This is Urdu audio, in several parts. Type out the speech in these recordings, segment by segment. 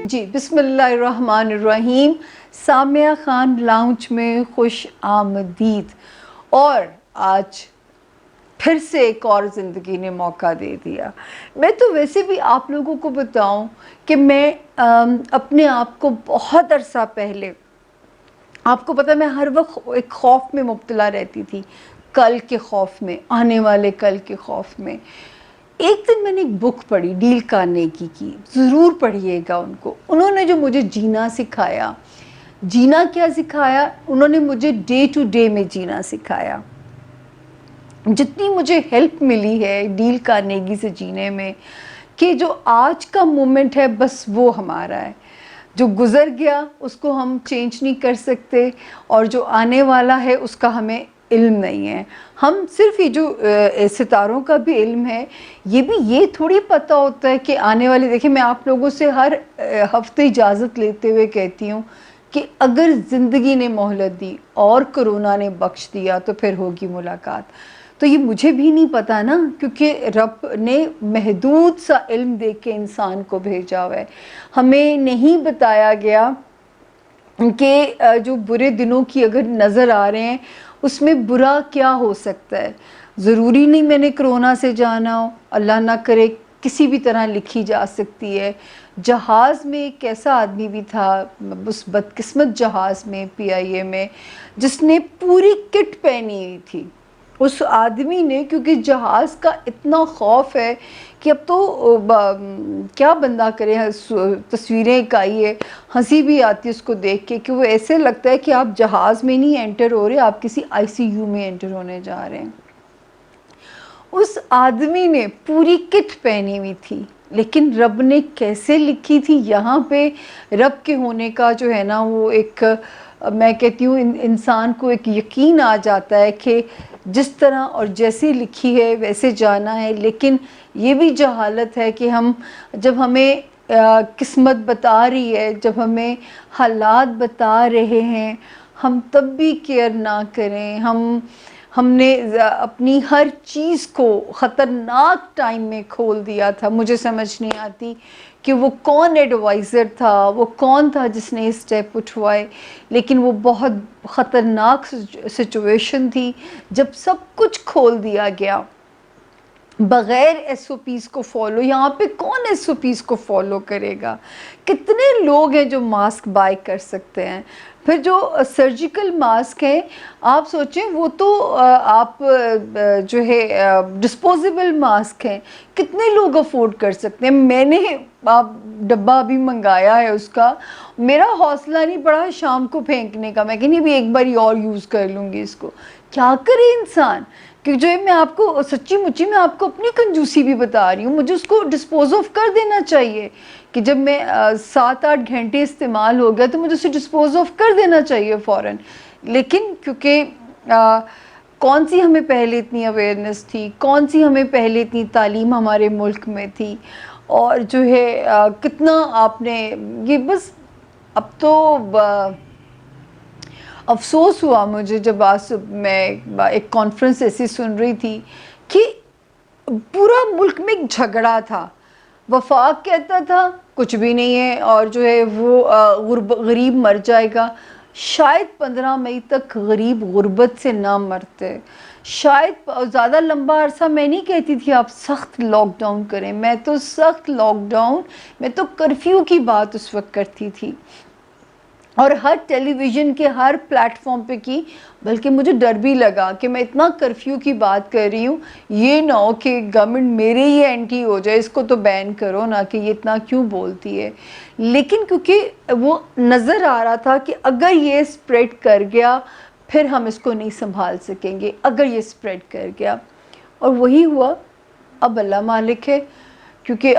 جی بسم اللہ الرحمن الرحیم. سامیہ خان لاؤنج میں خوش آمدید. اور آج پھر سے ایک اور زندگی نے موقع دے دیا. میں تو ویسے بھی آپ لوگوں کو بتاؤں کہ میں اپنے آپ کو بہت عرصہ پہلے، آپ کو پتہ، میں ہر وقت ایک خوف میں مبتلا رہتی تھی، کل کے خوف میں، آنے والے کل کے خوف میں. ایک دن میں نے ایک بک پڑھی ڈیل کارنیگی کی، ضرور پڑھیے گا ان کو. انہوں نے جو مجھے جینا سکھایا، جینا کیا سکھایا، انہوں نے مجھے ڈے ٹو ڈے میں جینا سکھایا. جتنی مجھے ہیلپ ملی ہے ڈیل کارنیگی سے جینے میں، کہ جو آج کا مومنٹ ہے بس وہ ہمارا ہے، جو گزر گیا اس کو ہم چینج نہیں کر سکتے، اور جو آنے والا ہے اس کا ہمیں علم نہیں ہے. ہم صرف یہ جو ستاروں کا بھی علم ہے، یہ تھوڑی پتہ ہوتا ہے کہ آنے والی. دیکھیں، میں آپ لوگوں سے ہر ہفتے اجازت لیتے ہوئے کہتی ہوں کہ اگر زندگی نے مہلت دی اور کرونا نے بخش دیا تو پھر ہوگی ملاقات. تو یہ مجھے بھی نہیں پتا نا، کیونکہ رب نے محدود سا علم دے کے انسان کو بھیجا ہوا ہے. ہمیں نہیں بتایا گیا کہ جو برے دنوں کی اگر نظر آ رہے ہیں اس میں برا کیا ہو سکتا ہے. ضروری نہیں میں نے کرونا سے جانا ہو، اللہ نہ کرے کسی بھی طرح لکھی جا سکتی ہے. جہاز میں ایک ایسا آدمی بھی تھا، اس بدقسمت جہاز میں PIA میں، جس نے پوری کٹ پہنی ہوئی تھی. اس آدمی نے، کیونکہ جہاز کا اتنا خوف ہے کہ اب تو کیا بندہ کرے. تصویریں ایک آئی ہے، ہنسی بھی آتی ہے اس کو دیکھ کے، کہ وہ ایسے لگتا ہے کہ آپ جہاز میں نہیں انٹر ہو رہے، آپ کسی ICU میں انٹر ہونے جا رہے ہیں. اس آدمی نے پوری کٹ پہنی ہوئی تھی، لیکن رب نے کیسے لکھی تھی یہاں پہ. رب کے ہونے کا جو ہے نا، وہ ایک، میں کہتی ہوں انسان کو ایک یقین آ جاتا ہے کہ جس طرح اور جیسی لکھی ہے ویسے جانا ہے. لیکن یہ بھی جہالت ہے کہ جب ہمیں قسمت بتا رہی ہے، جب ہمیں حالات بتا رہے ہیں، ہم تب بھی کیئر نہ کریں. ہم نے اپنی ہر چیز کو خطرناک ٹائم میں کھول دیا تھا. مجھے سمجھ نہیں آتی کہ وہ کون ایڈوائزر تھا، وہ کون تھا جس نے اسٹیپ اٹھوائے. لیکن وہ بہت خطرناک سچویشن تھی جب سب کچھ کھول دیا گیا بغیر SOPs کو فالو. یہاں پہ کون SOPs کو فالو کرے گا؟ کتنے لوگ ہیں جو ماسک بائی کر سکتے ہیں؟ پھر جو سرجیکل ماسک ہیں، آپ سوچیں، وہ تو آپ جو ہے ڈسپوزیبل ماسک ہیں، کتنے لوگ افورڈ کر سکتے ہیں؟ میں نے ڈبہ بھی منگایا ہے اس کا، میرا حوصلہ نہیں پڑا شام کو پھینکنے کا. میں کہ نہیں بھی ایک باری اور یوز کر لوں گی اس کو. کیا کرے انسان؟ کہ جو میں آپ کو سچی مچی میں آپ کو اپنی کنجوسی بھی بتا رہی ہوں، مجھے اس کو ڈسپوز آف کر دینا چاہیے. کہ جب میں 7-8 گھنٹے استعمال ہو گیا تو مجھے اسے ڈسپوز آف کر دینا چاہیے فوراً. لیکن کیونکہ کون سی ہمیں پہلے اتنی اویئرنیس تھی، کون سی ہمیں پہلے اتنی تعلیم ہمارے ملک میں تھی، اور جو ہے کتنا آپ نے یہ بس. اب تو افسوس ہوا مجھے جب آج میں ایک کانفرنس ایسی سن رہی تھی کہ پورا ملک میں ایک جھگڑا تھا. وفاق کہتا تھا کچھ بھی نہیں ہے، اور جو ہے وہ غریب مر جائے گا. شاید 15 مئی تک غریب غربت سے نہ مرتے. شاید زیادہ لمبا عرصہ میں نہیں کہتی تھی آپ سخت لاک ڈاؤن کریں، میں تو سخت لاک ڈاؤن، میں تو کرفیو کی بات اس وقت کرتی تھی، اور ہر ٹیلی ویژن کے ہر پلیٹ فارم پہ کی. بلکہ مجھے ڈر بھی لگا کہ میں اتنا کرفیو کی بات کر رہی ہوں، یہ نہ ہو کہ گورنمنٹ میرے ہی اینٹی ہو جائے، اس کو تو بین کرو نا، کہ یہ اتنا کیوں بولتی ہے. لیکن کیونکہ وہ نظر آ رہا تھا کہ اگر یہ اسپریڈ کر گیا پھر ہم اس کو نہیں سنبھال سکیں گے، اگر یہ اسپریڈ کر گیا. اور وہی ہوا. اب اللہ مالک ہے، کیونکہ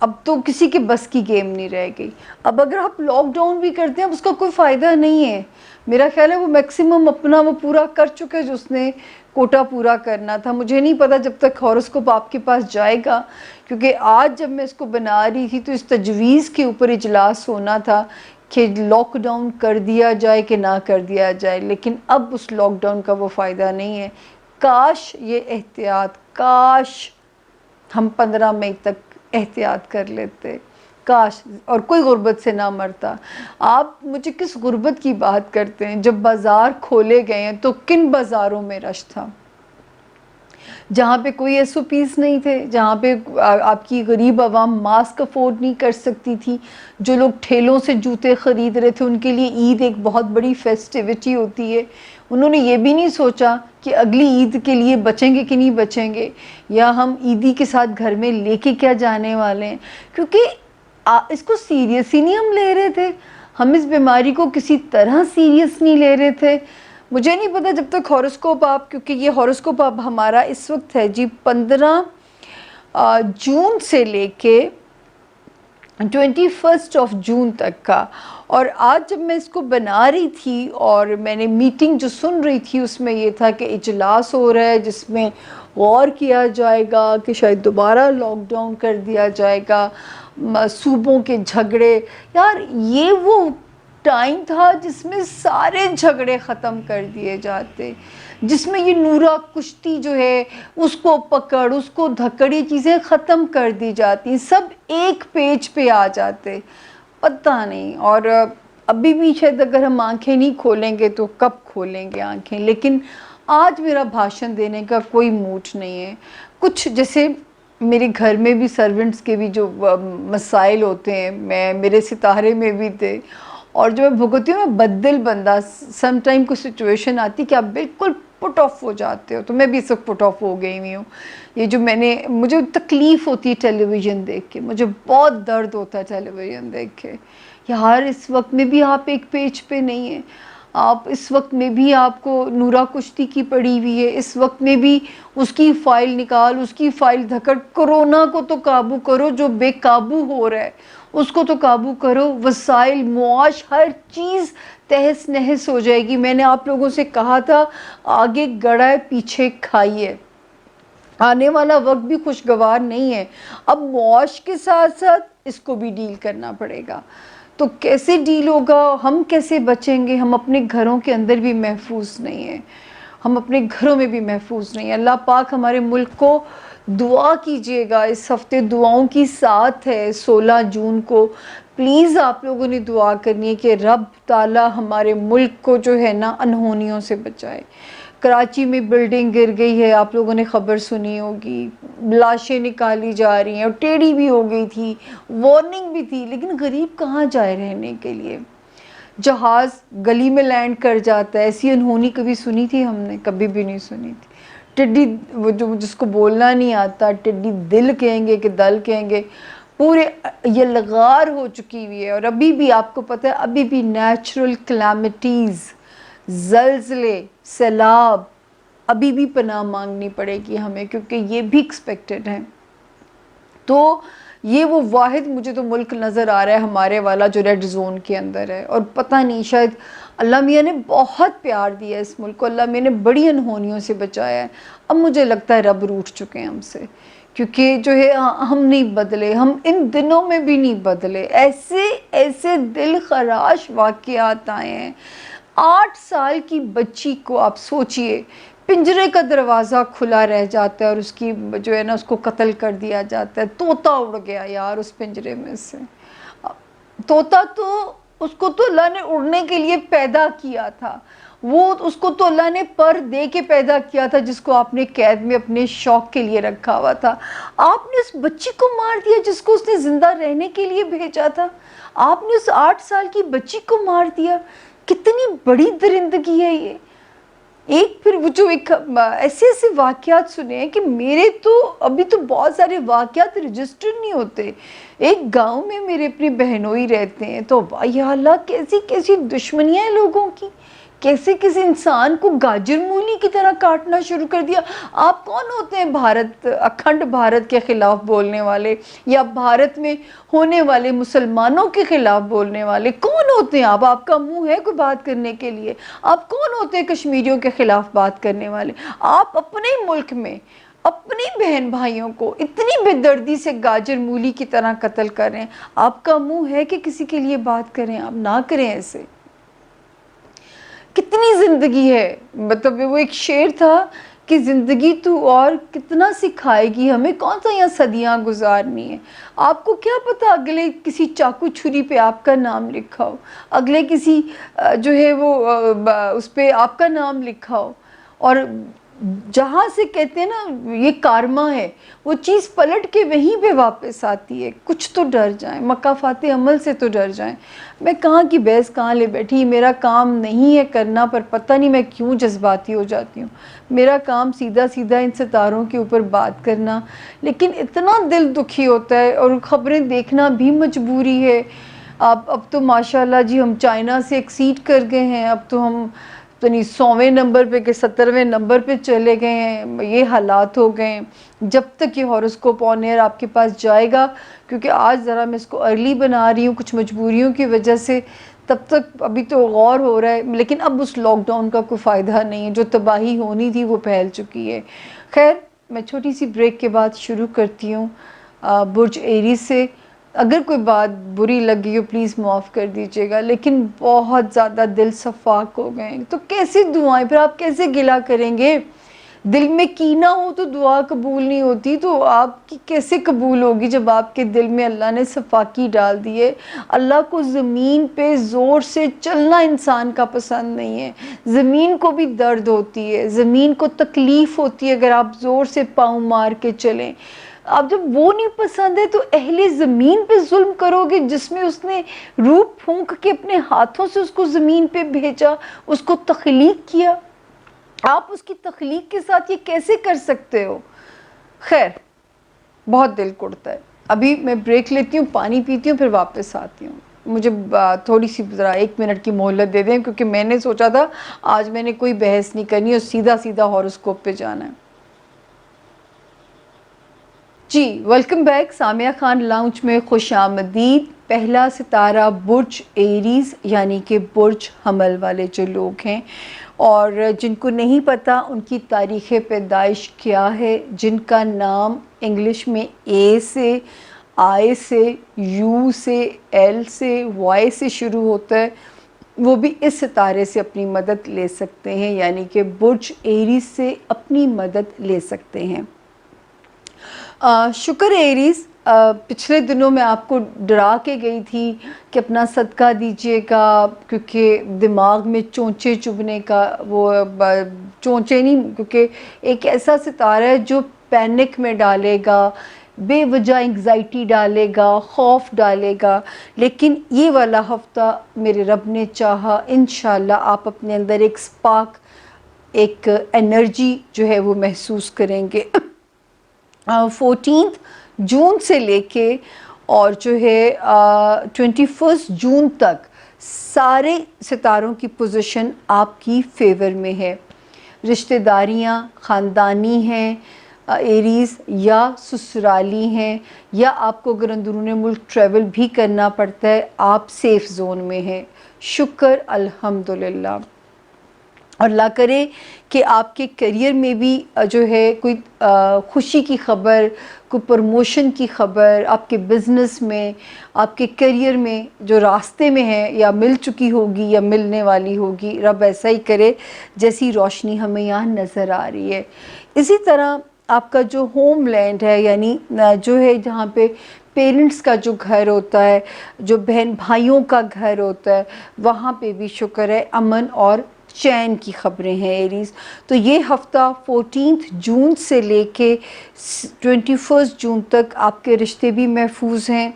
اب تو کسی کے بس کی گیم نہیں رہ گئی. اب اگر آپ لاک ڈاؤن بھی کرتے ہیں اب اس کا کوئی فائدہ نہیں ہے. میرا خیال ہے وہ میکسیمم اپنا وہ پورا کر چکا ہے جو اس نے کوٹا پورا کرنا تھا. مجھے نہیں پتا جب تک ہاروسکوپ آپ کے پاس جائے گا، کیونکہ آج جب میں اس کو بنا رہی تھی تو اس تجویز کے اوپر اجلاس ہونا تھا کہ لاک ڈاؤن کر دیا جائے کہ نہ کر دیا جائے. لیکن اب اس لاک ڈاؤن کا وہ فائدہ نہیں ہے. کاش یہ احتیاط، کاش ہم 15 مئی تک احتیاط کر لیتے. کاش اور کوئی غربت سے نہ مرتا. آپ مجھے کس غربت کی بات کرتے ہیں؟ جب بازار کھولے گئے ہیں تو کن بازاروں میں رش تھا؟ جہاں پہ کوئی ایس او پیز نہیں تھے، جہاں پہ آپ کی غریب عوام ماسک افورڈ نہیں کر سکتی تھی، جو لوگ ٹھیلوں سے جوتے خرید رہے تھے ان کے لیے عید ایک بہت بڑی فیسٹیوٹی ہوتی ہے. انہوں نے یہ بھی نہیں سوچا کہ اگلی عید کے لیے بچیں گے کہ نہیں بچیں گے، یا ہم عیدی کے ساتھ گھر میں لے کے کیا جانے والے ہیں. کیونکہ اس کو سیریس ہی نہیں ہم لے رہے تھے، ہم اس بیماری کو کسی طرح سیریس نہیں لے رہے تھے. مجھے نہیں پتا جب تک ہاروسکوپ آپ، کیونکہ یہ ہاروسکوپ اب ہمارا اس وقت ہے جی 15 جون سے لے کے 21 جون تک کا. اور آج جب میں اس کو بنا رہی تھی اور میں نے میٹنگ جو سن رہی تھی اس میں یہ تھا کہ اجلاس ہو رہا ہے جس میں غور کیا جائے گا کہ شاید دوبارہ لاک ڈاؤن کر دیا جائے گا، صوبوں کے جھگڑے. یار یہ وہ ٹائم تھا جس میں سارے جھگڑے ختم کر دیے جاتے، جس میں یہ نورا کشتی جو ہے اس کو پکڑ اس کو دھکڑ یہ چیزیں ختم کر دی جاتی، سب ایک پیج پہ آ جاتے. پتہ نہیں، اور ابھی بھی شاید اگر ہم آنکھیں نہیں کھولیں گے تو کب کھولیں گے آنکھیں. لیکن آج میرا بھاشن دینے کا کوئی موڈ نہیں ہے. کچھ جیسے میرے گھر میں بھی سرونٹس کے بھی جو مسائل ہوتے ہیں، میرے ستارے میں بھی تھے، اور جو میں بھگتی ہوں میں بدل بندہ، سم ٹائم کوئی سچویشن آتی کہ آپ بالکل پٹ آف ہو جاتے ہو، تو میں بھی اس وقت پٹ آف ہو گئی ہوئی ہوں. یہ جو مجھے تکلیف ہوتی ہے ٹیلی ویژن دیکھ کے، مجھے بہت درد ہوتا ہے ٹیلی ویژن دیکھ کے. یار اس وقت میں بھی آپ ایک پیج پہ نہیں ہیں، آپ اس وقت میں بھی آپ کو نورا کشتی کی پڑی ہوئی ہے، اس وقت میں بھی اس کی فائل نکال اس کی فائل دھکڑ. کرونا کو تو قابو کرو، جو بے قابو ہو رہا ہے اس کو تو قابو کرو. وسائل معاش ہر چیز تہس نہس ہو جائے گی. میں نے آپ لوگوں سے کہا تھا آگے گڑا ہے پیچھے کھائی ہے، آنے والا وقت بھی خوشگوار نہیں ہے. اب معاش کے ساتھ ساتھ اس کو بھی ڈیل کرنا پڑے گا. تو کیسے ڈیل ہوگا؟ ہم کیسے بچیں گے؟ ہم اپنے گھروں کے اندر بھی محفوظ نہیں ہیں، ہم اپنے گھروں میں بھی محفوظ نہیں ہیں. اللہ پاک ہمارے ملک کو دعا کیجیے گا. اس ہفتے دعاؤں کی ساتھ ہے 16 جون کو. پلیز آپ لوگوں نے دعا کرنی ہے کہ رب تعالیٰ ہمارے ملک کو جو ہے نا انہونیوں سے بچائے. کراچی میں بلڈنگ گر گئی ہے، آپ لوگوں نے خبر سنی ہوگی، لاشیں نکالی جا رہی ہیں، اور ٹیڑھی بھی ہو گئی تھی، وارننگ بھی تھی. لیکن غریب کہاں جائے رہنے کے لیے؟ جہاز گلی میں لینڈ کر جاتا ہے، ایسی انہونی کبھی سنی تھی ہم نے؟ کبھی بھی نہیں سنی تھی. ٹڈی وہ جس کو بولنا نہیں آتا، ٹڈی دل کہیں گے کہ دل کہیں گے، پورے یہ لغار ہو چکی ہوئی ہے. اور ابھی بھی آپ کو پتہ ہے ابھی بھی نیچرل کلیمٹیز، زلزلے، سیلاب، ابھی بھی پناہ مانگنی پڑے گی ہمیں، کیونکہ یہ بھی ایکسپیکٹڈ ہیں. تو یہ وہ واحد مجھے تو ملک نظر آ رہا ہے ہمارے والا جو ریڈ زون کے اندر ہے. اور پتہ نہیں، شاید اللہ میاں نے بہت پیار دیا ہے اس ملک کو، اللہ میاں نے بڑی انہونیوں سے بچایا ہے. اب مجھے لگتا ہے رب روٹھ چکے ہیں ہم سے، کیونکہ جو ہے ہم نہیں بدلے، ہم ان دنوں میں بھی نہیں بدلے. ایسے ایسے دل خراش واقعات آئے ہیں. 8 سال کی بچی کو آپ سوچئے، پنجرے کا دروازہ کھلا رہ جاتا ہے اور اس کی جو ہے نا اس کو قتل کر دیا جاتا ہے. طوطا اڑ گیا یار اس پنجرے میں سے. طوطا تو اس کو تو اللہ نے اڑنے کے لیے پیدا کیا تھا، وہ اس کو تو اللہ نے پر دے کے پیدا کیا تھا جس کو آپ نے قید میں اپنے شوق کے لیے رکھا ہوا تھا. آپ نے اس بچی کو مار دیا جس کو اس نے زندہ رہنے کے لیے بھیجا تھا. آپ نے اس 8 سال کی بچی کو مار دیا. کتنی بڑی درندگی ہے یہ. پھر وہ جو ایسے ایسے واقعات سنے ہیں کہ میرے تو ابھی تو بہت سارے واقعات رجسٹر نہیں ہوتے. ایک گاؤں میں میرے اپنے بہنوئی رہتے ہیں، تو یا اللہ کیسی کیسی دشمنیاں ہیں لوگوں کی، کیسے کسی انسان کو گاجر مولی کی طرح کاٹنا شروع کر دیا. آپ کون ہوتے ہیں اکھنڈ بھارت کے خلاف بولنے والے، یا بھارت میں ہونے والے مسلمانوں کے خلاف بولنے والے؟ کون ہوتے ہیں آپ؟ آپ کا منہ ہے کوئی بات کرنے کے لیے؟ آپ کون ہوتے ہیں کشمیریوں کے خلاف بات کرنے والے؟ آپ اپنے ملک میں اپنی بہن بھائیوں کو اتنی بے دردی سے گاجر مولی کی طرح قتل کر رہے ہیں. آپ کا منہ ہے کہ کسی کے لیے بات کریں؟ آپ نہ کریں ایسے. کتنی زندگی ہے. مطلب وہ ایک شعر تھا کہ زندگی تو اور کتنا سکھائے گی ہمیں، کون سا یہاں صدیاں گزارنی ہے۔ آپ کو کیا پتہ اگلے کسی چاقو چھری پہ آپ کا نام لکھا ہو، اگلے کسی جو ہے وہ اس پہ آپ کا نام لکھا ہو، اور جہاں سے کہتے ہیں نا یہ کارما ہے، وہ چیز پلٹ کے وہیں پہ واپس آتی ہے۔ کچھ تو ڈر جائیں، مکافات عمل سے تو ڈر جائیں۔ میں کہاں کی بحث کہاں لے بیٹھی، میرا کام نہیں ہے کرنا، پر پتہ نہیں میں کیوں جذباتی ہو جاتی ہوں۔ میرا کام سیدھا سیدھا ان ستاروں کے اوپر بات کرنا، لیکن اتنا دل دکھی ہوتا ہے، اور خبریں دیکھنا بھی مجبوری ہے۔ اب تو ماشاءاللہ جی ہم چائنا سے ایکسیڈ کر گئے ہیں، اب تو ہم تو نہیں 100ویں نمبر پہ کہ 70ویں نمبر پہ چلے گئے ہیں، یہ حالات ہو گئے ہیں۔ جب تک یہ ہاروسکوپ آن ایئر آپ کے پاس جائے گا، کیونکہ آج ذرا میں اس کو ارلی بنا رہی ہوں کچھ مجبوریوں کی وجہ سے، تب تک ابھی تو غور ہو رہا ہے، لیکن اب اس لاک ڈاؤن کا کوئی فائدہ نہیں ہے، جو تباہی ہونی تھی وہ پھیل چکی ہے۔ خیر، میں چھوٹی سی بریک کے بعد شروع کرتی ہوں برج ایریز سے۔ اگر کوئی بات بری لگی ہو پلیز معاف کر دیجیے گا، لیکن بہت زیادہ دل صفاق ہو گئے ہیں، تو کیسے دعائیں، پھر آپ کیسے گلہ کریں گے؟ دل میں کینہ ہو تو دعا قبول نہیں ہوتی، تو آپ کی کیسے قبول ہوگی جب آپ کے دل میں اللہ نے صفاقی ڈال دی ہے؟ اللہ کو زمین پہ زور سے چلنا انسان کا پسند نہیں ہے، زمین کو بھی درد ہوتی ہے، زمین کو تکلیف ہوتی ہے اگر آپ زور سے پاؤں مار کے چلیں۔ اب جب وہ نہیں پسند ہے تو اہل زمین پہ ظلم کرو گے، جس میں اس نے روح پھونک کے اپنے ہاتھوں سے اس کو زمین پہ بھیجا، اس کو تخلیق کیا، آپ اس کی تخلیق کے ساتھ یہ کیسے کر سکتے ہو؟ خیر، بہت دل کڑتا ہے۔ ابھی میں بریک لیتی ہوں، پانی پیتی ہوں، پھر واپس آتی ہوں۔ مجھے تھوڑی سی ذرا 1 منٹ کی مہلت دے دیں، کیونکہ میں نے سوچا تھا آج میں نے کوئی بحث نہیں کرنی اور سیدھا سیدھا ہاروسکوپ پہ جانا ہے۔ جی welcome back, Samiya Khan lounge میں خوش آمدید۔ پہلا ستارہ برج ایریز یعنی کہ برج حمل والے جو لوگ ہیں، اور جن کو نہیں پتہ ان کی تاریخ پیدائش کیا ہے، جن کا نام انگلش میں اے سے، آئی سے، یو سے، ایل سے، وائی سے شروع ہوتا ہے، وہ بھی اس ستارے سے اپنی مدد لے سکتے ہیں، یعنی کہ برج ایریز سے اپنی مدد لے سکتے ہیں۔ شکر ایریز، پچھلے دنوں میں آپ کو ڈرا کے گئی تھی کہ اپنا صدقہ دیجیے گا، کیونکہ دماغ میں چونچے چبھنے کا وہ چونچے نہیں، کیونکہ ایک ایسا ستارہ ہے جو پینک میں ڈالے گا، بے وجہ انگزائٹی ڈالے گا، خوف ڈالے گا، لیکن یہ والا ہفتہ میرے رب نے چاہا انشاءاللہ آپ اپنے اندر ایک سپارک، ایک انرجی جو ہے وہ محسوس کریں گے۔ 14 جون سے لے کے اور جو ہے 21 جون تک سارے ستاروں کی پوزیشن آپ کی فیور میں ہے۔ رشتہ داریاں خاندانی ہیں ایریز، یا سسرالی ہیں، یا آپ کو اگر اندرون ملک ٹریول بھی کرنا پڑتا ہے آپ سیف زون میں ہیں۔ شکر الحمدللہ، اور اللہ کرے کہ آپ کے کیریئر میں بھی جو ہے کوئی خوشی کی خبر، کوئی پروموشن کی خبر آپ کے بزنس میں، آپ کے کیریئر میں جو راستے میں ہے، یا مل چکی ہوگی یا ملنے والی ہوگی، رب ایسا ہی کرے جیسی روشنی ہمیں یہاں نظر آ رہی ہے۔ اسی طرح آپ کا جو ہوم لینڈ ہے، یعنی جو ہے جہاں پہ پیرنٹس کا جو گھر ہوتا ہے، جو بہن بھائیوں کا گھر ہوتا ہے، وہاں پہ بھی شکر ہے امن اور چین کی خبریں ہیں ایریز۔ تو یہ ہفتہ 14 جون سے لے کے 21 جون تک آپ کے رشتے بھی محفوظ ہیں،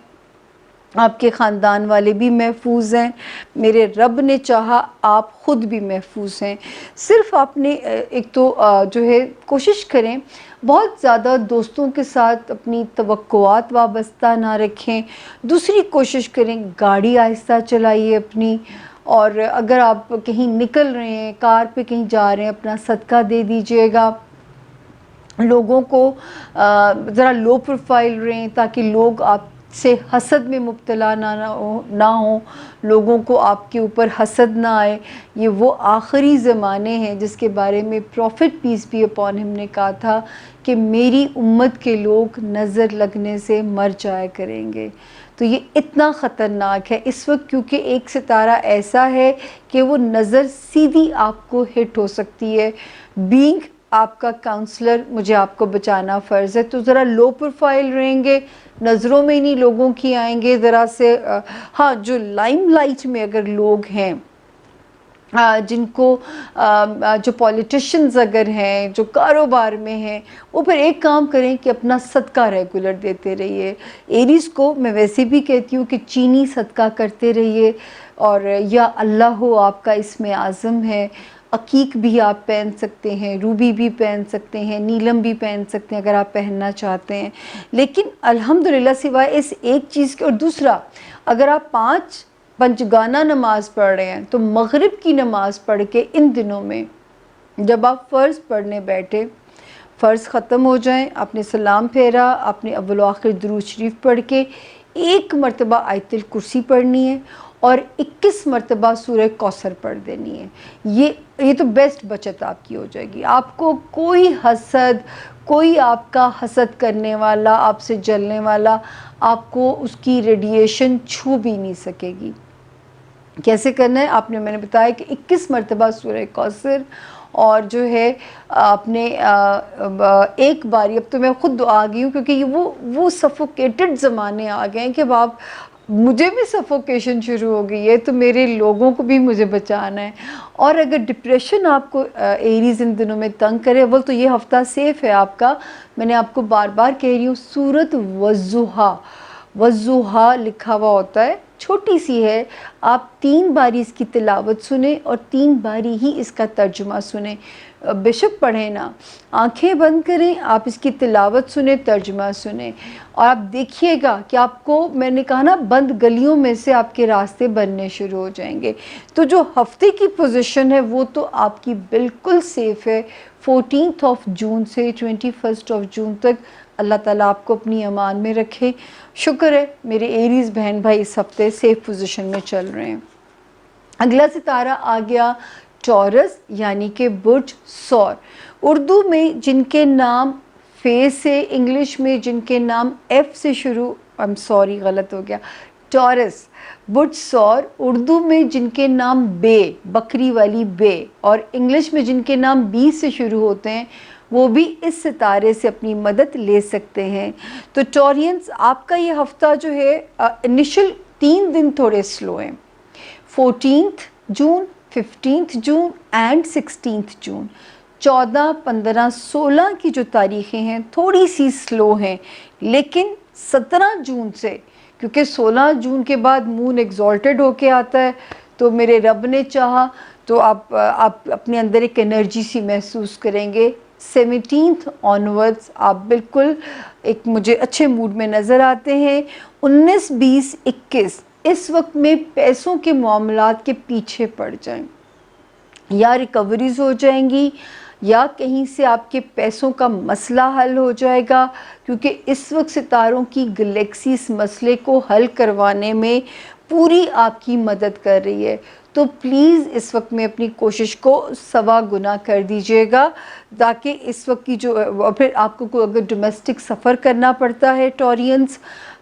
آپ کے خاندان والے بھی محفوظ ہیں، میرے رب نے چاہا آپ خود بھی محفوظ ہیں۔ صرف آپ نے ایک تو جو ہے کوشش کریں بہت زیادہ دوستوں کے ساتھ اپنی توقعات وابستہ نہ رکھیں۔ دوسری کوشش کریں گاڑی آہستہ چلائیے اپنی، اور اگر آپ کہیں نکل رہے ہیں، کار پہ کہیں جا رہے ہیں، اپنا صدقہ دے دیجیے گا۔ لوگوں کو ذرا لو پروفائل رہیں تاکہ لوگ آپ سے حسد میں مبتلا نہ ہوں، لوگوں کو آپ کے اوپر حسد نہ آئے۔ یہ وہ آخری زمانے ہیں جس کے بارے میں profit piece be upon him نے کہا تھا کہ میری امت کے لوگ نظر لگنے سے مر جایا کریں گے۔ تو یہ اتنا خطرناک ہے اس وقت، کیونکہ ایک ستارہ ایسا ہے کہ وہ نظر سیدھی آپ کو ہٹ ہو سکتی ہے۔ بینگ آپ کا کاؤنسلر، مجھے آپ کو بچانا فرض ہے، تو ذرا لو پروفائل رہیں گے، نظروں میں نہیں لوگوں کی آئیں گے ذرا سے. ہاں جو لائم لائٹ میں اگر لوگ ہیں، جن کو جو پولیٹیشنز اگر ہیں، جو کاروبار میں ہیں، وہ پھر ایک کام کریں کہ اپنا صدقہ ریگولر دیتے رہیے. ایریز کو میں ویسے بھی کہتی ہوں کہ چینی صدقہ کرتے رہیے، اور یا اللہ ہو آپ کا اس میں عازم ہے، عقیق بھی آپ پہن سکتے ہیں، روبی بھی پہن سکتے ہیں، نیلم بھی پہن سکتے ہیں اگر آپ پہننا چاہتے ہیں. لیکن الحمدللہ سوائے اس ایک چیز کے، اور دوسرا اگر آپ 5 پنجگانہ نماز پڑھ رہے ہیں تو مغرب کی نماز پڑھ کے ان دنوں میں جب آپ فرض پڑھنے بیٹھے، فرض ختم ہو جائیں، آپ نے سلام پھیرا، آپ نے اول و آخر درود شریف پڑھ کے 1 مرتبہ آیت الکرسی پڑھنی ہے اور 21 مرتبہ سورہ کوثر پڑھ دینی ہے. یہ تو بیسٹ بچت آپ کی ہو جائے گی. آپ کو کوئی حسد، کوئی آپ کا حسد کرنے والا، آپ سے جلنے والا، آپ کو اس کی ریڈیشن چھو بھی نہیں سکے گی. کیسے کرنا ہے آپ نے، میں نے بتایا کہ 21 مرتبہ سورہ کوثر، اور جو ہے آپ نے ایک باری، اب تو میں خود آ گئی ہوں کیونکہ وہ سفوکیٹڈ زمانے آ گئے ہیں کہ اب آپ، مجھے بھی سفوکیشن شروع ہو گئی ہے تو میرے لوگوں کو بھی مجھے بچانا ہے. اور اگر ڈپریشن آپ کو ایریز ان دنوں میں تنگ کرے، اول تو یہ ہفتہ سیف ہے آپ کا. میں نے آپ کو بار بار کہہ رہی ہوں، سورۃ والضحیٰ، والضحیٰ لکھا ہوا ہوتا ہے، چھوٹی سی ہے، آپ 3 باری اس کی تلاوت سنیں اور 3 باری ہی اس کا ترجمہ سنیں. بے شک پڑھیں نا، آنکھیں بند کریں، آپ اس کی تلاوت سنیں، ترجمہ سنیں، اور آپ دیکھیے گا کہ آپ کو، میں نے کہا نا، بند گلیوں میں سے آپ کے راستے بننے شروع ہو جائیں گے. تو جو ہفتے کی پوزیشن ہے وہ تو آپ کی بالکل سیف ہے. 14 جون سے 21 جون تک اللہ تعالیٰ آپ کو اپنی امان میں رکھے. شکر ہے میرے ایریز بہن بھائی اس ہفتے سیف پوزیشن میں چل رہے ہیں. اگلا ستارہ آ گیا ٹورس، یعنی کہ برج ثور. اردو میں جن کے نام فے سے، انگلش میں جن کے نام ایف سے شروع، سوری غلط ہو گیا، ٹورس، برج ثور. اردو میں جن کے نام بے، بکری والی بے، اور انگلش میں جن کے نام بی سے شروع ہوتے ہیں، وہ بھی اس ستارے سے اپنی مدد لے سکتے ہیں. تو ٹورینز، آپ کا یہ ہفتہ جو ہے، انیشل 3 دن تھوڑے سلو ہیں، 14 جون، 15 جون اینڈ 16 جون. 14، 15، 16 کی جو تاریخیں ہیں تھوڑی سی سلو ہیں، لیکن 17 جون سے، کیونکہ 16 جون کے بعد مون ایگزالٹڈ ہو کے آتا ہے، تو میرے رب نے چاہا تو آپ اپنے اندر ایک انرجی سی محسوس کریں گے. 17 آنورڈز آپ بالکل ایک مجھے اچھے موڈ میں نظر آتے ہیں. 19، 20، 21 اس وقت میں پیسوں کے معاملات کے پیچھے پڑ جائیں، یا ریکوریز ہو جائیں گی، یا کہیں سے آپ کے پیسوں کا مسئلہ حل ہو جائے گا، کیونکہ اس وقت ستاروں کی گلیکسی اس مسئلے کو حل کروانے میں پوری آپ کی مدد کر رہی ہے. تو پلیز اس وقت میں اپنی کوشش کو 100 گنا کر دیجیے گا، تاکہ اس وقت کی جو، پھر آپ کو اگر ڈومیسٹک سفر کرنا پڑتا ہے ٹورینز،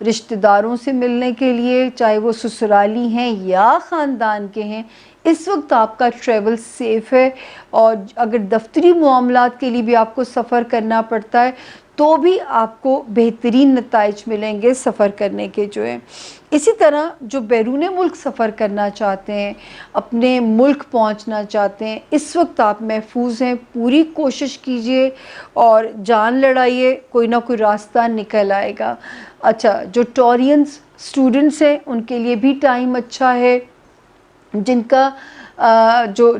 رشتہ داروں سے ملنے کے لیے، چاہے وہ سسرالی ہیں یا خاندان کے ہیں، اس وقت آپ کا ٹریول سیف ہے. اور اگر دفتری معاملات کے لیے بھی آپ کو سفر کرنا پڑتا ہے تو بھی آپ کو بہترین نتائج ملیں گے سفر کرنے کے جو ہیں. اسی طرح جو بیرون ملک سفر کرنا چاہتے ہیں، اپنے ملک پہنچنا چاہتے ہیں، اس وقت آپ محفوظ ہیں. پوری کوشش کیجئے اور جان لڑائیے، کوئی نہ کوئی راستہ نکل آئے گا. اچھا، جو ٹورینز اسٹوڈنٹس ہیں ان کے لیے بھی ٹائم اچھا ہے. جن کا جو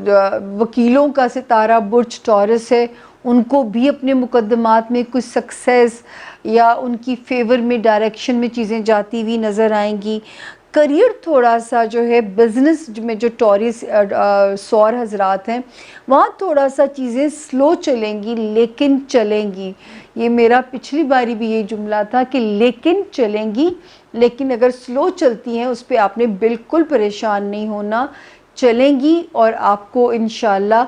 وکیلوں کا ستارہ برج ٹورس ہے، ان کو بھی اپنے مقدمات میں کچھ سکسیس یا ان کی فیور میں، ڈائریکشن میں چیزیں جاتی ہوئی نظر آئیں گی. کریئر تھوڑا سا جو ہے، بزنس میں جو ٹورس سور حضرات ہیں، وہاں تھوڑا سا چیزیں سلو چلیں گی، لیکن چلیں گی. یہ میرا پچھلی باری بھی یہ جملہ تھا کہ لیکن چلیں گی، لیکن اگر سلو چلتی ہیں اس پہ آپ نے بالکل پریشان نہیں ہونا، چلیں گی اور آپ کو انشاءاللہ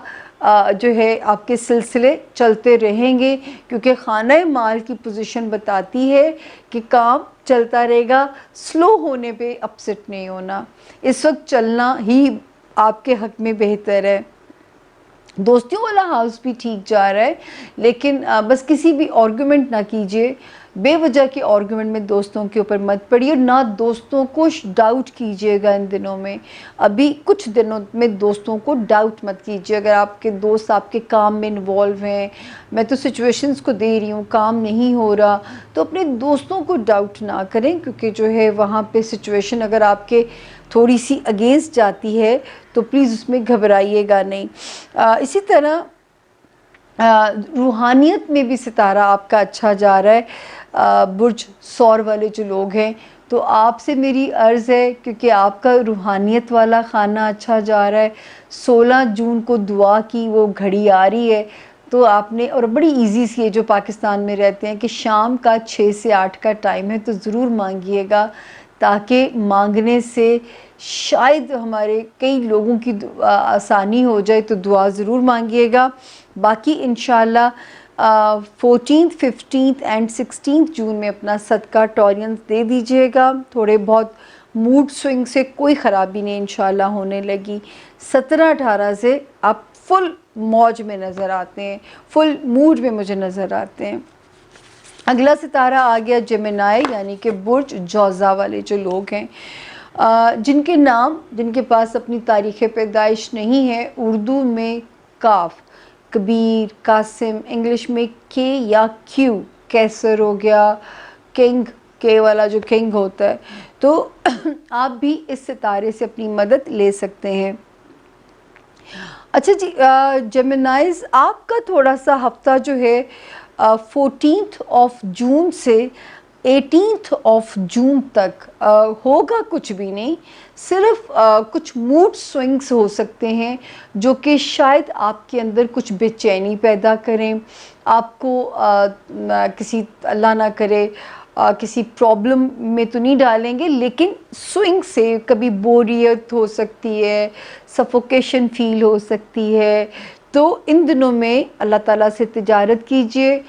جو ہے آپ کے سلسلے چلتے رہیں گے، کیونکہ خانہ مال کی پوزیشن بتاتی ہے کہ کام چلتا رہے گا، سلو ہونے پہ اپسٹ نہیں ہونا. اس وقت چلنا ہی آپ کے حق میں بہتر ہے. دوستیوں والا ہاؤس بھی ٹھیک جا رہا ہے، لیکن بس کسی بھی آرگومنٹ نہ کیجیے، بے وجہ کے آرگومنٹ میں دوستوں کے اوپر مت پڑیے، نہ دوستوں کو ڈاؤٹ کیجیے گا ان دنوں میں۔ ابھی کچھ دنوں میں دوستوں کو ڈاؤٹ مت کیجیے، اگر آپ کے دوست آپ کے کام میں انوالو ہیں، میں تو سچویشنز کو دے رہی ہوں، کام نہیں ہو رہا، تو اپنے دوستوں کو ڈاؤٹ نہ کریں، کیونکہ جو ہے وہاں پہ سچویشن اگر آپ کے تھوڑی سی اگینسٹ جاتی ہے تو پلیز اس میں گھبرائیے گا نہیں۔ اسی طرح روحانیت میں بھی ستارہ آپ کا اچھا جا رہا ہے، برج سور والے جو لوگ ہیں، تو آپ سے میری عرض ہے، کیونکہ آپ کا روحانیت والا خانہ اچھا جا رہا ہے، 16 جون کو دعا کی وہ گھڑی آ رہی ہے، تو آپ نے، اور بڑی ایزی سی ہے جو پاکستان میں رہتے ہیں، کہ شام کا 6 سے 8 کا ٹائم ہے، تو ضرور مانگیے گا، تاکہ مانگنے سے شاید ہمارے کئی لوگوں کی آسانی ہو جائے، تو دعا ضرور مانگیے گا۔ باقی انشاءاللہ 14 15 اینڈ 16 جون میں اپنا صدقہ ٹورینز دے دیجیے گا، تھوڑے بہت موڈ سوئنگ سے کوئی خرابی نہیں انشاءاللہ ہونے لگی۔ 17 18 سے آپ فل موج میں نظر آتے ہیں، فل موڈ میں مجھے نظر آتے ہیں۔ اگلا ستارہ آ گیا جیمنائی، یعنی کہ برج جوزا والے جو لوگ ہیں، جن کے نام، جن کے پاس اپنی تاریخ پیدائش نہیں ہے، اردو میں کاف، کبیر، قاسم، انگلش میں کے یا کیو، کیسر ہو گیا، کنگ، کے والا جو کنگ ہوتا ہے، تو آپ بھی اس ستارے سے اپنی مدد لے سکتے ہیں۔ اچھا جی، جیمنائز آپ کا تھوڑا سا ہفتہ جو ہے 14 جون سے 18 جون تک ہوگا کچھ بھی نہیں، صرف کچھ موڈ سوئنگس ہو سکتے ہیں جو کہ شاید آپ کے اندر کچھ بے چینی پیدا کریں، آپ کو کسی، اللہ نہ کرے، کسی پرابلم میں تو نہیں ڈالیں گے، لیکن سوئنگ سے کبھی بوریت ہو سکتی ہے، سفوکیشن فیل ہو سکتی ہے، تو ان دنوں میں اللہ تعالیٰ سے تجارت کیجئے،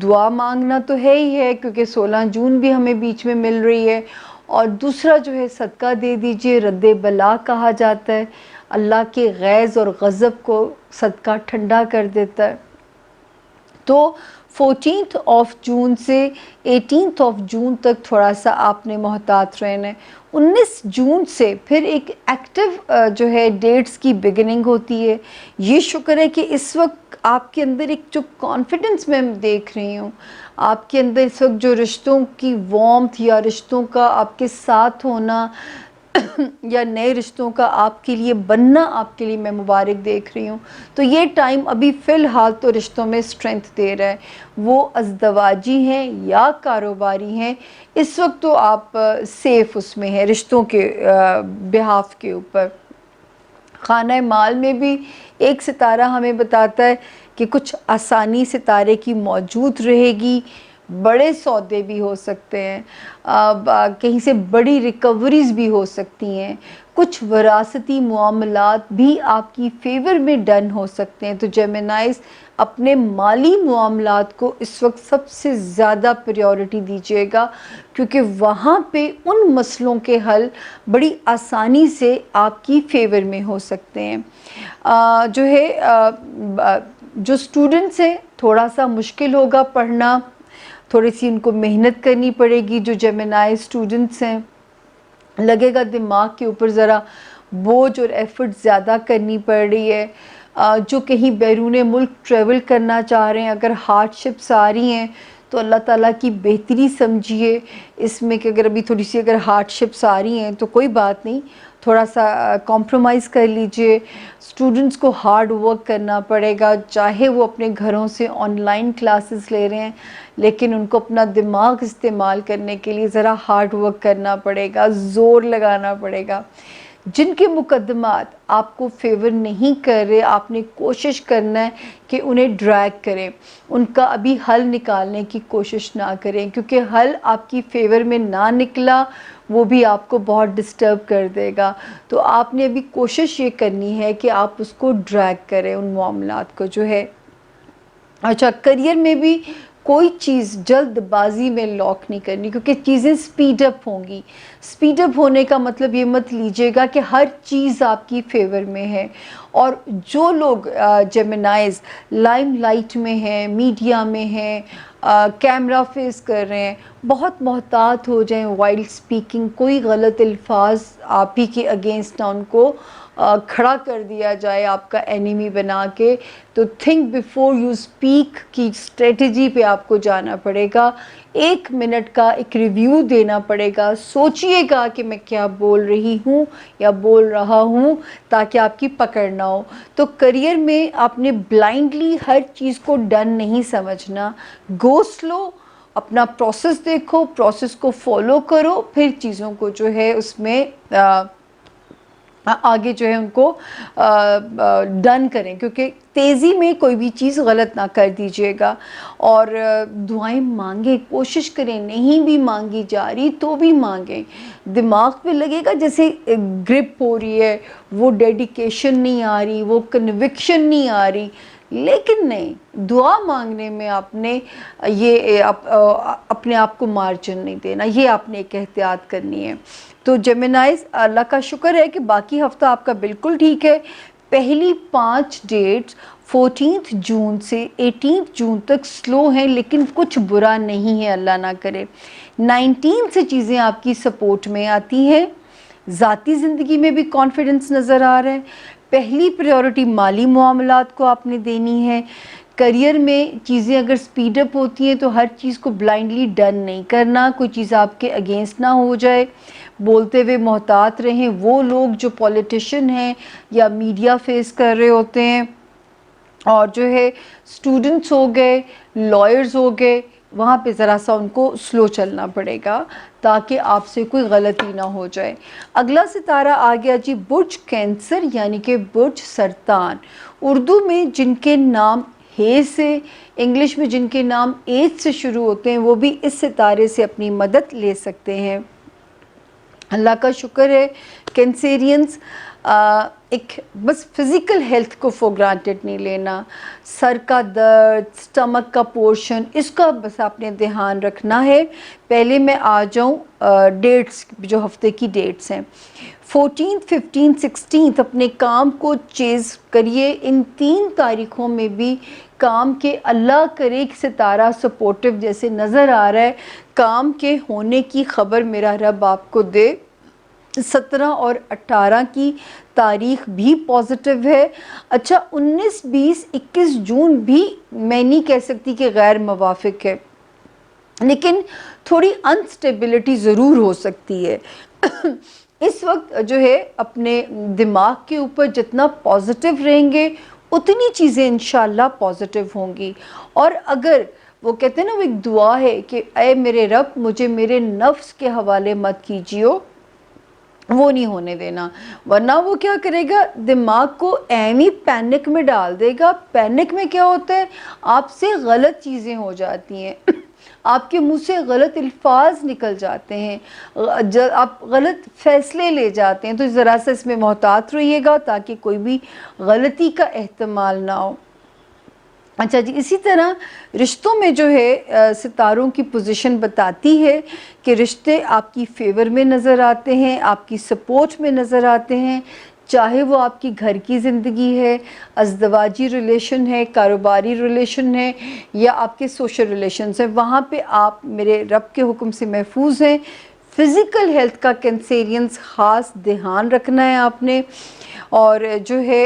دعا مانگنا تو ہے ہی ہے، کیونکہ 16 جون بھی ہمیں بیچ میں مل رہی ہے، اور دوسرا جو ہے صدقہ دے دیجئے، رد بلا کہا جاتا ہے، اللہ کے غیظ اور غضب کو صدقہ ٹھنڈا کر دیتا ہے۔ تو 14 جون سے 18 جون تک تھوڑا سا آپ نے محتاط رہنا ہے۔ 19 جون سے پھر ایک ایکٹیو جو ہے ڈیٹس کی بگننگ ہوتی ہے۔ یہ شکر ہے کہ اس وقت آپ کے اندر ایک جو کانفیڈنس میں دیکھ رہی ہوں، آپ کے اندر اس وقت جو رشتوں کی وارمتھ یا رشتوں کا آپ کے ساتھ ہونا یا نئے رشتوں کا آپ کے لیے بننا، آپ کے لیے میں مبارک دیکھ رہی ہوں۔ تو یہ ٹائم ابھی فی الحال تو رشتوں میں اسٹرینتھ دے رہا ہے، وہ ازدواجی ہیں یا کاروباری ہیں، اس وقت تو آپ سیف اس میں ہیں رشتوں کے بہاف کے اوپر۔ خانہ مال میں بھی ایک ستارہ ہمیں بتاتا ہے کہ کچھ آسانی ستارے کی موجود رہے گی، بڑے سودے بھی ہو سکتے ہیں، کہیں سے بڑی ریکوریز بھی ہو سکتی ہیں، کچھ وراثتی معاملات بھی آپ کی فیور میں ڈن ہو سکتے ہیں۔ تو جیمنائز اپنے مالی معاملات کو اس وقت سب سے زیادہ پریورٹی دیجیے گا، کیونکہ وہاں پہ ان مسئلوں کے حل بڑی آسانی سے آپ کی فیور میں ہو سکتے ہیں۔ جو ہے جو اسٹوڈنٹس ہیں، تھوڑا سا مشکل ہوگا پڑھنا، تھوڑی سی ان کو محنت کرنی پڑے گی۔ جو جیمنائی اسٹوڈنٹس ہیں، لگے گا دماغ کے اوپر ذرا بوجھ اور ایفرٹ زیادہ کرنی پڑ رہی ہے۔ جو کہیں بیرون ملک ٹریول کرنا چاہ رہے ہیں، اگر ہارڈ شپس آ رہی ہیں تو اللہ تعالیٰ کی بہتری سمجھیے اس میں، کہ اگر ابھی تھوڑی سی اگر ہارڈ شپس آ رہی ہیں تو کوئی بات نہیں، تھوڑا سا کمپرومائز کر لیجئے۔ اسٹوڈنٹس کو ہارڈ ورک کرنا پڑے گا، چاہے وہ اپنے گھروں سے آن لائن کلاسز لے رہے ہیں، لیکن ان کو اپنا دماغ استعمال کرنے کے لیے ذرا ہارڈ ورک کرنا پڑے گا، زور لگانا پڑے گا۔ جن کے مقدمات آپ کو فیور نہیں کر رہے، آپ نے کوشش کرنا ہے کہ انہیں ڈریگ کریں، ان کا ابھی حل نکالنے کی کوشش نہ کریں، کیونکہ حل آپ کی فیور میں نہ نکلا وہ بھی آپ کو بہت ڈسٹرب کر دے گا۔ تو آپ نے ابھی کوشش یہ کرنی ہے کہ آپ اس کو ڈریگ کریں، ان معاملات کو جو ہے۔ اچھا، کریئر میں بھی کوئی چیز جلد بازی میں لاک نہیں کرنی، کیونکہ چیزیں سپیڈ اپ ہوں گی. سپیڈ اپ ہونے کا مطلب یہ مت لیجیے گا کہ ہر چیز آپ کی فیور میں ہے. اور جو لوگ جیمنائز لائم لائٹ میں ہیں، میڈیا میں ہیں، کیمرہ فیس کر رہے ہیں، بہت محتاط ہو جائیں وائل اسپیکنگ. کوئی غلط الفاظ آپ ہی کے اگینسٹ نہ ان کو کھڑا کر دیا جائے آپ کا اینیمی بنا کے. تو تھنک بیفور یو اسپیک کی اسٹریٹجی پہ آپ کو جانا پڑے گا. 1 منٹ کا ایک ریویو دینا پڑے گا. سوچئے گا کہ میں کیا بول رہی ہوں یا بول رہا ہوں، تاکہ آپ کی پکڑ نہ ہو. تو کریئر میں آپ نے بلائنڈلی ہر چیز کو ڈن نہیں سمجھنا. گو سلو، اپنا پروسیس دیکھو، پروسیس کو فالو کرو، پھر چیزوں کو جو ہے اس میں آگے جو ہے ان کو ڈن کریں. کیونکہ تیزی میں کوئی بھی چیز غلط نہ کر دیجیے گا. اور دعائیں مانگیں، کوشش کریں، نہیں بھی مانگی جا رہی تو بھی مانگیں. دماغ پہ لگے گا جیسے گرپ ہو رہی ہے، وہ ڈیڈیکیشن نہیں آ رہی، وہ کنوکشن نہیں آ رہی، لیکن نہیں، دعا مانگنے میں آپ نے یہ اپنے آپ کو مارجن نہیں دینا. یہ آپ نے ایک احتیاط کرنی ہے. تو جیمنائز، اللہ کا شکر ہے کہ باقی ہفتہ آپ کا بالکل ٹھیک ہے. پہلی 5 ڈیٹس 14 جون سے 18 جون تک سلو ہیں، لیکن کچھ برا نہیں ہے، اللہ نہ کرے. 19 سے چیزیں آپ کی سپورٹ میں آتی ہیں. ذاتی زندگی میں بھی کانفیڈنس نظر آ رہا ہے. پہلی پریورٹی مالی معاملات کو آپ نے دینی ہے. کریئر میں چیزیں اگر سپیڈ اپ ہوتی ہیں تو ہر چیز کو بلائنڈلی ڈن نہیں کرنا. کوئی چیز آپ کے اگینسٹ نہ ہو جائے. بولتے ہوئے محتاط رہیں. وہ لوگ جو پولیٹیشین ہیں یا میڈیا فیس کر رہے ہوتے ہیں، اور جو ہے اسٹوڈنٹس ہو گئے، لائرز ہو گئے، وہاں پہ ذرا سا ان کو سلو چلنا پڑے گا تاکہ آپ سے کوئی غلطی نہ ہو جائے. اگلا ستارہ آ گیا جی برج کینسر، یعنی کہ برج سرطان. اردو میں جن کے نام ہے سے، انگلش میں جن کے نام ایچ سے شروع ہوتے ہیں، وہ بھی اس ستارے سے اپنی مدد لے سکتے ہیں. اللہ کا شکر ہے. کینسیرینز ایک بس فزیکل ہیلتھ کو فور گرانٹیڈ نہیں لینا. سر کا درد، سٹمک کا پورشن، اس کا بس آپ نے دھیان رکھنا ہے. پہلے میں آ جاؤں ڈیٹس، جو ہفتے کی ڈیٹس ہیں. 14، 15، 16 اپنے کام کو چیز کریے. ان 3 تاریخوں میں بھی کام کے اللہ کرے کہ ستارہ سپورٹو جیسے نظر آ رہا ہے، کام کے ہونے کی خبر میرا رب آپ کو دے. 17 اور 18 کی تاریخ بھی پازیٹیو ہے. اچھا 19، 20، 21 جون بھی میں نہیں کہہ سکتی کہ غیر موافق ہے، لیکن تھوڑی انسٹیبلٹی ضرور ہو سکتی ہے. اس وقت جو ہے اپنے دماغ کے اوپر جتنا پازیٹیو رہیں گے اتنی چیزیں انشاءاللہ پازیٹیو ہوں گی. اور اگر وہ کہتے ہیں نا، وہ ایک دعا ہے کہ اے میرے رب مجھے میرے نفس کے حوالے مت کیجیو، وہ نہیں ہونے دینا. ورنہ وہ کیا کرے گا، دماغ کو ایمی پینک میں ڈال دے گا. پینک میں کیا ہوتا ہے، آپ سے غلط چیزیں ہو جاتی ہیں، آپ کے منہ سے غلط الفاظ نکل جاتے ہیں، آپ غلط فیصلے لے جاتے ہیں. تو ذرا سا اس میں محتاط رہیے گا تاکہ کوئی بھی غلطی کا احتمال نہ ہو. اچھا جی، اسی طرح رشتوں میں جو ہے ستاروں کی پوزیشن بتاتی ہے کہ رشتے آپ کی فیور میں نظر آتے ہیں، آپ کی سپورٹ میں نظر آتے ہیں. چاہے وہ آپ کی گھر کی زندگی ہے، ازدواجی ریلیشن ہے، کاروباری ریلیشن ہے، یا آپ کے سوشل ریلیشنز ہیں، وہاں پہ آپ میرے رب کے حکم سے محفوظ ہیں. فزیکل ہیلتھ کا کینسیرینز خاص دھیان رکھنا ہے آپ نے. اور جو ہے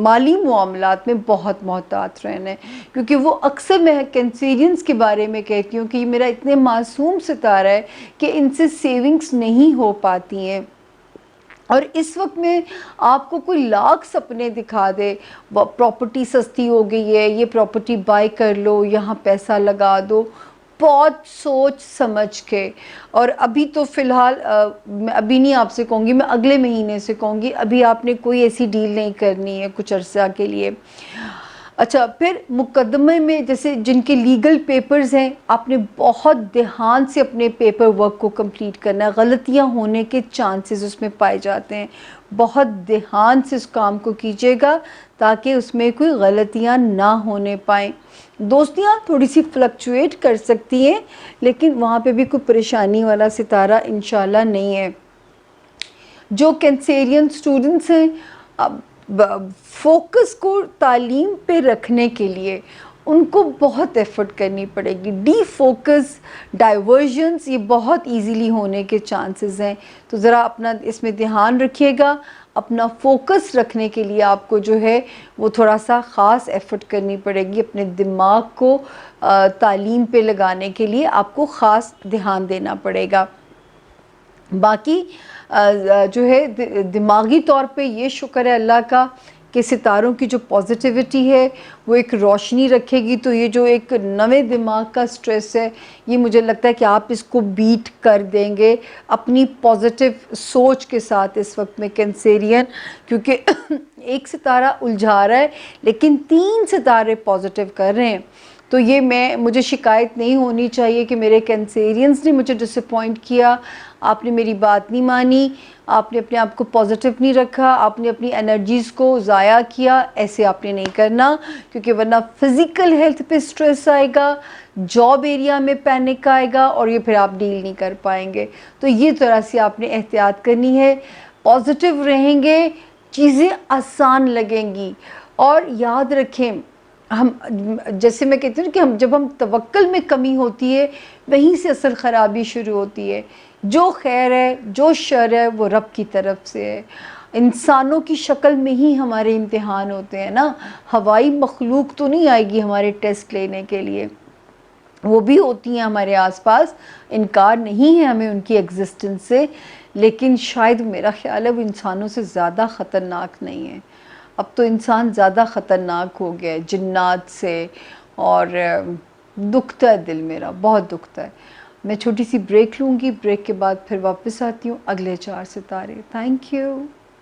مالی معاملات میں بہت محتاط رہنا ہے، کیونکہ وہ اکثر میں کینسیرینز کے بارے میں کہتی ہوں کہ یہ میرا اتنے معصوم ستارہ ہے کہ ان سے سیونگز نہیں ہو پاتی ہیں. اور اس وقت میں آپ کو کوئی لاکھ سپنے دکھا دے، پراپرٹی سستی ہو گئی ہے، یہ پراپرٹی بائی کر لو، یہاں پیسہ لگا دو، بہت سوچ سمجھ کے. اور ابھی تو فی الحال میں ابھی نہیں آپ سے کہوں گی، میں اگلے مہینے سے کہوں گی. ابھی آپ نے کوئی ایسی ڈیل نہیں کرنی ہے کچھ عرصہ کے لیے. اچھا پھر مقدمے میں جیسے جن کے لیگل پیپرز ہیں، آپ نے بہت دھیان سے اپنے پیپر ورک کو کمپلیٹ کرنا ہے. غلطیاں ہونے کے چانسز اس میں پائے جاتے ہیں. بہت دھیان سے اس کام کو کیجیے گا تاکہ اس میں کوئی غلطیاں نہ ہونے پائیں. دوستیاں تھوڑی سی فلکچویٹ کر سکتی ہیں لیکن وہاں پہ بھی کوئی پریشانی والا ستارہ انشاءاللہ نہیں ہے. جو کینسیرین اسٹوڈنٹس ہیں فوکس کو تعلیم پہ رکھنے کے لیے ان کو بہت ایفرٹ کرنی پڑے گی. ڈی فوکس ڈائیورژنس یہ بہت ایزیلی ہونے کے چانسز ہیں, تو ذرا اپنا اس میں دھیان رکھیے گا. اپنا فوکس رکھنے کے لیے آپ کو جو ہے وہ تھوڑا سا خاص ایفرٹ کرنی پڑے گی. اپنے دماغ کو تعلیم پہ لگانے کے لیے آپ کو خاص دھیان دینا پڑے گا. باقی جو ہے دماغی طور پہ یہ شکر ہے اللہ کا کہ ستاروں کی جو پازیٹیوٹی ہے وہ ایک روشنی رکھے گی, تو یہ جو ایک نوے دماغ کا سٹریس ہے یہ مجھے لگتا ہے کہ آپ اس کو بیٹ کر دیں گے اپنی پازیٹیو سوچ کے ساتھ اس وقت میں کینسیرین, کیونکہ ایک ستارہ الجھا رہا ہے لیکن 3 ستارے پازیٹیو کر رہے ہیں. تو یہ مجھے شکایت نہیں ہونی چاہیے کہ میرے کینسیرینز نے مجھے ڈس اپوائنٹ کیا, آپ نے میری بات نہیں مانی, آپ نے اپنے آپ کو پازیٹیو نہیں رکھا, آپ نے اپنی انرجیز کو ضائع کیا. ایسے آپ نے نہیں کرنا کیونکہ ورنہ فزیکل ہیلتھ پہ سٹریس آئے گا, جاب ایریا میں پینک آئے گا اور یہ پھر آپ ڈیل نہیں کر پائیں گے. تو یہ طرح سے آپ نے احتیاط کرنی ہے. پازیٹیو رہیں گے چیزیں آسان لگیں گی. اور یاد رکھیں ہم جیسے میں کہتی ہوں کہ جب ہم توکل میں کمی ہوتی ہے وہیں سے اصل خرابی شروع ہوتی ہے. جو خیر ہے جو شر ہے وہ رب کی طرف سے ہے. انسانوں کی شکل میں ہی ہمارے امتحان ہوتے ہیں نا, ہوائی مخلوق تو نہیں آئے گی ہمارے ٹیسٹ لینے کے لیے, وہ بھی ہوتی ہیں ہمارے آس پاس, انکار نہیں ہے ہمیں ان کی ایگزسٹنس سے, لیکن شاید میرا خیال ہے وہ انسانوں سے زیادہ خطرناک نہیں ہے. اب تو انسان زیادہ خطرناک ہو گیا ہے جنات سے, اور دکھتا ہے دل میرا, بہت دکھتا ہے. میں چھوٹی سی بریک لوں گی, بریک کے بعد پھر واپس آتی ہوں اگلے 4 ستارے. Thank you.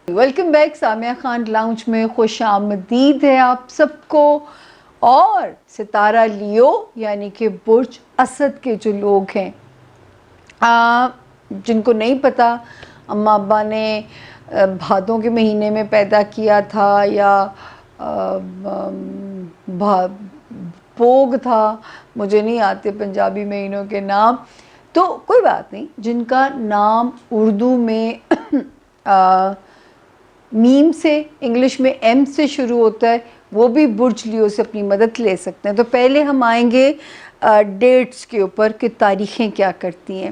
Welcome back. Samiya Khan lounge میں خوش آمدید ہے آپ سب کو. اور ستارہ لیو یعنی کہ برج اسد کے جو لوگ ہیں, جن کو نہیں پتا اماں ابا نے بھادوں کے مہینے میں پیدا کیا تھا یا پوگ تھا, مجھے نہیں آتے پنجابی مہینوں کے نام, تو کوئی بات نہیں. جن کا نام اردو میں میم سے, انگلش میں ایم سے شروع ہوتا ہے, وہ بھی برج لیو سے اپنی مدد لے سکتے ہیں. تو پہلے ہم آئیں گے ڈیٹس کے اوپر کہ تاریخیں کیا کرتی ہیں.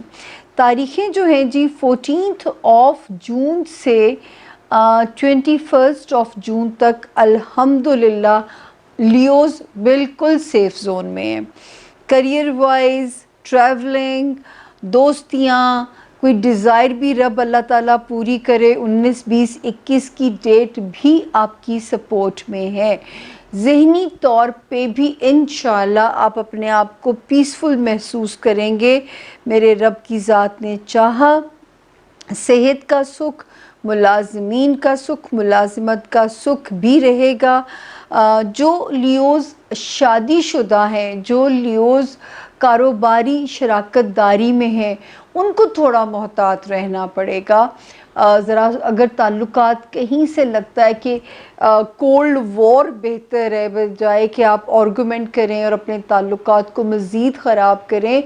تاریخیں جو ہیں جی 14 جون سے 21 جون تک الحمدللہ لیوز بالکل سیف زون میں ہیں. کریئر وائز, ٹریولنگ, دوستیاں, کوئی ڈیزائر بھی رب اللہ تعالیٰ پوری کرے. 19 20 21 کی ڈیٹ بھی آپ کی سپورٹ میں ہے. ذہنی طور پہ بھی انشاءاللہ آپ اپنے آپ کو پیسفل محسوس کریں گے. میرے رب کی ذات نے چاہا صحت کا سکھ, ملازمین کا سکھ, ملازمت کا سکھ بھی رہے گا. جو لیوز شادی شدہ ہیں, جو لیوز کاروباری شراکت داری میں ہیں, ان کو تھوڑا محتاط رہنا پڑے گا. ذرا اگر تعلقات کہیں سے لگتا ہے کہ کولڈ وار بہتر ہے بجائے کہ آپ آرگومنٹ کریں اور اپنے تعلقات کو مزید خراب کریں,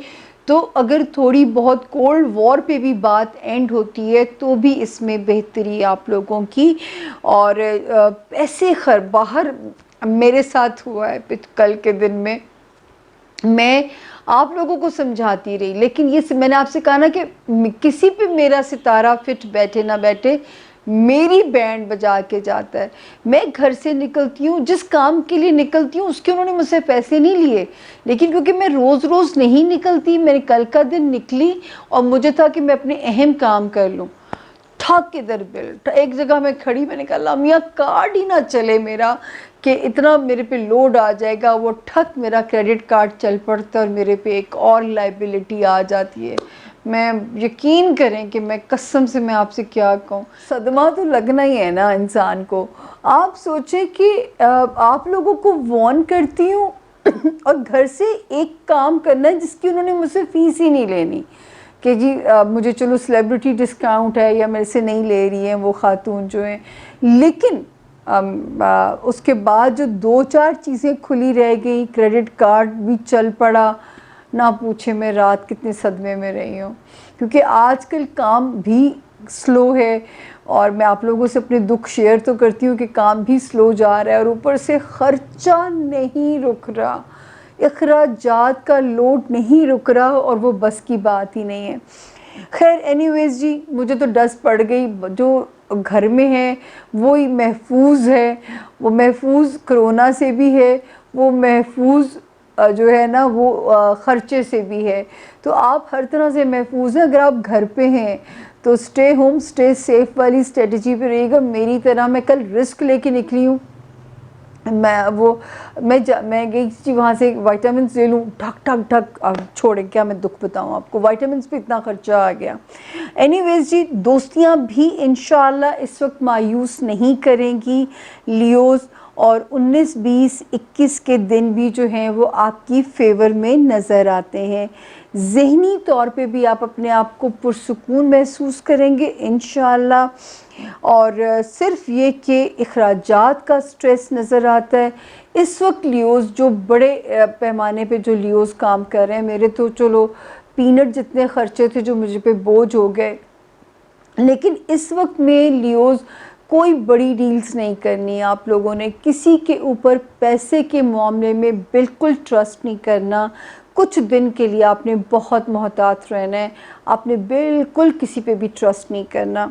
تو اگر تھوڑی بہت کولڈ وار پہ بھی بات اینڈ ہوتی ہے تو بھی اس میں بہتری آپ لوگوں کی. اور ایسے باہر میرے ساتھ ہوا ہے کل کے دن میں آپ لوگوں کو سمجھاتی رہی, لیکن یہ میں نے آپ سے کہا نا کہ کسی پہ میرا ستارہ فٹ بیٹھے نہ بیٹھے میری بینڈ بجا کے جاتا ہے. میں گھر سے نکلتی ہوں, جس کام کے لیے نکلتی ہوں اس کے انہوں نے مجھ سے پیسے نہیں لیے, لیکن کیونکہ میں روز روز نہیں نکلتی, میں نے کل کا دن نکلی اور مجھے تھا کہ میں اپنے اہم کام کر لوں. ٹھاک کے در بل ایک جگہ میں کھڑی, میں نے کہا اللہ میاں کارڈ ہی نہ چلے میرا کہ اتنا میرے پہ لوڈ آ جائے گا. وہ ٹھک میرا کریڈٹ کارڈ چل پڑتا ہے اور میرے پہ ایک اور لائبلٹی آ جاتی ہے. میں یقین کریں کہ میں قسم سے میں آپ سے کیا کہوں, صدمہ تو لگنا ہی ہے نا انسان کو. آپ سوچیں کہ آپ لوگوں کو وارن کرتی ہوں اور گھر سے ایک کام کرنا ہے جس کی انہوں نے مجھ سے فیس ہی نہیں لینی کہ جی مجھے چلو سیلیبریٹی ڈسکاؤنٹ ہے یا میرے سے نہیں لے رہی ہیں وہ خاتون جو ہیں, لیکن اس کے بعد جو 2-4 چیزیں کھلی رہ گئی، کریڈٹ کارڈ بھی چل پڑا، نہ پوچھے میں رات کتنے صدمے میں رہی ہوں، کیونکہ آج کل کام بھی سلو ہے، اور میں آپ لوگوں سے اپنے دکھ شیئر تو کرتی ہوں کہ کام بھی سلو جا رہا ہے، اور اوپر سے خرچہ نہیں رک رہا، اخراجات کا لوڈ نہیں رک رہا، اور وہ بس کی بات ہی نہیں ہے۔ خیر اینی ویز جی، مجھے تو ڈس پڑ گئی، جو گھر میں ہے وہی محفوظ ہے، وہ محفوظ کرونا سے بھی ہے، وہ محفوظ جو ہے نا وہ خرچے سے بھی ہے، تو آپ ہر طرح سے محفوظ ہیں۔ اگر آپ گھر پہ ہیں تو سٹے ہوم سٹے سیف والی اسٹریٹجی پہ رہیے گا۔ میری طرح میں کل رسک لے کے نکلی ہوں، میں گئی تھی وہاں سے وائٹامنس لے لوں، ٹھک ٹھک ٹھک، چھوڑیں کیا میں دکھ بتاؤں آپ کو، وائٹامنس پہ اتنا خرچہ آ گیا۔ اینی ویز جی، دوستیاں بھی انشاءاللہ اس وقت مایوس نہیں کریں گی لیوز، اور 19 20 21 کے دن بھی جو ہیں وہ آپ کی فیور میں نظر آتے ہیں۔ ذہنی طور پہ بھی آپ اپنے آپ کو پرسکون محسوس کریں گے انشاءاللہ، اور صرف یہ کہ اخراجات کا سٹریس نظر آتا ہے اس وقت۔ لیوز جو بڑے پیمانے پہ جو لیوز کام کر رہے ہیں، میرے تو چلو پینٹ جتنے خرچے تھے جو مجھے پہ بوجھ ہو گئے، لیکن اس وقت میں لیوز کوئی بڑی ڈیلز نہیں کرنی ہے۔ آپ لوگوں نے کسی کے اوپر پیسے کے معاملے میں بالکل ٹرسٹ نہیں کرنا، کچھ دن کے لیے آپ نے بہت محتاط رہنا ہے، آپ نے بالکل کسی پہ بھی ٹرسٹ نہیں کرنا۔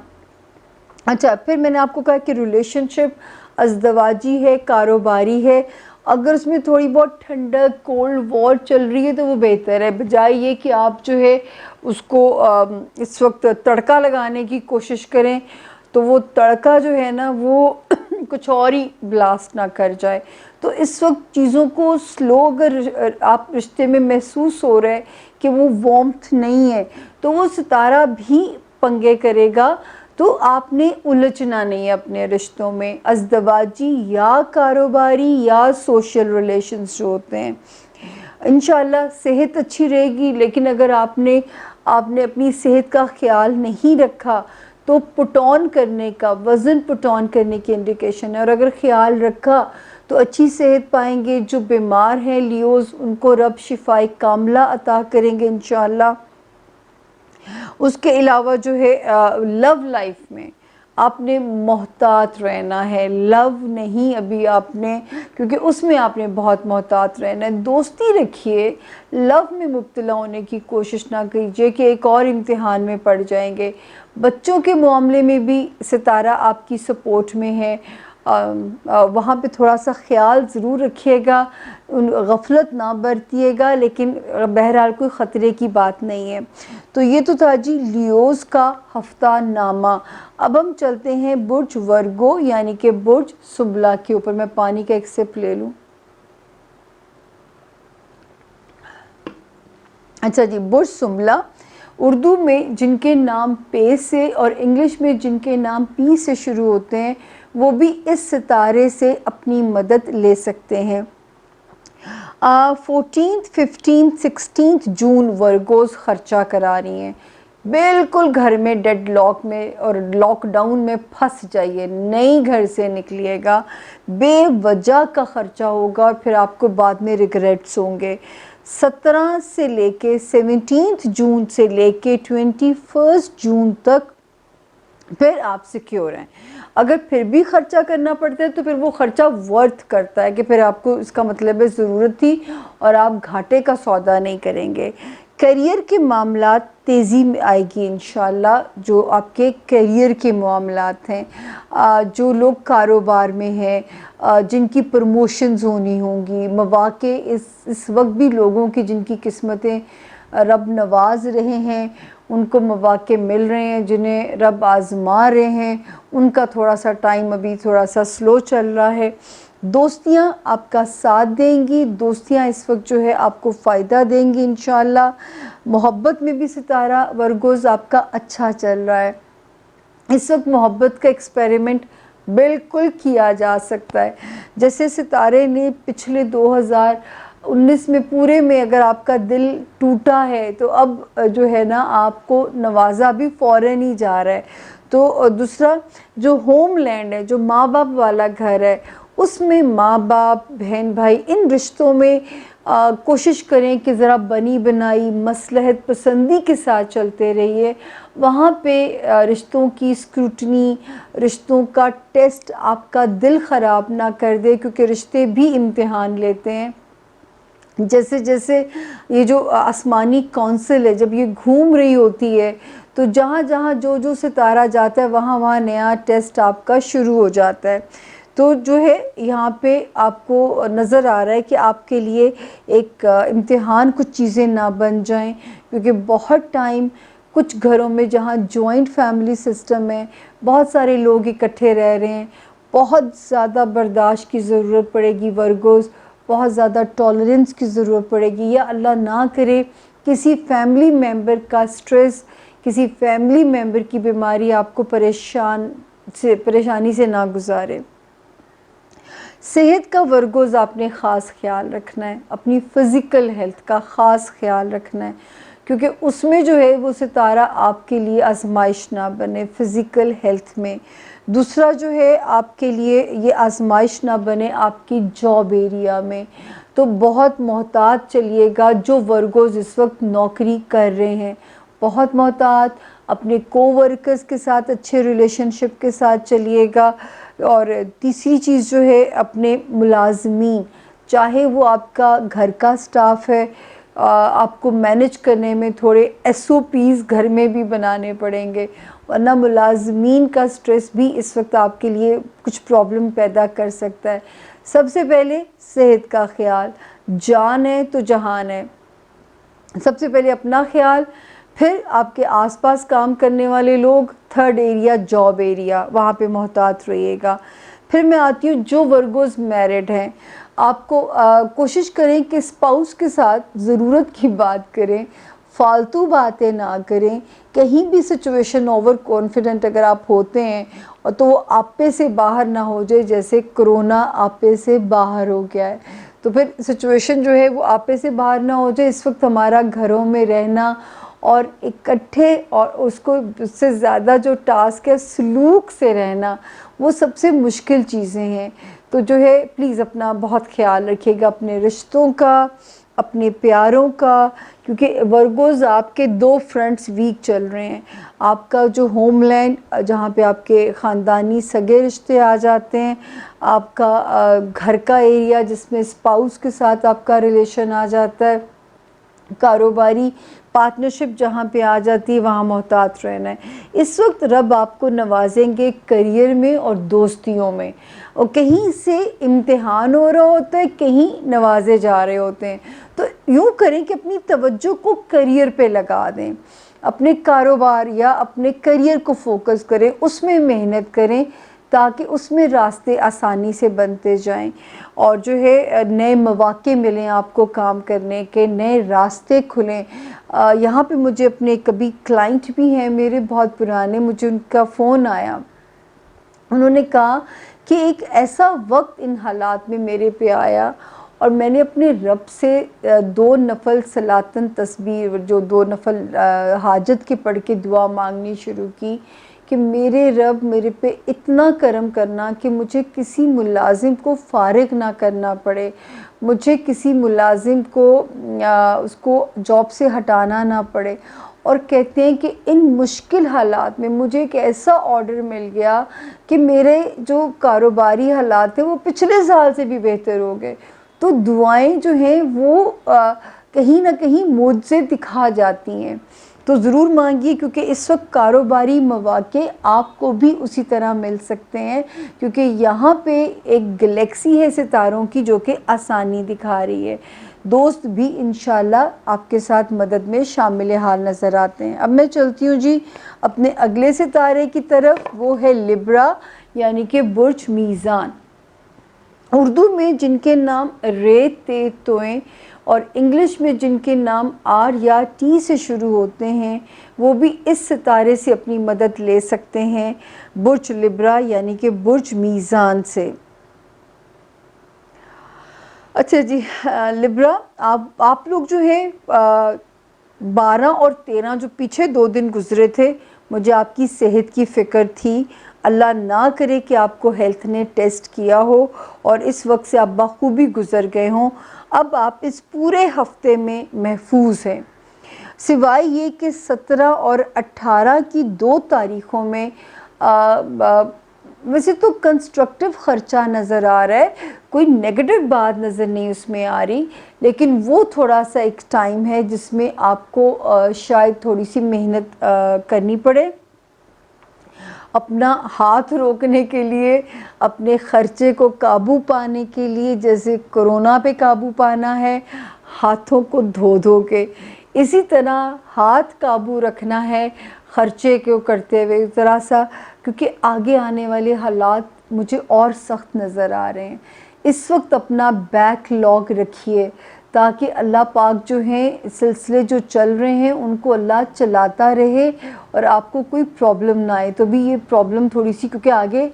اچھا، پھر میں نے آپ کو کہا کہ ریلیشن شپ ازدواجی ہے، کاروباری ہے، اگر اس میں تھوڑی بہت ٹھنڈک کولڈ وار چل رہی ہے تو وہ بہتر ہے، بجائے یہ کہ آپ جو ہے اس کو اس وقت تڑکا لگانے کی کوشش کریں تو وہ تڑکا جو ہے نا وہ کچھ اور ہی بلاسٹ نہ کر جائے۔ تو اس وقت چیزوں کو سلو، اگر آپ رشتے میں محسوس ہو رہا ہے کہ وہ وارمتھ نہیں ہے تو وہ ستارہ بھی پنگے کرے گا، تو آپ نے الجھنا نہیں ہے اپنے رشتوں میں، ازدواجی یا کاروباری یا سوشل ریلیشنز جو ہوتے ہیں۔ انشاءاللہ صحت اچھی رہے گی، لیکن اگر آپ نے اپنی صحت کا خیال نہیں رکھا تو پٹ آن کرنے کا، وزن پٹ آن کرنے کی انڈیکیشن ہے، اور اگر خیال رکھا تو اچھی صحت پائیں گے۔ جو بیمار ہیں لیوز، ان کو رب شفائے کاملہ عطا کریں گے انشاءاللہ۔ اس کے علاوہ جو ہے لو لائف میں آپ نے محتاط رہنا ہے، لو نہیں ابھی آپ نے، کیونکہ اس میں آپ نے بہت محتاط رہنا ہے۔ دوستی رکھیے، لو میں مبتلا ہونے کی کوشش نہ کیجیے کہ ایک اور امتحان میں پڑ جائیں گے۔ بچوں کے معاملے میں بھی ستارہ آپ کی سپورٹ میں ہے، وہاں پہ تھوڑا سا خیال ضرور رکھیے گا، غفلت نہ برتیے گا، لیکن بہرحال کوئی خطرے کی بات نہیں ہے۔ تو یہ تو تھا جی لیوز کا ہفتہ نامہ۔ اب ہم چلتے ہیں برج ورگو یعنی کہ برج سنبلہ کے اوپر۔ میں پانی کا ایک سپ لے لوں۔ اچھا جی، برج سنبلہ، اردو میں جن کے نام پے سے اور انگلش میں جن کے نام پی سے شروع ہوتے ہیں وہ بھی اس ستارے سے اپنی مدد لے سکتے ہیں۔ 14 15 16 جون ورگوز خرچہ کرا رہی ہیں، بالکل گھر میں ڈیڈ لاک میں اور لاک ڈاؤن میں پھنس جائیے، نہیں گھر سے نکلیے گا، بے وجہ کا خرچہ ہوگا اور پھر آپ کو بعد میں ریگریٹس ہوں گے۔ 17 سے لے کے 17 جون سے لے کے 21 جون تک پھر آپ سیکیور ہیں۔ اگر پھر بھی خرچہ کرنا پڑتا ہے تو پھر وہ خرچہ ورتھ کرتا ہے، کہ پھر آپ کو اس کا مطلب ہے ضرورت تھی اور آپ گھاٹے کا سودا نہیں کریں گے۔ کیریئر کے معاملات تیزی میں آئے گی انشاءاللہ، جو آپ کے کیریئر کے معاملات ہیں، جو لوگ کاروبار میں ہیں، جن کی پروموشنز ہونی ہوں گی، مواقع اس وقت بھی لوگوں کی جن کی قسمتیں رب نواز رہے ہیں ان کو مواقع مل رہے ہیں، جنہیں رب آزما رہے ہیں ان کا تھوڑا سا ٹائم ابھی تھوڑا سا سلو چل رہا ہے۔ دوستیاں آپ کا ساتھ دیں گی، دوستیاں اس وقت جو ہے آپ کو فائدہ دیں گی انشاءاللہ۔ محبت میں بھی ستارہ ورگوز آپ کا اچھا چل رہا ہے، اس وقت محبت کا ایکسپیریمنٹ بالکل کیا جا سکتا ہے۔ جیسے ستارے نے پچھلے 2019 میں پورے میں اگر آپ کا دل ٹوٹا ہے تو اب جو ہے نا آپ کو نوازا بھی فوراً ہی جا رہا ہے، تو دوسرا جو ہوم لینڈ ہے، جو ماں باپ والا گھر ہے، اس میں ماں باپ، بہن بھائی، ان رشتوں میں کوشش کریں کہ ذرا بنی بنائی، مصلحت پسندی کے ساتھ چلتے رہیے. وہاں پہ رشتوں کی اسکروٹنی، رشتوں کا ٹیسٹ آپ کا دل خراب نہ کر دے، کیونکہ رشتے بھی امتحان لیتے ہیں. جیسے جیسے یہ جو آسمانی کونسل ہے جب یہ گھوم رہی ہوتی ہے تو جہاں جہاں جو ستارہ جاتا ہے وہاں وہاں نیا ٹیسٹ آپ کا شروع ہو جاتا ہے. تو جو ہے یہاں پہ آپ کو نظر آ رہا ہے کہ آپ کے لیے ایک امتحان کچھ چیزیں نہ بن جائیں، کیونکہ بہت ٹائم کچھ گھروں میں جہاں جوائنٹ فیملی سسٹم ہے، بہت سارے لوگ اکٹھے رہ رہے ہیں، بہت زیادہ برداشت کی ضرورت پڑے گی ورگوز، بہت زیادہ ٹالرنس کی ضرورت پڑے گی. یا اللہ نہ کرے کسی فیملی ممبر کا سٹریس، کسی فیملی ممبر کی بیماری آپ کو پریشانی سے نہ گزارے. صحت کا ورگوز آپ نے خاص خیال رکھنا ہے، اپنی فزیکل ہیلتھ کا خاص خیال رکھنا ہے، کیونکہ اس میں جو ہے وہ ستارہ آپ کے لیے آزمائش نہ بنے فزیکل ہیلتھ میں. دوسرا جو ہے آپ کے لیے یہ آزمائش نہ بنے آپ کی جاب ایریا میں. تو بہت محتاط چلیے گا جو ورگوز اس وقت نوکری کر رہے ہیں، بہت محتاط، اپنے کو ورکرز کے ساتھ اچھے ریلیشن شپ کے ساتھ چلیے گا. اور تیسری چیز جو ہے اپنے ملازمین، چاہے وہ آپ کا گھر کا سٹاف ہے، آپ کو مینج کرنے میں تھوڑے SOPs گھر میں بھی بنانے پڑیں گے، ورنہ ملازمین کا سٹریس بھی اس وقت آپ کے لیے کچھ پرابلم پیدا کر سکتا ہے. سب سے پہلے صحت کا خیال، جان ہے تو جہان ہے. سب سے پہلے اپنا خیال، پھر آپ کے آس پاس کام کرنے والے لوگ، تھرڈ ایریا جاب ایریا، وہاں پہ محتاط رہیے گا. پھر میں آتی ہوں جو ورگوز میرڈ ہیں، آپ کو کوشش کریں کہ اسپاؤس کے ساتھ ضرورت کی بات کریں، فالتو باتیں نہ کریں. کہیں بھی سچویشن اوور کانفیڈنٹ اگر آپ ہوتے ہیں تو وہ آپ پہ سے باہر نہ ہو جائے، جیسے کرونا آپ پہ سے باہر ہو گیا ہے تو پھر سچویشن جو ہے وہ آپ پہ سے باہر نہ ہو جائے. اس وقت ہمارا گھروں میں رہنا اور اکٹھے، اور اس سے زیادہ جو ٹاسک ہے سلوک سے رہنا، وہ سب سے مشکل چیزیں ہیں. تو جو ہے پلیز اپنا بہت خیال رکھیے گا، اپنے رشتوں کا، اپنے پیاروں کا، کیونکہ ورگوز آپ کے 2 فرنٹس ویک چل رہے ہیں. آپ کا جو ہوم لینڈ جہاں پہ آپ کے خاندانی سگے رشتے آ جاتے ہیں، آپ کا گھر کا ایریا جس میں اسپاؤس کے ساتھ آپ کا ریلیشن آ جاتا ہے، کاروباری پارٹنرشپ جہاں پہ آ جاتی ہے، وہاں محتاط رہنا ہے. اس وقت رب آپ کو نوازیں گے کریئر میں اور دوستیوں میں، اور کہیں سے امتحان ہو رہا ہوتا ہے، کہیں نوازے جا رہے ہوتے ہیں. تو یوں کریں کہ اپنی توجہ کو کریئر پہ لگا دیں، اپنے کاروبار یا اپنے کریئر کو فوکس کریں، اس میں محنت کریں تاکہ اس میں راستے آسانی سے بنتے جائیں، اور جو ہے نئے مواقع ملیں آپ کو کام کرنے کے، نئے راستے کھلیں. یہاں پہ مجھے اپنے کبھی کلائنٹ بھی ہیں میرے بہت پرانے، مجھے ان کا فون آیا، انہوں نے کہا کہ ایک ایسا وقت ان حالات میں میرے پہ آیا اور میں نے اپنے رب سے 2 نفل صلاتن تسبیح، جو 2 نفل حاجت کے پڑھ کے دعا مانگنی شروع کی کہ میرے رب میرے پہ اتنا کرم کرنا کہ مجھے کسی ملازم کو فارغ نہ کرنا پڑے، مجھے کسی ملازم کو اس کو جاب سے ہٹانا نہ پڑے. اور کہتے ہیں کہ ان مشکل حالات میں مجھے ایک ایسا آرڈر مل گیا کہ میرے جو کاروباری حالات ہیں وہ پچھلے سال سے بھی بہتر ہو گئے. تو دعائیں جو ہیں وہ کہیں نہ کہیں معجزے دکھا جاتی ہیں. تو ضرور مانگیے، کیونکہ اس وقت کاروباری مواقع آپ کو بھی اسی طرح مل سکتے ہیں، کیونکہ یہاں پہ ایک گلیکسی ہے ستاروں کی جو کہ آسانی دکھا رہی ہے. دوست بھی انشاءاللہ آپ کے ساتھ مدد میں شامل حال نظر آتے ہیں. اب میں چلتی ہوں جی اپنے اگلے ستارے کی طرف، وہ ہے لبرا یعنی کہ برج میزان. اردو میں جن کے نام رے، تے، توئیں اور انگلش میں جن کے نام آر یا ٹی سے شروع ہوتے ہیں وہ بھی اس ستارے سے اپنی مدد لے سکتے ہیں، برج لبرا یعنی کہ برج میزان سے. اچھا جی، لبرا آپ لوگ جو ہیں 12 اور 13 جو پیچھے 2 دن گزرے تھے، مجھے آپ کی صحت کی فکر تھی. اللہ نہ کرے کہ آپ کو ہیلتھ نے ٹیسٹ کیا ہو اور اس وقت سے آپ بخوبی گزر گئے ہوں. اب آپ اس پورے ہفتے میں محفوظ ہیں، سوائے یہ کہ 17 اور 18 کی 2 تاریخوں میں ویسے تو کنسٹرکٹیو خرچہ نظر آ رہا ہے، کوئی نیگیٹو بات نظر نہیں اس میں آ رہی، لیکن وہ تھوڑا سا ایک ٹائم ہے جس میں آپ کو شاید تھوڑی سی محنت کرنی پڑے اپنا ہاتھ روکنے کے لیے، اپنے خرچے کو قابو پانے کے لیے. جیسے کرونا پہ قابو پانا ہے ہاتھوں کو دھو دھو کے، اسی طرح ہاتھ قابو رکھنا ہے خرچے کو کرتے ہوئے ذرا سا، کیونکہ آگے آنے والے حالات مجھے اور سخت نظر آ رہے ہیں. اس وقت اپنا بیک لاگ رکھیے تاکہ اللہ پاک جو ہیں سلسلے جو چل رہے ہیں ان کو اللہ چلاتا رہے اور آپ کو کوئی پرابلم نہ آئے. تو بھی یہ پرابلم تھوڑی سی، کیونکہ آگے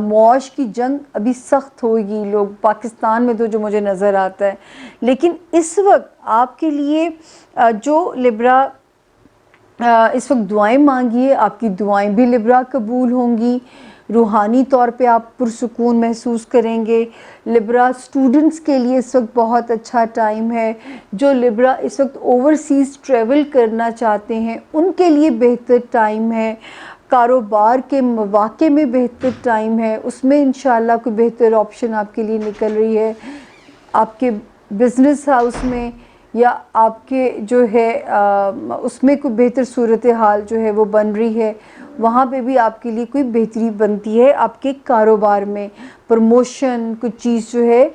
معاش کی جنگ ابھی سخت ہوگی لوگ پاکستان میں تو جو مجھے نظر آتا ہے. لیکن اس وقت آپ کے لیے جو لبرا اس وقت دعائیں مانگیے، آپ کی دعائیں بھی لبرا قبول ہوں گی، روحانی طور پہ آپ پرسکون محسوس کریں گے. لبرا اسٹوڈنٹس کے لیے اس وقت بہت اچھا ٹائم ہے. جو لبرا اس وقت اوورسیز ٹریول کرنا چاہتے ہیں ان کے لیے بہتر ٹائم ہے. کاروبار کے مواقع میں بہتر ٹائم ہے، اس میں انشاءاللہ کوئی بہتر آپشن آپ کے لیے نکل رہی ہے. آپ کے بزنس ہاؤس میں یا آپ کے جو ہے اس میں کوئی بہتر صورتحال جو ہے وہ بن رہی ہے، وہاں پہ بھی آپ کے لیے کوئی بہتری بنتی ہے. آپ کے کاروبار میں پروموشن کچھ چیز جو ہے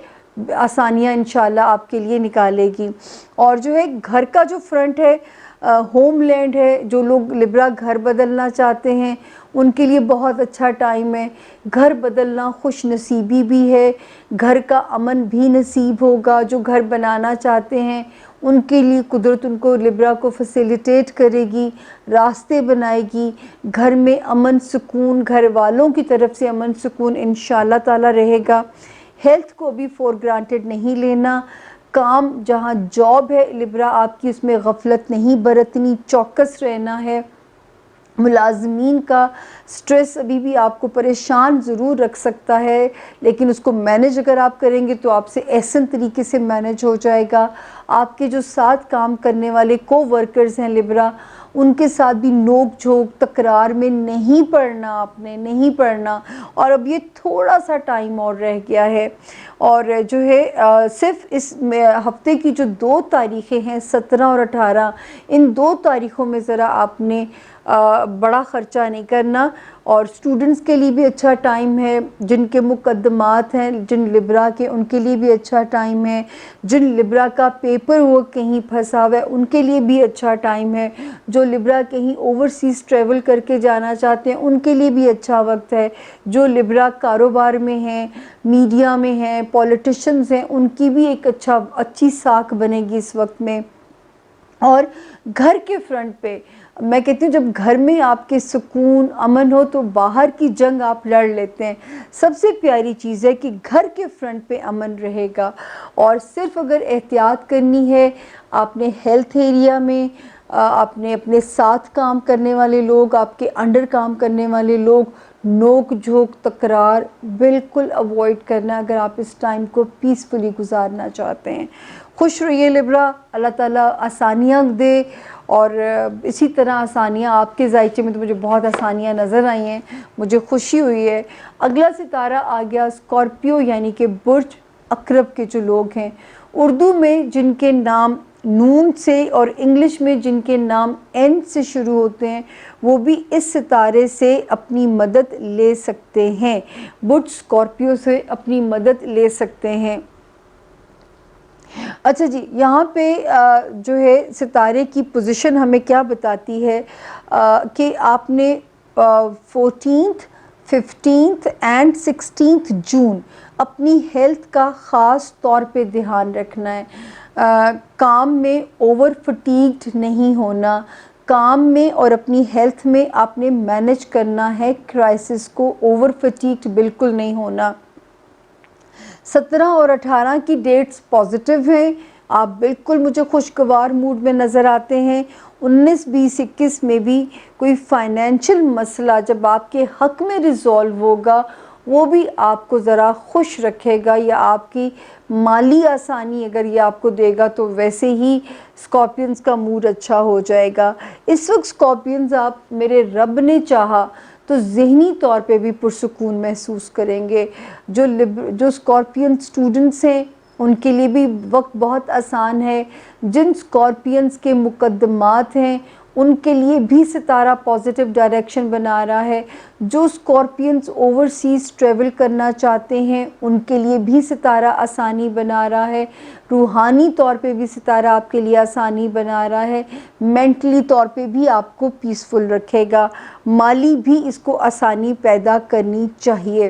آسانیاں انشاءاللہ آپ کے لیے نکالے گی. اور جو ہے گھر کا جو فرنٹ ہے، ہوم لینڈ ہے، جو لوگ لبرا گھر بدلنا چاہتے ہیں ان کے لیے بہت اچھا ٹائم ہے. گھر بدلنا خوش نصیبی بھی ہے، گھر کا امن بھی نصیب ہوگا. جو گھر بنانا چاہتے ہیں ان کے لیے قدرت ان کو لبرا کو فیسیلیٹیٹ کرے گی، راستے بنائے گی. گھر میں امن سکون، گھر والوں کی طرف سے امن سکون انشاءاللہ تعالی رہے گا. ہیلتھ کو بھی فور گرانٹیڈ نہیں لینا. کام جہاں جاب ہے لبرا آپ کی، اس میں غفلت نہیں برتنی، چوکس رہنا ہے. ملازمین کا سٹریس ابھی بھی آپ کو پریشان ضرور رکھ سکتا ہے، لیکن اس کو مینج اگر آپ کریں گے تو آپ سے احسن طریقے سے مینج ہو جائے گا. آپ کے جو ساتھ کام کرنے والے کو ورکرز ہیں لبرا، ان کے ساتھ بھی نوک جھوک تکرار میں نہیں پڑنا، آپ نے نہیں پڑنا. اور اب یہ تھوڑا سا ٹائم اور رہ گیا ہے، اور جو ہے صرف اس ہفتے کی جو 2 تاریخیں ہیں 17 اور 18، ان 2 تاریخوں میں ذرا آپ نے بڑا خرچہ نہیں کرنا. اور اسٹوڈنٹس کے لیے بھی اچھا ٹائم ہے، جن کے مقدمات ہیں جن لبرا کے ان کے لیے بھی اچھا ٹائم ہے. جن لبرا کا پیپر ورک کہیں پھنسا ہوا ہے ان کے لیے بھی اچھا ٹائم ہے. جو لبرا کہیں اوورسیز ٹریول کر کے جانا چاہتے ہیں ان کے لیے بھی اچھا وقت ہے. جو لبرا کاروبار میں ہیں، میڈیا میں ہیں، پولیٹیشنز ہیں، ان کی بھی ایک اچھی ساکھ بنے گی اس وقت میں. اور گھر کے فرنٹ پہ میں کہتی ہوں جب گھر میں آپ کے سکون امن ہو تو باہر کی جنگ آپ لڑ لیتے ہیں. سب سے پیاری چیز ہے کہ گھر کے فرنٹ پہ امن رہے گا. اور صرف اگر احتیاط کرنی ہے آپ نے ہیلتھ ایریا میں، آپ نے اپنے ساتھ کام کرنے والے لوگ، آپ کے انڈر کام کرنے والے لوگ، نوک جھوک تکرار بالکل اوائڈ کرنا اگر آپ اس ٹائم کو پیسفلی گزارنا چاہتے ہیں. خوش رہیے لبرا، اللہ تعالیٰ آسانیاں دے. اور اسی طرح آسانیاں آپ کے ذائقے میں تو مجھے بہت آسانیاں نظر آئی ہیں، مجھے خوشی ہوئی ہے. اگلا ستارہ آ گیا اسکارپیو یعنی کہ برج عقرب کے جو لوگ ہیں، اردو میں جن کے نام نون سے اور انگلش میں جن کے نام این سے شروع ہوتے ہیں وہ بھی اس ستارے سے اپنی مدد لے سکتے ہیں. برج اسکارپیو سے اپنی مدد لے سکتے ہیں. اچھا جی، یہاں پہ جو ہے ستارے کی پوزیشن ہمیں کیا بتاتی ہے کہ آپ نے 14th 15th اینڈ 16th جون اپنی ہیلتھ کا خاص طور پہ دھیان رکھنا ہے. کام میں اوور فٹیگڈ نہیں ہونا، کام میں اور اپنی ہیلتھ میں آپ نے مینج کرنا ہے کرائسس کو، اوور فٹیگڈ بالکل نہیں ہونا. 17 اور 18 کی ڈیٹس پازیٹیو ہیں، آپ بالکل مجھے خوشگوار موڈ میں نظر آتے ہیں. 19, 20, 21 میں بھی کوئی فائنینشیل مسئلہ جب آپ کے حق میں ریزالو ہوگا وہ بھی آپ کو ذرا خوش رکھے گا, یا آپ کی مالی آسانی اگر یہ آپ کو دے گا تو ویسے ہی اسکارپینز کا موڈ اچھا ہو جائے گا. اس وقت اسکارپینز آپ میرے رب نے چاہا تو ذہنی طور پہ بھی پرسکون محسوس کریں گے. جو اسکارپین اسٹوڈنٹس ہیں ان کے لیے بھی وقت بہت آسان ہے. جن اسکارپینس کے مقدمات ہیں ان کے لیے بھی ستارہ پازیٹیو ڈائریکشن بنا رہا ہے. جو اسکارپینس اوورسیز ٹریول کرنا چاہتے ہیں ان کے لیے بھی ستارہ آسانی بنا رہا ہے. روحانی طور پہ بھی ستارہ آپ کے لیے آسانی بنا رہا ہے. مینٹلی طور پہ بھی آپ کو پیسفل رکھے گا. مالی بھی اس کو آسانی پیدا کرنی چاہیے.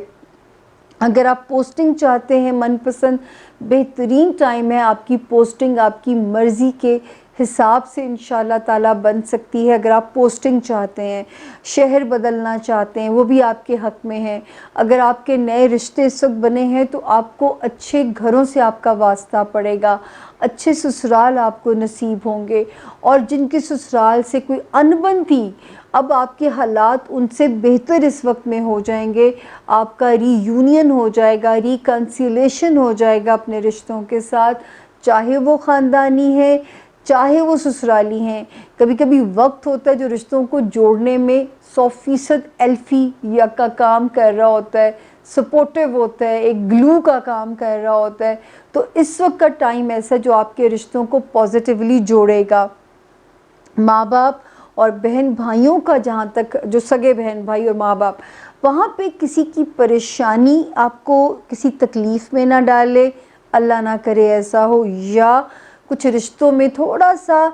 اگر آپ پوسٹنگ چاہتے ہیں من پسند بہترین ٹائم ہے. آپ کی پوسٹنگ آپ کی مرضی کے حساب سے انشاءاللہ تعالیٰ بن سکتی ہے. اگر آپ پوسٹنگ چاہتے ہیں, شہر بدلنا چاہتے ہیں, وہ بھی آپ کے حق میں ہے. اگر آپ کے نئے رشتے اس وقت بنے ہیں تو آپ کو اچھے گھروں سے آپ کا واسطہ پڑے گا, اچھے سسرال آپ کو نصیب ہوں گے. اور جن کے سسرال سے کوئی انبن تھی اب آپ کے حالات ان سے بہتر اس وقت میں ہو جائیں گے. آپ کا ری یونین ہو جائے گا, ریکنسیلیشن ہو جائے گا اپنے رشتوں کے ساتھ, چاہے وہ خاندانی ہے چاہے وہ سسرالی ہیں. کبھی کبھی وقت ہوتا ہے جو رشتوں کو جوڑنے میں 100% ایلفی یا کا کام کر رہا ہوتا ہے, سپورٹیو ہوتا ہے, ایک گلو کا کام کر رہا ہوتا ہے. تو اس وقت کا ٹائم ایسا جو آپ کے رشتوں کو پازیٹیولی جوڑے گا. ماں باپ اور بہن بھائیوں کا, جہاں تک جو سگے بہن بھائی اور ماں باپ, وہاں پہ کسی کی پریشانی آپ کو کسی تکلیف میں نہ ڈالے, اللہ نہ کرے ایسا ہو. یا کچھ رشتوں میں تھوڑا سا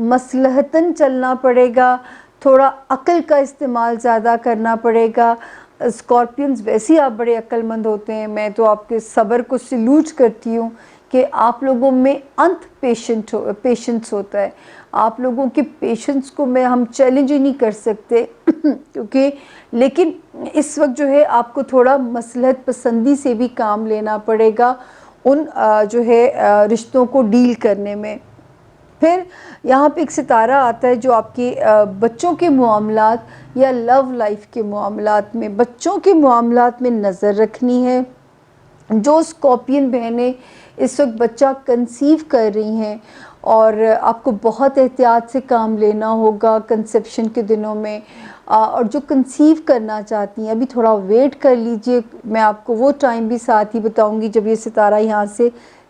مصلحتاً چلنا پڑے گا, تھوڑا عقل کا استعمال زیادہ کرنا پڑے گا. اسکارپینز ویسے ہی آپ بڑے عقل مند ہوتے ہیں, میں تو آپ کے صبر کو سلوٹ کرتی ہوں کہ آپ لوگوں میں انت پیشنس ہوتا ہے. آپ لوگوں کے پیشنس کو ہم چیلنج ہی نہیں کر سکتے کیونکہ, لیکن اس وقت جو ہے آپ کو تھوڑا مصلحت پسندی سے بھی کام لینا پڑے گا ان جو ہے رشتوں کو ڈیل کرنے میں. پھر یہاں پہ ایک ستارہ آتا ہے جو آپ کے بچوں کے معاملات یا لو لائف کے معاملات میں, بچوں کے معاملات میں نظر رکھنی ہے. جو اسکارپین بہنیں اس وقت بچہ کنسیو کر رہی ہیں اور آپ کو بہت احتیاط سے کام لینا ہوگا کنسیپشن کے دنوں میں, اور جو کنسیو کرنا چاہتی ہیں ابھی تھوڑا ویٹ کر لیجئے. میں آپ کو وہ ٹائم بھی ساتھ ہی بتاؤں گی جب یہ ستارہ یہاں سے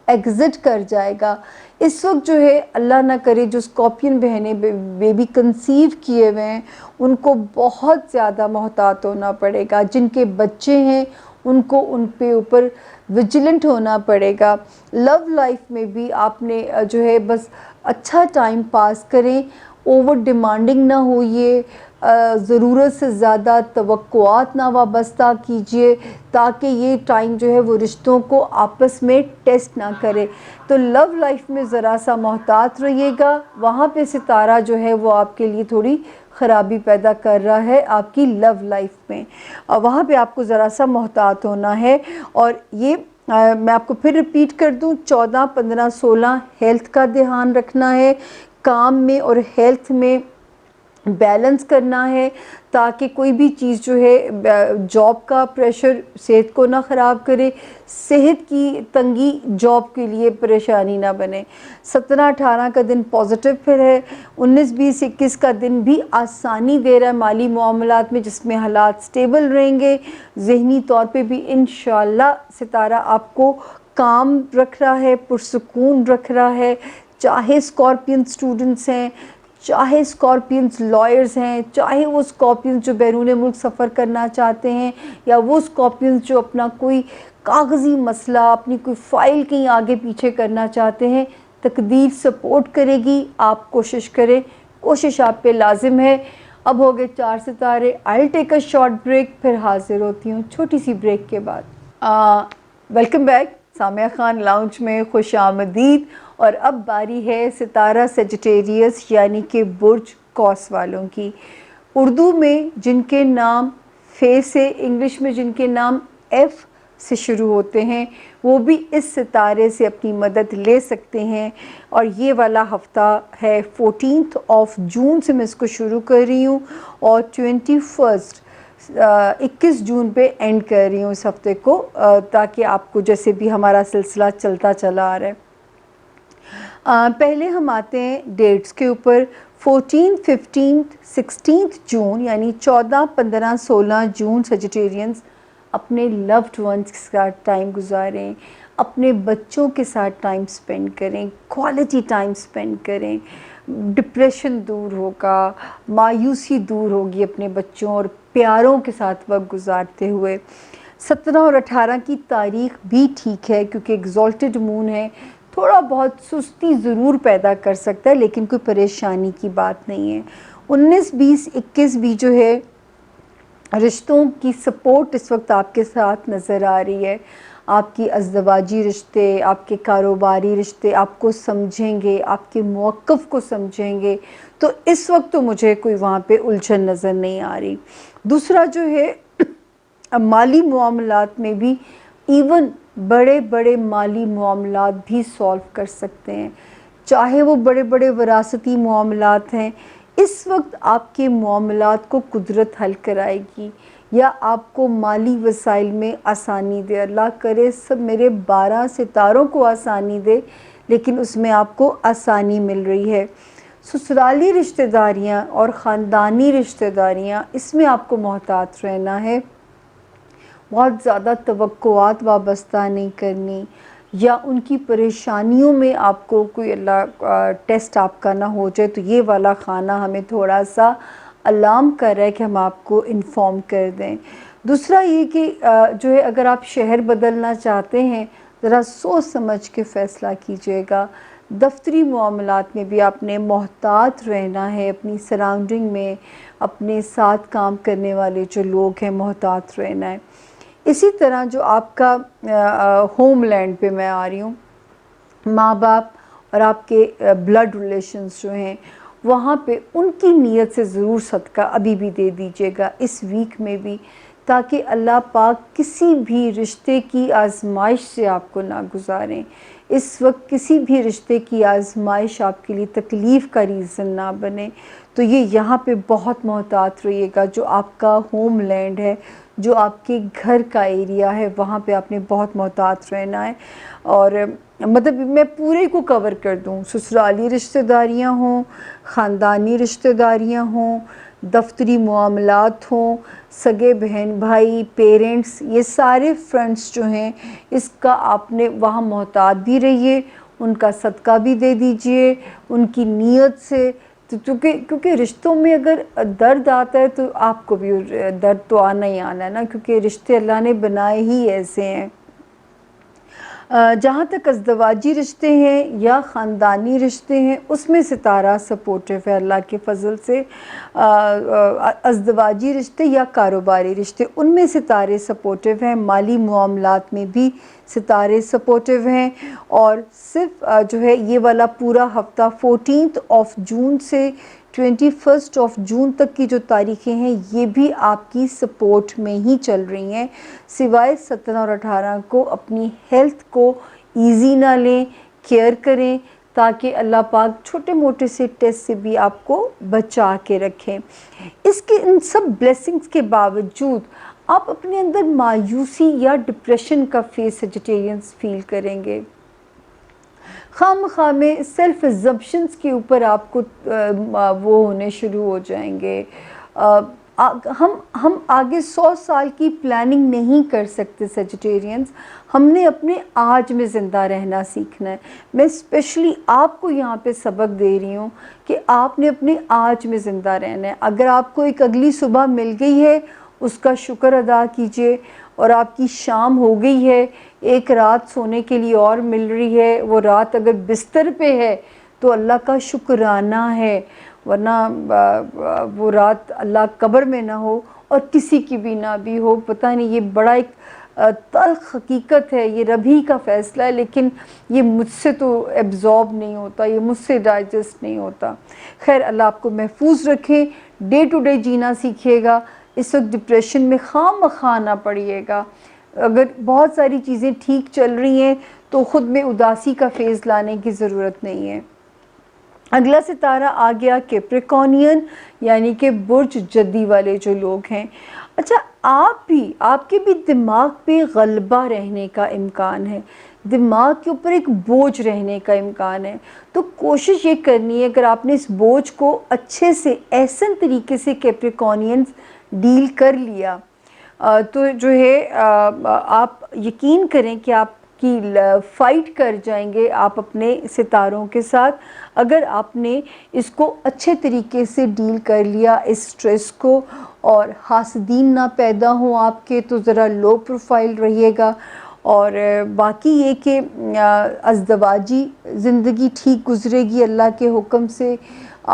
ایگزٹ کر جائے گا. اس وقت جو ہے اللہ نہ کرے جو اسکارپین بہنیں بیبی کنسیو کیے ہوئے ہیں ان کو بہت زیادہ محتاط ہونا پڑے گا. جن کے بچے ہیں ان کو ان پہ اوپر ویجیلنٹ ہونا پڑے گا. لو لائف میں بھی آپ نے جو ہے بس اچھا ٹائم پاس کریں, اوور ڈیمانڈنگ نہ ہوئیے, ضرورت سے زیادہ توقعات نہ وابستہ کیجیے تاکہ یہ ٹائم جو ہے وہ رشتوں کو آپس میں ٹیسٹ نہ کرے. تو لو لائف میں ذرا سا محتاط رہیے گا, وہاں پہ ستارہ جو ہے وہ آپ کے لیے تھوڑی خرابی پیدا کر رہا ہے آپ کی لو لائف میں, وہاں پہ آپ کو ذرا سا محتاط ہونا ہے. اور یہ میں آپ کو پھر ریپیٹ کر دوں, 14, 15, 16 ہیلتھ کا دھیان رکھنا ہے, کام میں اور ہیلتھ میں بیلنس کرنا ہے تاکہ کوئی بھی چیز جو ہے جاب کا پریشر صحت کو نہ خراب کرے, صحت کی تنگی جاب کے لیے پریشانی نہ بنے. 17, 18 کا دن پازیٹیو پھر ہے. 19, 20, 21 کا دن بھی آسانی دے رہا ہے مالی معاملات میں جس میں حالات سٹیبل رہیں گے. ذہنی طور پہ بھی انشاءاللہ ستارہ آپ کو کام رکھ رہا ہے, پرسکون رکھ رہا ہے. چاہے اسکارپین اسٹوڈنٹس ہیں, چاہے اسکارپینز لائرز ہیں, چاہے وہ اسکارپینز جو بیرون ملک سفر کرنا چاہتے ہیں, یا وہ اسکارپینز جو اپنا کوئی کاغذی مسئلہ, اپنی کوئی فائل کہیں آگے پیچھے کرنا چاہتے ہیں, تقدیر سپورٹ کرے گی. آپ کوشش کریں, کوشش آپ پہ لازم ہے. اب ہو گئے 4 ستارے. I'll take a short break, پھر حاضر ہوتی ہوں چھوٹی سی بریک کے بعد. Welcome back, Samiya Khan lounge میں خوش آمدید. اور اب باری ہے ستارہ سیجیٹیریس یعنی کہ برج قوس والوں کی. اردو میں جن کے نام فے سے, انگلش میں جن کے نام ایف سے شروع ہوتے ہیں, وہ بھی اس ستارے سے اپنی مدد لے سکتے ہیں. اور یہ والا ہفتہ ہے 14 جون سے میں اس کو شروع کر رہی ہوں اور 21 جون پہ اینڈ کر رہی ہوں اس ہفتے کو، تاکہ آپ کو جیسے بھی ہمارا سلسلہ چلتا چلا آ رہا ہے. پہلے ہم آتے ہیں ڈیٹس کے اوپر. 14 15 16 جون یعنی 14 15 16 جون سیجیٹیرینز اپنے لوڈ ونس کے ساتھ ٹائم گزاریں، اپنے بچوں کے ساتھ ٹائم سپینڈ کریں، کوالٹی ٹائم سپینڈ کریں. ڈپریشن دور ہوگا، مایوسی دور ہوگی اپنے بچوں اور پیاروں کے ساتھ وقت گزارتے ہوئے. 17 اور 18 کی تاریخ بھی ٹھیک ہے کیونکہ ایگزالٹڈ مون ہے، تھوڑا بہت سستی ضرور پیدا کر سکتا ہے لیکن کوئی پریشانی کی بات نہیں ہے. 19 20 21 بھی جو ہے رشتوں کی سپورٹ اس وقت آپ کے ساتھ نظر آ رہی ہے. آپ کی ازدواجی رشتے، آپ کے کاروباری رشتے آپ کو سمجھیں گے، آپ کے موقف کو سمجھیں گے. تو اس وقت تو مجھے کوئی وہاں پہ الجھن نظر نہیں آ رہی. دوسرا جو ہے مالی معاملات میں بھی ایون بڑے بڑے مالی معاملات بھی سالو کر سکتے ہیں، چاہے وہ بڑے بڑے وراثتی معاملات ہیں. اس وقت آپ کے معاملات کو قدرت حل کرائے گی یا آپ کو مالی وسائل میں آسانی دے. اللہ کرے سب میرے 12 ستاروں کو آسانی دے، لیکن اس میں آپ کو آسانی مل رہی ہے. سسرالی رشتہ داریاں اور خاندانی رشتہ داریاں، اس میں آپ کو محتاط رہنا ہے. بہت زیادہ توقعات وابستہ نہیں کرنی یا ان کی پریشانیوں میں آپ کو کوئی اللہ ٹیسٹ آپ کا نہ ہو جائے. تو یہ والا خانہ ہمیں تھوڑا سا الارم کر رہا ہے کہ ہم آپ کو انفارم کر دیں. دوسرا یہ کہ جو ہے اگر آپ شہر بدلنا چاہتے ہیں ذرا سوچ سمجھ کے فیصلہ کیجیے گا. دفتری معاملات میں بھی آپ نے محتاط رہنا ہے، اپنی سراؤنڈنگ میں اپنے ساتھ کام کرنے والے جو لوگ ہیں محتاط رہنا ہے. اسی طرح جو آپ کا ہوم لینڈ پہ میں آ رہی ہوں، ماں باپ اور آپ کے بلڈ ریلیشنز جو ہیں وہاں پہ ان کی نیت سے ضرور صدقہ ابھی بھی دے دیجیے گا اس ویک میں بھی، تاکہ اللہ پاک کسی بھی رشتے کی آزمائش سے آپ کو نہ گزاریں. اس وقت کسی بھی رشتے کی آزمائش آپ کے لیے تکلیف کا ریزن نہ بنے. تو یہ یہاں پہ بہت محتاط رہیے گا. جو آپ کا ہوم لینڈ ہے، جو آپ کے گھر کا ایریا ہے، وہاں پہ آپ نے بہت محتاط رہنا ہے. اور مطلب میں پورے کو کور کر دوں، سسرالی رشتہ داریاں ہوں، خاندانی رشتہ داریاں ہوں، دفتری معاملات ہوں، سگے بہن بھائی، پیرنٹس، یہ سارے فرینڈس جو ہیں اس کا آپ نے وہاں محتاط بھی رہیے، ان کا صدقہ بھی دے دیجئے ان کی نیت سے. کیونکہ رشتوں میں اگر درد آتا ہے تو آپ کو بھی درد تو آنا ہی آنا ہے نا، کیونکہ رشتے اللہ نے بنائے ہی ایسے ہیں. جہاں تک ازدواجی رشتے ہیں یا خاندانی رشتے ہیں اس میں ستارہ سپورٹیو ہے اللہ کے فضل سے. ازدواجی رشتے یا کاروباری رشتے ان میں ستارے سپورٹیو ہیں، مالی معاملات میں بھی ستارے سپورٹیو ہیں. اور صرف جو ہے یہ والا پورا ہفتہ 14 جون سے 21 جون تک کی جو تاریخیں ہیں یہ بھی آپ کی سپورٹ میں ہی چل رہی ہیں. سوائے 17 اور 18 کو اپنی ہیلتھ کو ایزی نہ لیں، کیئر کریں تاکہ اللہ پاک چھوٹے موٹے سے ٹیسٹ سے بھی آپ کو بچا کے رکھیں. اس کے ان سب بلیسنگز کے باوجود آپ اپنے اندر مایوسی یا ڈپریشن کا فیس سیجیٹیرینز فیل کریں گے. خواہ میں سیلف ایزمپشنز کے اوپر آپ کو وہ ہونے شروع ہو جائیں گے. ہم آگے 100 سال کی پلاننگ نہیں کر سکتے سیجیٹیرینز، ہم نے اپنے آج میں زندہ رہنا سیکھنا ہے. میں اسپیشلی آپ کو یہاں پہ سبق دے رہی ہوں کہ آپ نے اپنے آج میں زندہ رہنا ہے. اگر آپ کو ایک اگلی صبح مل گئی ہے اس کا شکر ادا کیجئے، اور آپ کی شام ہو گئی ہے، ایک رات سونے کے لیے اور مل رہی ہے، وہ رات اگر بستر پہ ہے تو اللہ کا شکرانہ ہے، ورنہ وہ رات اللہ قبر میں نہ ہو اور کسی کی بھی نہ بھی ہو. پتہ نہیں، یہ بڑا ایک تلخ حقیقت ہے، یہ رب ہی کا فیصلہ ہے، لیکن یہ مجھ سے تو ایبزارب نہیں ہوتا، یہ مجھ سے ڈائجسٹ نہیں ہوتا. خیر، اللہ آپ کو محفوظ رکھیں. ڈے ٹو ڈے جینا سیکھیے گا. اس وقت ڈپریشن میں خواہ مخواہ نہ پڑیے گا. اگر بہت ساری چیزیں ٹھیک چل رہی ہیں تو خود میں اداسی کا فیز لانے کی ضرورت نہیں ہے۔ اگلا ستارہ آ گیا کیپریکونین، یعنی کہ برج جدی والے جو لوگ ہیں۔ اچھا، آپ کے بھی دماغ پہ غلبہ رہنے کا امکان ہے، دماغ کے اوپر ایک بوجھ رہنے کا امکان ہے، تو کوشش یہ کرنی ہے اگر آپ نے اس بوجھ کو اچھے سے احسن طریقے سے کیپریکونینز ڈیل کر لیا تو جو ہے آپ یقین کریں کہ آپ کی فائٹ کر جائیں گے آپ اپنے ستاروں کے ساتھ، اگر آپ نے اس کو اچھے طریقے سے ڈیل کر لیا اس سٹریس کو، اور حاسدین نہ پیدا ہوں آپ کے، تو ذرا لو پروفائل رہیے گا۔ اور باقی یہ کہ ازدواجی زندگی ٹھیک گزرے گی اللہ کے حکم سے،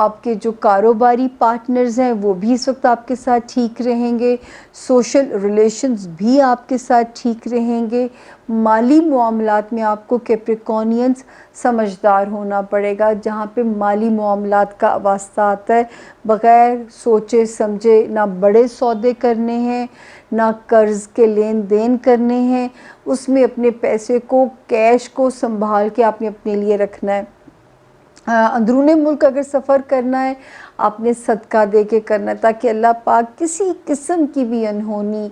آپ کے جو کاروباری پارٹنرز ہیں وہ بھی اس وقت آپ کے ساتھ ٹھیک رہیں گے، سوشل ریلیشنز بھی آپ کے ساتھ ٹھیک رہیں گے، مالی معاملات میں آپ کو کیپریکونینز سمجھدار ہونا پڑے گا، جہاں پہ مالی معاملات کا واسطہ آتا ہے بغیر سوچے سمجھے نہ بڑے سودے کرنے ہیں، نہ قرض کے لین دین کرنے ہیں، اس میں اپنے پیسے کو کیش کو سنبھال کے آپ نے اپنے لیے رکھنا ہے۔ اندرون ملک اگر سفر کرنا ہے آپ نے صدقہ دے کے کرنا ہے، تاکہ اللہ پاک کسی قسم کی بھی انہونی،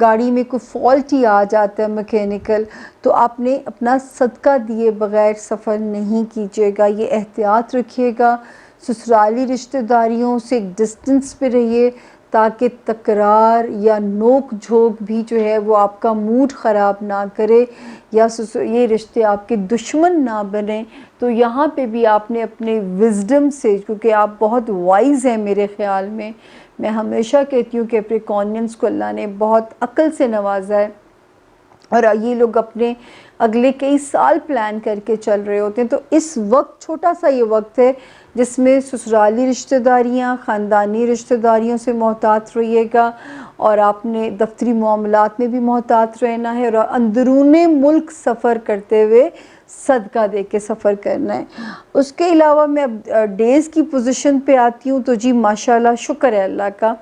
گاڑی میں کوئی فالٹ ہی آ جاتا ہے میکینیکل، تو آپ نے اپنا صدقہ دیے بغیر سفر نہیں کیجیے گا، یہ احتیاط رکھیے گا۔ سسرالی رشتہ داریوں سے ایک ڈسٹنس پہ رہیے، تاکہ تکرار یا نوک جھوک بھی جو ہے وہ آپ کا موڈ خراب نہ کرے، یا یہ رشتے آپ کے دشمن نہ بنیں۔ تو یہاں پہ بھی آپ نے اپنے وزڈم سے، کیونکہ آپ بہت وائز ہیں میرے خیال میں ہمیشہ کہتی ہوں کہ کیپریکونینز کو اللہ نے بہت عقل سے نوازا ہے، اور یہ لوگ اپنے اگلے کئی سال پلان کر کے چل رہے ہوتے ہیں، تو اس وقت چھوٹا سا یہ وقت ہے جس میں سسرالی رشتہ داریاں، خاندانی رشتہ داریوں سے محتاط رہیے گا، اور آپ نے دفتری معاملات میں بھی محتاط رہنا ہے، اور اندرون ملک سفر کرتے ہوئے صدقہ دے کے سفر کرنا ہے۔ اس کے علاوہ میں اب ڈیز کی پوزیشن پہ آتی ہوں، تو جی ماشاءاللہ شکر ہے اللہ کا،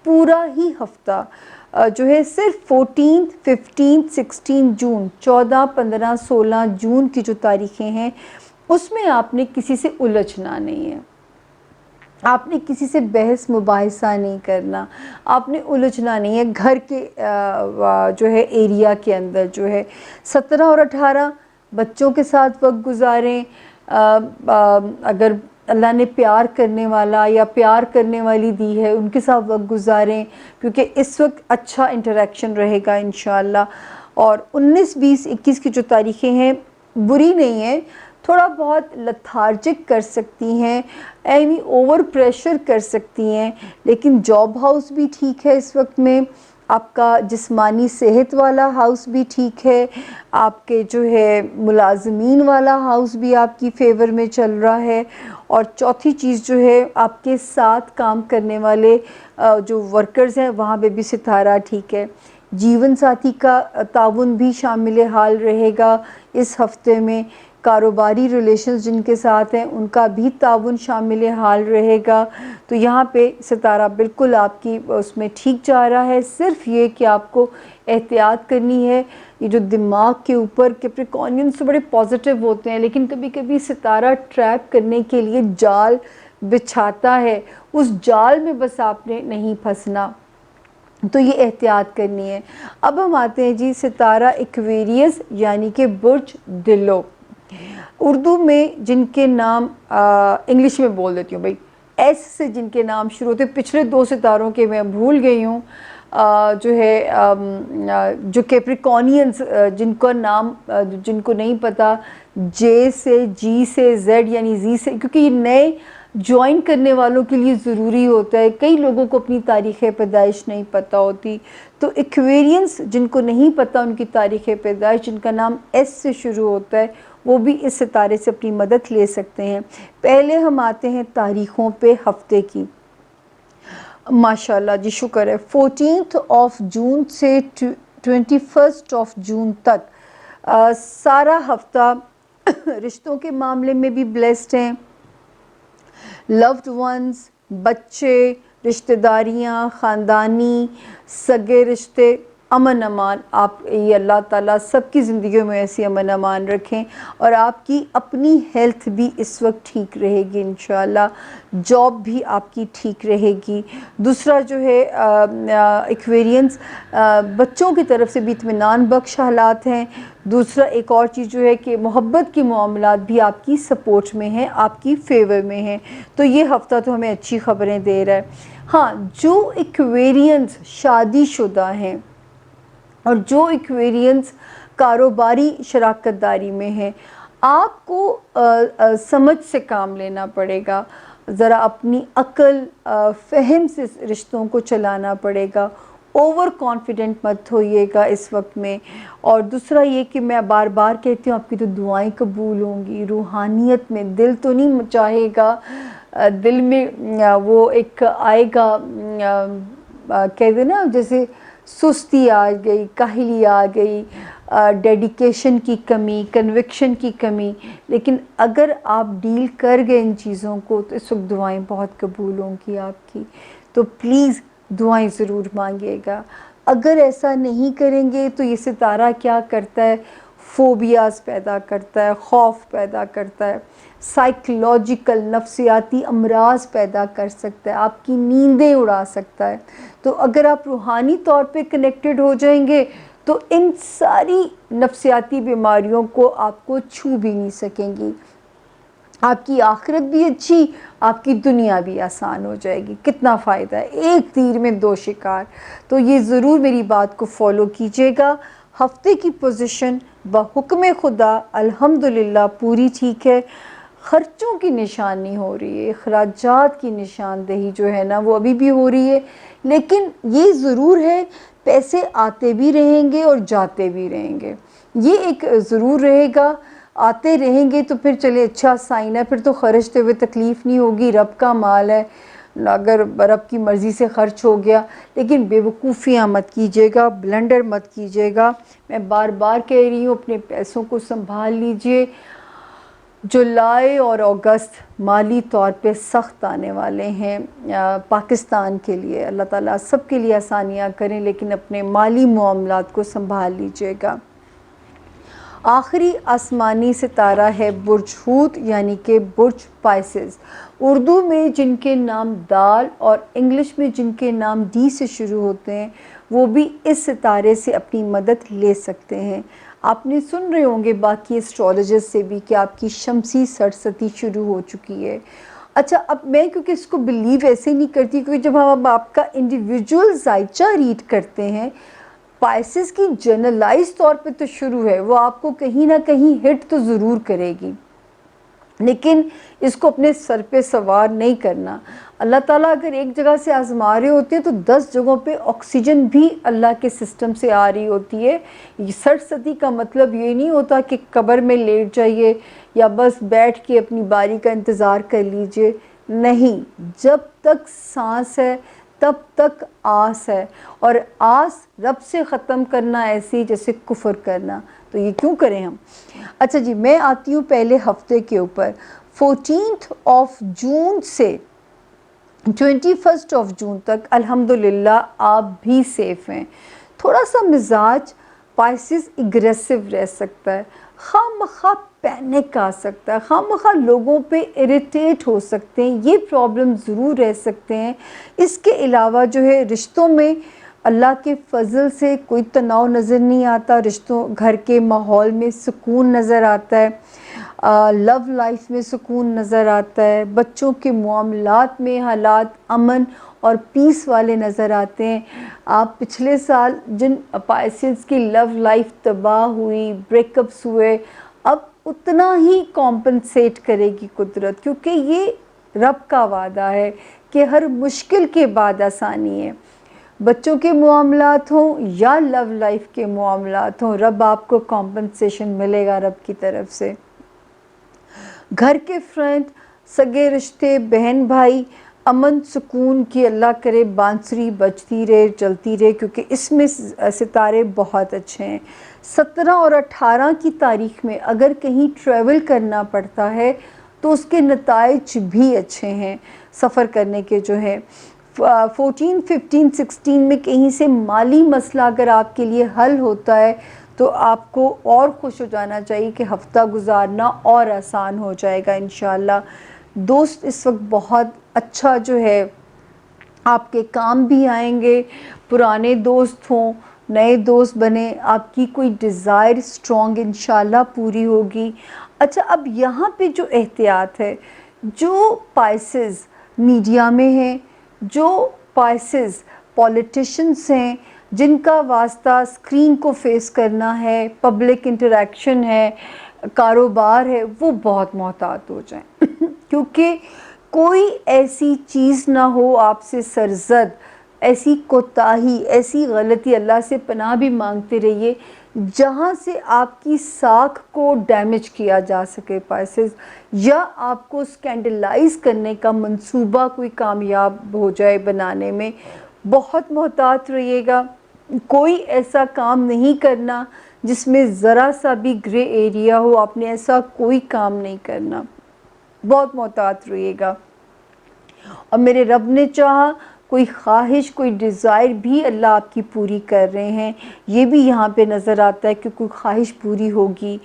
پورا ہی ہفتہ جو ہے صرف 14، 15، 16 جون، 14، 15، 16 جون کی جو تاریخیں ہیں اس میں آپ نے کسی سے الجھنا نہیں ہے، آپ نے کسی سے بحث مباحثہ نہیں کرنا، آپ نے الجھنا نہیں ہے۔ گھر کے جو ہے ایریا کے اندر جو ہے 17 اور 18 بچوں کے ساتھ وقت گزاریں، اگر اللہ نے پیار کرنے والا یا پیار کرنے والی دی ہے ان کے ساتھ وقت گزاریں، کیونکہ اس وقت اچھا انٹریکشن رہے گا انشاءاللہ۔ اور 19، 20، 21 کی جو تاریخیں ہیں بری نہیں ہیں، تھوڑا بہت لتھارجک کر سکتی ہیں، ایویں اوور پریشر کر سکتی ہیں، لیکن جاب ہاؤس بھی ٹھیک ہے اس وقت میں، آپ کا جسمانی صحت والا ہاؤس بھی ٹھیک ہے، آپ کے جو ہے ملازمین والا ہاؤس بھی آپ کی فیور میں چل رہا ہے، اور چوتھی چیز جو ہے آپ کے ساتھ کام کرنے والے جو ورکرز ہیں وہاں پہ بھی ستارہ ٹھیک ہے۔ جیون ساتھی کا تعاون بھی شامل حال رہے گا اس ہفتے میں، کاروباری ریلیشنز جن کے ساتھ ہیں ان کا بھی تعاون شامل حال رہے گا، تو یہاں پہ ستارہ بالکل آپ کی اس میں ٹھیک جا رہا ہے۔ صرف یہ کہ آپ کو احتیاط کرنی ہے، یہ جو دماغ کے اوپر کیپریکونینز تو بڑے پازیٹیو ہوتے ہیں، لیکن کبھی کبھی ستارہ ٹریپ کرنے کے لیے جال بچھاتا ہے، اس جال میں بس آپ نے نہیں پھنسنا، تو یہ احتیاط کرنی ہے۔ اب ہم آتے ہیں جی ستارہ ایکویریس، یعنی کہ برج دلو۔ اردو میں جن کے نام انگلش میں بول دیتی ہوں بھائی، ایس سے جن کے نام شروع ہوتے، پچھلے 2 ستاروں کے میں بھول گئی ہوں، جو ہے جو کیپریکونینز جن کا نام جن کو نہیں پتا، جے سے، جی سے، زیڈ یعنی زی سے، کیونکہ یہ نئے جوائن کرنے والوں کے لیے ضروری ہوتا ہے، کئی لوگوں کو اپنی تاریخ پیدائش نہیں پتہ ہوتی، تو ایکویرینس جن کو نہیں پتہ ان کی تاریخ پیدائش، جن کا نام ایس سے شروع ہوتا ہے، وہ بھی اس ستارے سے اپنی مدد لے سکتے ہیں۔ پہلے ہم آتے ہیں تاریخوں پہ ہفتے کی۔ ماشاءاللہ جی شکر ہے، 14 جون سے 21 جون تک سارا ہفتہ رشتوں کے معاملے میں بھی بلیسڈ ہیں، لوڈ ونز، بچے، رشتہ داریاں، خاندانی، سگے رشتے، امن امان آپ یہ اللہ تعالیٰ سب کی زندگیوں میں ایسی امن امان رکھیں، اور آپ کی اپنی ہیلتھ بھی اس وقت ٹھیک رہے گی انشاءاللہ، جاب بھی آپ کی ٹھیک رہے گی۔ دوسرا جو ہے ایکویرینس بچوں کی طرف سے بھی اطمینان بخش حالات ہیں۔ دوسرا ایک اور چیز جو ہے کہ محبت کے معاملات بھی آپ کی سپورٹ میں ہیں، آپ کی فیور میں ہیں، تو یہ ہفتہ تو ہمیں اچھی خبریں دے رہا ہے۔ ہاں، جو ایکویرینس شادی شدہ ہیں اور جو ایکویرینس کاروباری شراکت داری میں ہیں، آپ کو سمجھ سے کام لینا پڑے گا، ذرا اپنی عقل فہم سے رشتوں کو چلانا پڑے گا، اوور کانفیڈنٹ مت ہوئیے گا اس وقت میں۔ اور دوسرا یہ کہ میں بار بار کہتی ہوں آپ کی تو دعائیں قبول ہوں گی، روحانیت میں دل تو نہیں چاہے گا، دل میں وہ ایک آئے گا، کہتے ہیں نا جیسے سستی آ گئی، کاہلی آ گئی، ڈیڈیکیشن کی کمی، کنوکشن کی کمی، لیکن اگر آپ ڈیل کر گئے ان چیزوں کو تو اس وقت دعائیں بہت قبول ہوں گی آپ کی، تو پلیز دعائیں ضرور مانگیے گا۔ اگر ایسا نہیں کریں گے تو یہ ستارہ کیا کرتا ہے؟ فوبیاز پیدا کرتا ہے، خوف پیدا کرتا ہے، سائیکلوجیکل نفسیاتی امراض پیدا کر سکتا ہے، آپ کی نیندیں اڑا سکتا ہے۔ تو اگر آپ روحانی طور پہ کنیکٹڈ ہو جائیں گے تو ان ساری نفسیاتی بیماریوں کو آپ کو چھو بھی نہیں سکیں گی، آپ کی آخرت بھی اچھی، آپ کی دنیا بھی آسان ہو جائے گی۔ کتنا فائدہ ہے، ایک تیر میں دو شکار۔ تو یہ ضرور میری بات کو فالو کیجیے گا۔ ہفتے کی پوزیشن بحکم خدا الحمدللہ پوری ٹھیک ہے، خرچوں کی نشانی ہو رہی ہے، اخراجات کی نشاندہی جو ہے نا وہ ابھی بھی ہو رہی ہے، لیکن یہ ضرور ہے پیسے آتے بھی رہیں گے اور جاتے بھی رہیں گے، یہ ایک ضرور رہے گا۔ آتے رہیں گے تو پھر چلے اچھا سائن ہے، پھر تو خرچتے ہوئے تکلیف نہیں ہوگی، رب کا مال ہے، اگر رب کی مرضی سے خرچ ہو گیا۔ لیکن بے وقوفیاں مت کیجیے گا، بلنڈر مت کیجیے گا، میں بار بار کہہ رہی ہوں اپنے پیسوں کو سنبھال لیجئے۔ جولائی اور اگست مالی طور پہ سخت آنے والے ہیں پاکستان کے لیے، اللہ تعالیٰ سب کے لیے آسانیاں کریں، لیکن اپنے مالی معاملات کو سنبھال لیجئے گا۔ آخری آسمانی ستارہ ہے برج حوت یعنی کہ برج پائسز، اردو میں جن کے نام دال اور انگلش میں جن کے نام ڈی سے شروع ہوتے ہیں وہ بھی اس ستارے سے اپنی مدد لے سکتے ہیں۔ آپ نے سن رہے ہوں گے باقی اسٹرالوجرز سے بھی کہ آپ کی شمسی سرستی شروع ہو چکی ہے۔ اچھا، اب میں کیونکہ اس کو بلیو ایسے نہیں کرتی، کیونکہ جب ہم آپ کا انڈیویجول ذائچہ ریڈ کرتے ہیں، پائسز کی جنرلائز طور پہ تو شروع ہے، وہ آپ کو کہیں نہ کہیں ہٹ تو ضرور کرے گی، لیکن اس کو اپنے سر پہ سوار نہیں کرنا۔ اللہ تعالیٰ اگر ایک جگہ سے آزما رہے ہوتے ہیں تو 10 جگہوں پہ آکسیجن بھی اللہ کے سسٹم سے آ رہی ہوتی ہے۔ سرستی کا مطلب یہ نہیں ہوتا کہ قبر میں لیٹ جائیے یا بس بیٹھ کے اپنی باری کا انتظار کر لیجئے، نہیں، جب تک سانس ہے تب تک آس ہے، اور آس رب سے ختم کرنا ایسی جیسے کفر کرنا، تو یہ کیوں کریں ہم؟ اچھا جی، میں آتی ہوں پہلے ہفتے کے اوپر۔ 14 جون سے 21 جون تک الحمدللہ آپ بھی سیف ہیں۔ تھوڑا سا مزاج پائسز اگریسو رہ سکتا ہے، خواہ مخواہ پینک آ سکتا ہے، خواہ مخواہ لوگوں پہ اریٹیٹ ہو سکتے ہیں، یہ پرابلم ضرور رہ سکتے ہیں۔ اس کے علاوہ جو ہے رشتوں میں اللہ کے فضل سے کوئی تناؤ نظر نہیں آتا، رشتوں گھر کے ماحول میں سکون نظر آتا ہے، لو لائف میں سکون نظر آتا ہے، بچوں کے معاملات میں حالات امن اور پیس والے نظر آتے ہیں۔ آپ پچھلے سال جن پائسز کی لو لائف تباہ ہوئی، بریک اپس ہوئے، اب اتنا ہی کمپنسیٹ کرے گی قدرت، کیونکہ یہ رب کا وعدہ ہے کہ ہر مشکل کے بعد آسانی ہے۔ بچوں کے معاملات ہوں یا لو لائف کے معاملات ہوں، رب آپ کو کمپنسیشن ملے گا رب کی طرف سے۔ گھر کے فرینڈ، سگے رشتے، بہن بھائی، امن سکون کی اللہ کرے بانسری بجتی رہے، چلتی رہے، کیونکہ اس میں ستارے بہت اچھے ہیں۔ 17 اور 18 کی تاریخ میں اگر کہیں ٹریول کرنا پڑتا ہے تو اس کے نتائج بھی اچھے ہیں سفر کرنے کے جو ہیں۔ 14 15 16 میں کہیں سے مالی مسئلہ اگر آپ کے لیے حل ہوتا ہے تو آپ کو اور خوش ہو جانا چاہیے کہ ہفتہ گزارنا اور آسان ہو جائے گا انشاءاللہ۔ دوست اس وقت بہت اچھا جو ہے آپ کے کام بھی آئیں گے، پرانے دوست ہوں، نئے دوست بنے، آپ کی کوئی ڈیزائر اسٹرانگ انشاءاللہ پوری ہوگی۔ اچھا، اب یہاں پہ جو احتیاط ہے، جو پائسز میڈیا میں ہیں، جو پائسز پولیٹیشنز ہیں، جن کا واسطہ اسکرین کو فیس کرنا ہے، پبلک انٹریکشن ہے، کاروبار ہے، وہ بہت محتاط ہو جائیں کیونکہ کوئی ایسی چیز نہ ہو آپ سے سرزد، ایسی کوتاہی، ایسی غلطی، اللہ سے پناہ بھی مانگتے رہیے جہاں سے آپ کی ساکھ کو ڈیمیج کیا جا سکے پائسز، یا آپ کو اسکینڈلائز کرنے کا منصوبہ کوئی کامیاب ہو جائے بنانے میں۔ بہت محتاط رہیے گا، کوئی ایسا کام نہیں کرنا جس میں ذرا سا بھی گرے ایریا ہو، آپ نے ایسا کوئی کام نہیں کرنا، بہت محتاط رہیے گا۔ اور میرے رب نے چاہا کوئی خواہش، کوئی ڈیزائر بھی اللہ آپ کی پوری کر رہے ہیں، یہ بھی یہاں پہ نظر آتا ہے کہ کوئی خواہش پوری ہوگی،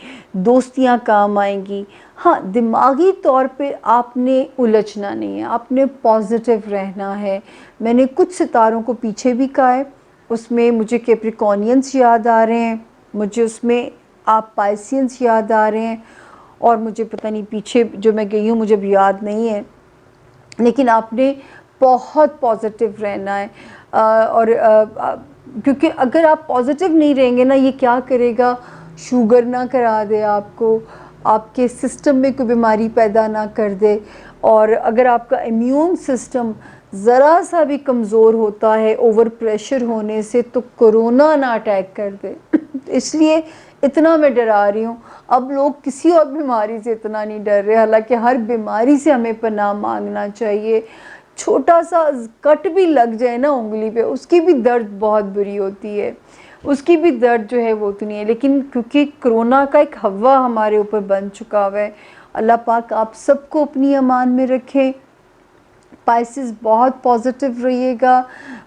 دوستیاں کام آئیں گی۔ ہاں، دماغی طور پہ آپ نے الجھنا نہیں ہے، آپ نے پازیٹیو رہنا ہے۔ میں نے کچھ ستاروں کو پیچھے بھی کہا ہے، اس میں مجھے کیپریکونینس یاد آ رہے ہیں، مجھے اس میں آپ پائسینس یاد آ رہے ہیں، اور مجھے پتہ نہیں پیچھے جو میں گئی ہوں مجھے اب یاد نہیں ہے، لیکن آپ نے بہت پازیٹیو رہنا ہے۔ اور کیونکہ اگر آپ پازیٹیو نہیں رہیں گے نا، یہ کیا کرے گا، شوگر نہ کرا دے آپ کو، آپ کے سسٹم میں کوئی بیماری پیدا نہ کر دے، اور اگر آپ کا امیون سسٹم ذرا سا بھی کمزور ہوتا ہے اوور پریشر ہونے سے تو کرونا نہ اٹیک کر دے اس لیے اتنا میں ڈرا رہی ہوں۔ اب لوگ کسی اور بیماری سے اتنا نہیں ڈر رہے، حالانکہ ہر بیماری سے ہمیں پناہ مانگنا چاہیے۔ چھوٹا سا کٹ بھی لگ جائے نا انگلی پہ، اس کی بھی درد بہت بری ہوتی ہے، اس کی بھی درد جو ہے وہ اتنی ہے، لیکن کیونکہ کرونا کا ایک ہوا ہمارے اوپر بن چکا ہوا ہے۔ اللہ پاک آپ سب کو اپنی امان میں رکھیں۔ پائسز بہت پازیٹیو رہیے گا،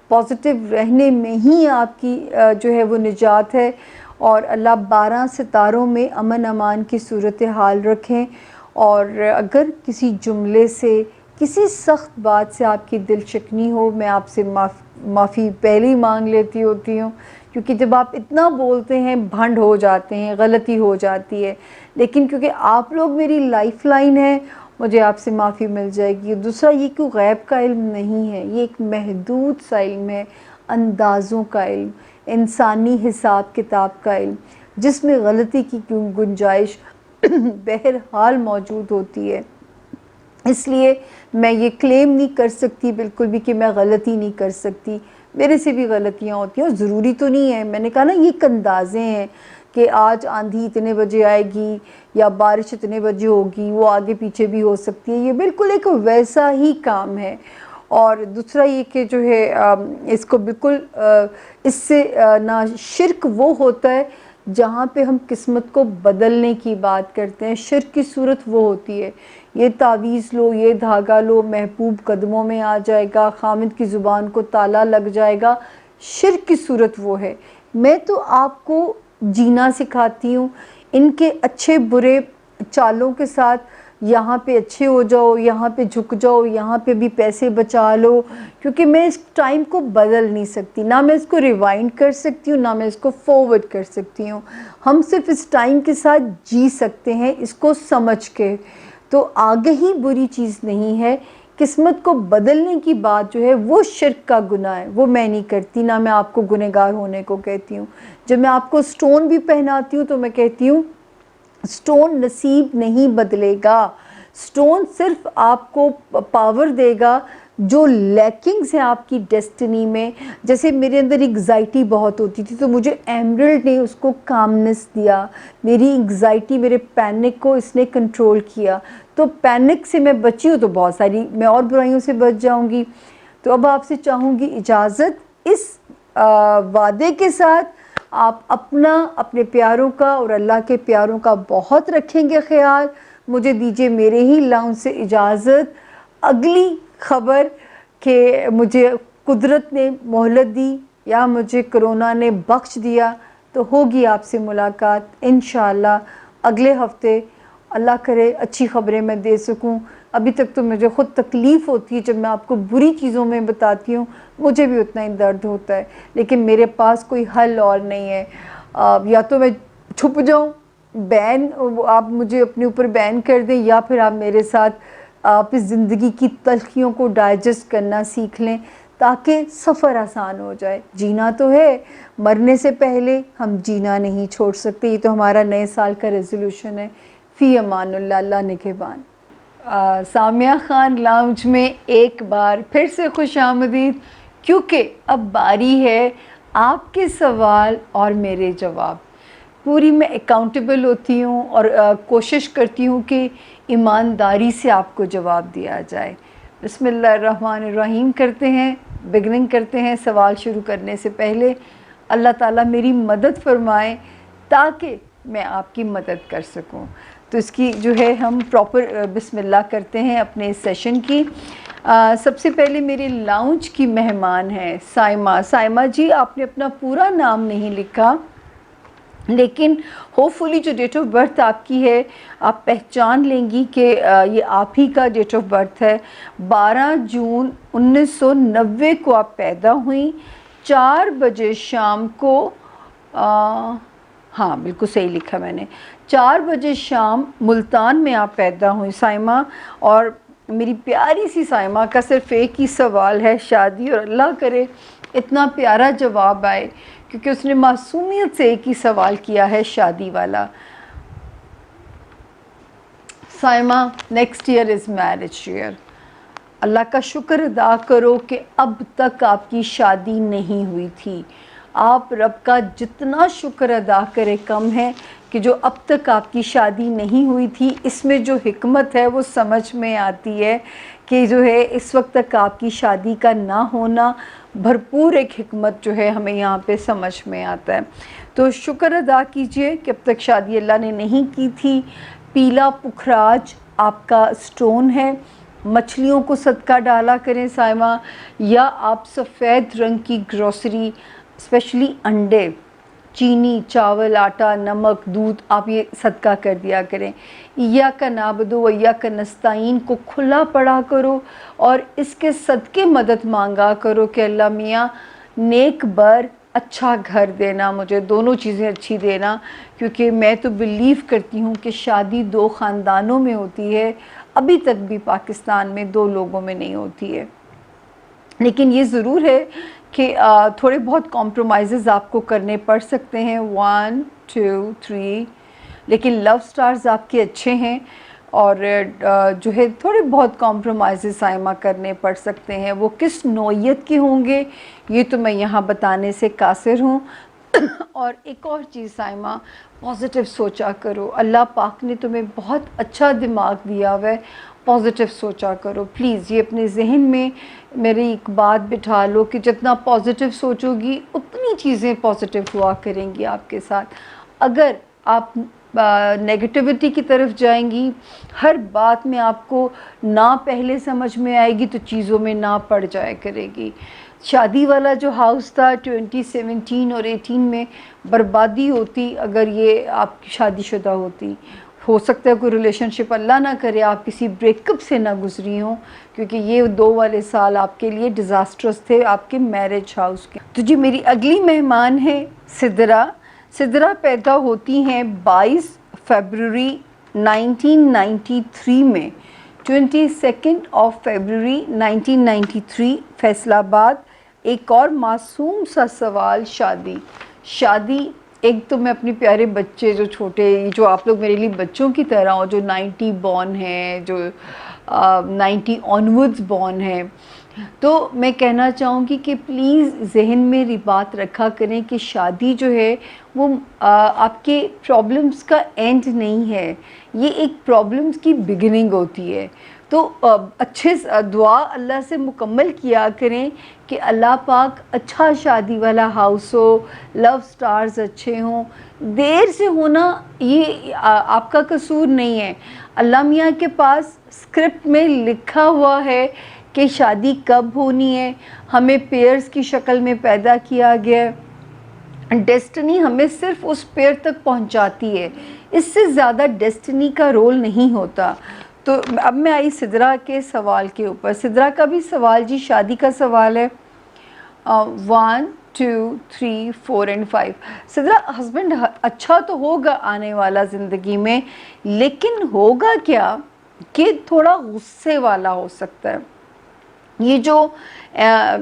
پازیٹیو رہنے میں ہی آپ کی جو ہے وہ نجات ہے، اور اللہ 12 ستاروں میں امن امان کی صورتحال رکھیں۔ اور اگر کسی جملے سے، کسی سخت بات سے آپ کی دل شکنی ہو، میں آپ سے معافی پہلے ہی مانگ لیتی ہوتی ہوں، کیونکہ جب آپ اتنا بولتے ہیں بھنڈ ہو جاتے ہیں، غلطی ہو جاتی ہے، لیکن کیونکہ آپ لوگ میری لائف لائن ہے، مجھے آپ سے معافی مل جائے گی۔ دوسرا، یہ کوئی غیب کا علم نہیں ہے، یہ ایک محدود سا علم ہے، اندازوں کا علم، انسانی حساب کتاب کا علم، جس میں غلطی کی گنجائش بہرحال موجود ہوتی ہے۔ اس لیے میں یہ کلیم نہیں کر سکتی بالکل بھی کہ میں غلطی نہیں کر سکتی، میرے سے بھی غلطیاں ہوتی ہیں، اور ضروری تو نہیں ہے۔ میں نے کہا نا، یہ ایک اندازے ہیں کہ آج آندھی اتنے بجے آئے گی یا بارش اتنے بجے ہوگی، وہ آگے پیچھے بھی ہو سکتی ہے، یہ بالکل ایک ویسا ہی کام ہے۔ اور دوسرا یہ کہ جو ہے اس کو بالکل اس سے نہ شرک وہ ہوتا ہے جہاں پہ ہم قسمت کو بدلنے کی بات کرتے ہیں، شرک کی صورت وہ ہوتی ہے یہ تعویذ لو، یہ دھاگا لو، محبوب قدموں میں آ جائے گا، خامد کی زبان کو تالا لگ جائے گا، شرک کی صورت وہ ہے۔ میں تو آپ کو جینا سکھاتی ہوں، ان کے اچھے برے چالوں کے ساتھ، یہاں پہ اچھے ہو جاؤ، یہاں پہ جھک جاؤ، یہاں پہ بھی پیسے بچا لو، کیونکہ میں اس ٹائم کو بدل نہیں سکتی، نہ میں اس کو ریوائنڈ کر سکتی ہوں، نہ میں اس کو فارورڈ کر سکتی ہوں۔ ہم صرف اس ٹائم کے ساتھ جی سکتے ہیں، اس کو سمجھ کے۔ تو آگہی بری چیز نہیں ہے، قسمت کو بدلنے کی بات جو ہے وہ شرک کا گناہ ہے، وہ میں نہیں کرتی، نہ میں آپ کو گنہگار ہونے کو کہتی ہوں۔ جب میں آپ کو سٹون بھی پہناتی ہوں تو میں کہتی ہوں سٹون نصیب نہیں بدلے گا، سٹون صرف آپ کو پاور دے گا جو لیکنگز ہیں آپ کی ڈیسٹنی میں۔ جیسے میرے اندر انگزائٹی بہت ہوتی تھی تو مجھے ایمرلڈ نے اس کو کامنس دیا، میری انگزائٹی، میرے پینک کو اس نے کنٹرول کیا، تو پینک سے میں بچی ہوں تو بہت ساری میں اور برائیوں سے بچ جاؤں گی۔ تو اب آپ سے چاہوں گی اجازت، اس وعدے کے ساتھ آپ اپنا، اپنے پیاروں کا اور اللہ کے پیاروں کا بہت رکھیں گے خیال۔ مجھے دیجیے میرے ہی لاؤنج سے اجازت۔ اگلی خبر کہ مجھے قدرت نے مہلت دی یا مجھے کرونا نے بخش دیا تو ہوگی آپ سے ملاقات انشاءاللہ اگلے ہفتے. اللہ کرے اچھی خبریں میں دے سکوں. ابھی تک تو مجھے خود تکلیف ہوتی ہے جب میں آپ کو بری چیزوں میں بتاتی ہوں, مجھے بھی اتنا ہی درد ہوتا ہے, لیکن میرے پاس کوئی حل اور نہیں ہے. یا تو میں چھپ جاؤں, آپ مجھے اپنے اوپر بین کر دیں, یا پھر آپ میرے ساتھ آپ اس زندگی کی تلخیوں کو ڈائجسٹ کرنا سیکھ لیں تاکہ سفر آسان ہو جائے. جینا تو ہے, مرنے سے پہلے ہم جینا نہیں چھوڑ سکتے. یہ تو ہمارا نئے سال کا ریزولوشن ہے. فی امان اللہ, اللہ نگہبان. سامیہ خان لاؤنج میں ایک بار پھر سے خوش آمدید, کیونکہ اب باری ہے آپ کے سوال اور میرے جواب. پوری میں اکاؤنٹیبل ہوتی ہوں اور کوشش کرتی ہوں کہ ایمانداری سے آپ کو جواب دیا جائے. بسم اللہ الرحمن الرحیم کرتے ہیں, بگننگ کرتے ہیں. سوال شروع کرنے سے پہلے اللہ تعالیٰ میری مدد فرمائے تاکہ میں آپ کی مدد کر سکوں. تو اس کی جو ہے ہم پراپر بسم اللہ کرتے ہیں اپنے اس سیشن کی. سب سے پہلے میرے لاؤنج کی مہمان ہیں سائمہ. سائمہ جی, آپ نے اپنا پورا نام نہیں لکھا, لیکن ہوپ فلی جو ڈیٹ آف برتھ آپ کی ہے آپ پہچان لیں گی کہ یہ آپ ہی کا ڈیٹ آف برتھ ہے. 12 جون 1990 کو آپ پیدا ہوئیں. 4 بجے شام کو, ہاں بالکل صحیح لکھا میں نے, 4 بجے شام ملتان میں آپ پیدا ہوئیں سائمہ. اور میری پیاری سی سائمہ کا صرف ایک ہی سوال ہے, شادی, اور اللہ کرے اتنا پیارا جواب آئے کیونکہ اس نے معصومیت سے ایک ہی سوال کیا ہے, شادی والا. Saima, next year is marriage year. اللہ کا شکر ادا کرو کہ اب تک آپ کی شادی نہیں ہوئی تھی. آپ رب کا جتنا شکر ادا کرے کم ہے کہ جو اب تک آپ کی شادی نہیں ہوئی تھی. اس میں جو حکمت ہے وہ سمجھ میں آتی ہے کہ جو ہے اس وقت تک آپ کی شادی کا نہ ہونا بھرپور ایک حکمت جو ہے ہمیں یہاں پہ سمجھ میں آتا ہے. تو شکر ادا کیجئے کہ اب تک شادی اللہ نے نہیں کی تھی. پیلا پکھراج آپ کا سٹون ہے. مچھلیوں کو صدقہ ڈالا کریں سائمہ, یا آپ سفید رنگ کی گروسری اسپیشلی انڈے, چینی, چاول, آٹا, نمک, دودھ آپ یہ صدقہ کر دیا کریں. ایاک نعبد و ایاک نستعین کو کھلا پڑھا کرو اور اس کے صدقے مدد مانگا کرو کہ اللہ میاں نیک بر اچھا گھر دینا, مجھے دونوں چیزیں اچھی دینا, کیونکہ میں تو بلیو کرتی ہوں کہ شادی 2 خاندانوں میں ہوتی ہے. ابھی تک بھی پاکستان میں 2 لوگوں میں نہیں ہوتی ہے. لیکن یہ ضرور ہے کہ تھوڑے بہت کمپرومائزز آپ کو کرنے پڑ سکتے ہیں, 1 2 3, لیکن لو سٹارز آپ کے اچھے ہیں اور جو ہے تھوڑے بہت کمپرومائزز سائمہ کرنے پڑ سکتے ہیں. وہ کس نوعیت کے ہوں گے یہ تو میں یہاں بتانے سے قاصر ہوں. اور ایک اور چیز سائمہ, پازیٹیو سوچا کرو. اللہ پاک نے تمہیں بہت اچھا دماغ دیا ہوا ہے, پازیٹیو سوچا کرو پلیز. یہ اپنے ذہن میں میری ایک بات بٹھا لو کہ جتنا پازیٹیو سوچو گی اتنی چیزیں پازیٹیو ہوا کریں گی آپ کے ساتھ. اگر آپ نیگیٹیوٹی کی طرف جائیں گی, ہر بات میں آپ کو نہ پہلے سمجھ میں آئے گی تو چیزوں میں نہ پڑ جائے کرے گی. شادی والا جو ہاؤس تھا 2017 اور 18 میں بربادی ہوتی اگر یہ آپ کی شادی شدہ ہوتی. ہو سکتا ہے کوئی ریلیشن شپ, اللہ نہ کرے آپ کسی بریک اپ سے نہ گزری ہوں, کیونکہ یہ 2 والے سال آپ کے لیے ڈیزاسٹرس تھے آپ کے میرج ہاؤس کے. تو جی میری اگلی مہمان ہے سدرا. سدرا پیدا ہوتی ہیں 22 فیبروری 1993 میں, 22 فیبروری 1993 فیصل آباد. ایک اور معصوم سا سوال, شادی ایک تو میں اپنے پیارے بچے جو چھوٹے, جو آپ لوگ میرے لیے بچوں کی طرح ہو, جو 90 بورن ہیں, جو 90 آنورڈز بورن ہیں, تو میں کہنا چاہوں گی کہ پلیز ذہن میں بات رکھا کریں کہ شادی جو ہے وہ آپ کے پرابلمس کا اینڈ نہیں ہے, یہ ایک پرابلمس کی بگننگ ہوتی ہے. تو اچھے دعا اللہ سے مکمل کیا کریں کہ اللہ پاک اچھا شادی والا ہاؤس ہو, لو سٹارز اچھے ہوں. دیر سے ہونا یہ آپ کا قصور نہیں ہے, اللہ میاں کے پاس اسکرپٹ میں لکھا ہوا ہے کہ شادی کب ہونی ہے، ہمیں پیئرز کی شکل میں پیدا کیا گیا ہے، ڈیسٹنی ہمیں صرف اس پیئر تک پہنچاتی ہے، اس سے زیادہ ڈیسٹنی کا رول نہیں ہوتا۔ تو اب میں آئی سدرا کے سوال کے اوپر۔ سدرا کا بھی سوال جی شادی کا سوال ہے، 1 2 3 4 اینڈ 5۔ سدرا ہسبینڈ اچھا تو ہوگا آنے والا زندگی میں، لیکن ہوگا کیا کہ تھوڑا غصے والا ہو سکتا ہے۔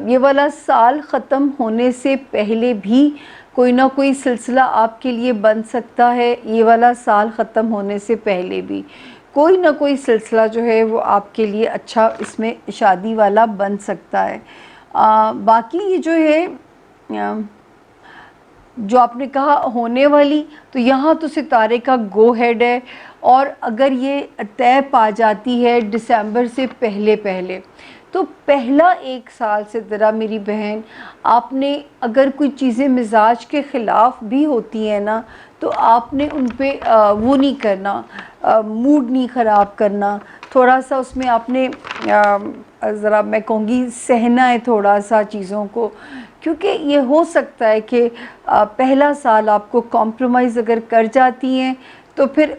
یہ والا سال ختم ہونے سے پہلے بھی کوئی نہ کوئی سلسلہ آپ کے لیے بن سکتا ہے، یہ والا سال ختم ہونے سے پہلے بھی کوئی نہ کوئی سلسلہ جو ہے وہ آپ کے لیے اچھا اس میں شادی والا بن سکتا ہے۔ باقی یہ جو ہے جو آپ نے کہا ہونے والی، تو یہاں تو ستارے کا گو ہیڈ ہے، اور اگر یہ طے پا جاتی ہے دسمبر سے پہلے تو پہلا 1 سال سے ذرا میری بہن آپ نے اگر کوئی چیزیں مزاج کے خلاف بھی ہوتی ہیں نا تو آپ نے ان پہ وہ نہیں کرنا، موڈ نہیں خراب کرنا، تھوڑا سا اس میں آپ نے ذرا میں کہوں گی سہنا ہے تھوڑا سا چیزوں کو، کیونکہ یہ ہو سکتا ہے کہ پہلا سال آپ کو کمپرومائز اگر کر جاتی ہیں تو پھر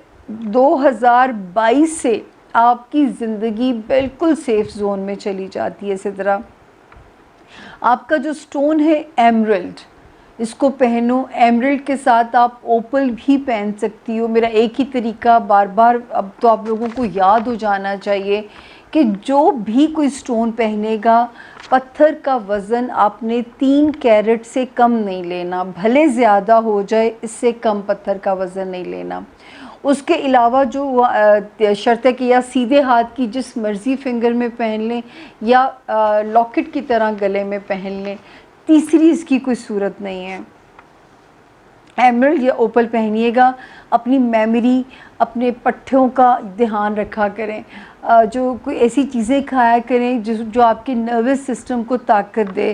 2022 سے آپ کی زندگی بالکل سیف زون میں چلی جاتی ہے۔ اسی طرح آپ کا جو سٹون ہے ایمرلڈ، اس کو پہنو، ایمرلڈ کے ساتھ آپ اوپل بھی پہن سکتی ہو۔ میرا ایک ہی طریقہ بار بار اب تو آپ لوگوں کو یاد ہو جانا چاہیے کہ جو بھی کوئی سٹون پہنے گا، پتھر کا وزن آپ نے 3 کیرٹ سے کم نہیں لینا، بھلے زیادہ ہو جائے، اس سے کم پتھر کا وزن نہیں لینا۔ اس کے علاوہ جو شرط ہے کہ یا سیدھے ہاتھ کی جس مرضی فنگر میں پہن لیں یا لاکٹ کی طرح گلے میں پہن لیں، تیسری اس کی کوئی صورت نہیں ہے۔ ایمرلڈ یا اوپل پہنیے گا، اپنی میموری، اپنے پٹھوں کا دھیان رکھا کریں، جو کوئی ایسی چیزیں کھایا کریں جو آپ کے نروس سسٹم کو طاقت دے۔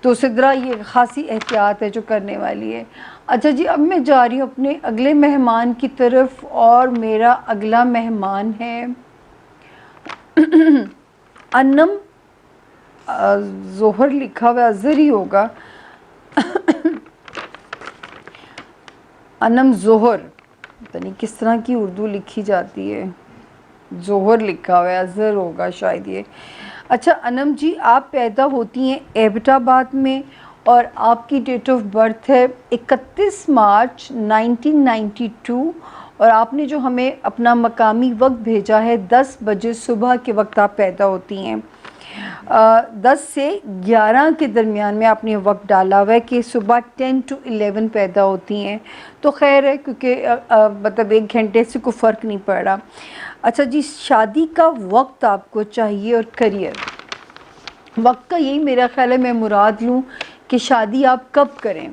تو سدرا یہ خاصی احتیاط ہے جو کرنے والی ہے۔ اچھا جی، اب میں جا رہی ہوں اپنے اگلے مہمان کی طرف، اور میرا اگلا مہمان ہے انم، ظہر لکھا ہوا اظہر ہی ہوگا، انم ظہر، پتہ نہیں کس طرح کی اردو لکھی جاتی ہے، ظہر لکھا ہوا ہے، اظہر ہوگا شاید یہ۔ اچھا انم جی، آپ پیدا ہوتی ہیں ایبٹ آباد میں، اور آپ کی ڈیٹ آف برتھ ہے 31 مارچ 1992، اور آپ نے جو ہمیں اپنا مقامی وقت بھیجا ہے 10 بجے صبح کے وقت آپ پیدا ہوتی ہیں۔ 10 سے 11 کے درمیان میں آپ نے وقت ڈالا ہوا ہے کہ صبح 10 to 11 پیدا ہوتی ہیں، تو خیر ہے کیونکہ مطلب 1 گھنٹے سے کوئی فرق نہیں پڑ رہا۔ اچھا جی، شادی کا وقت آپ کو چاہیے اور کریئر وقت کا یہی میرا خیال ہے میں مراد لوں کہ شادی آپ کب کریں،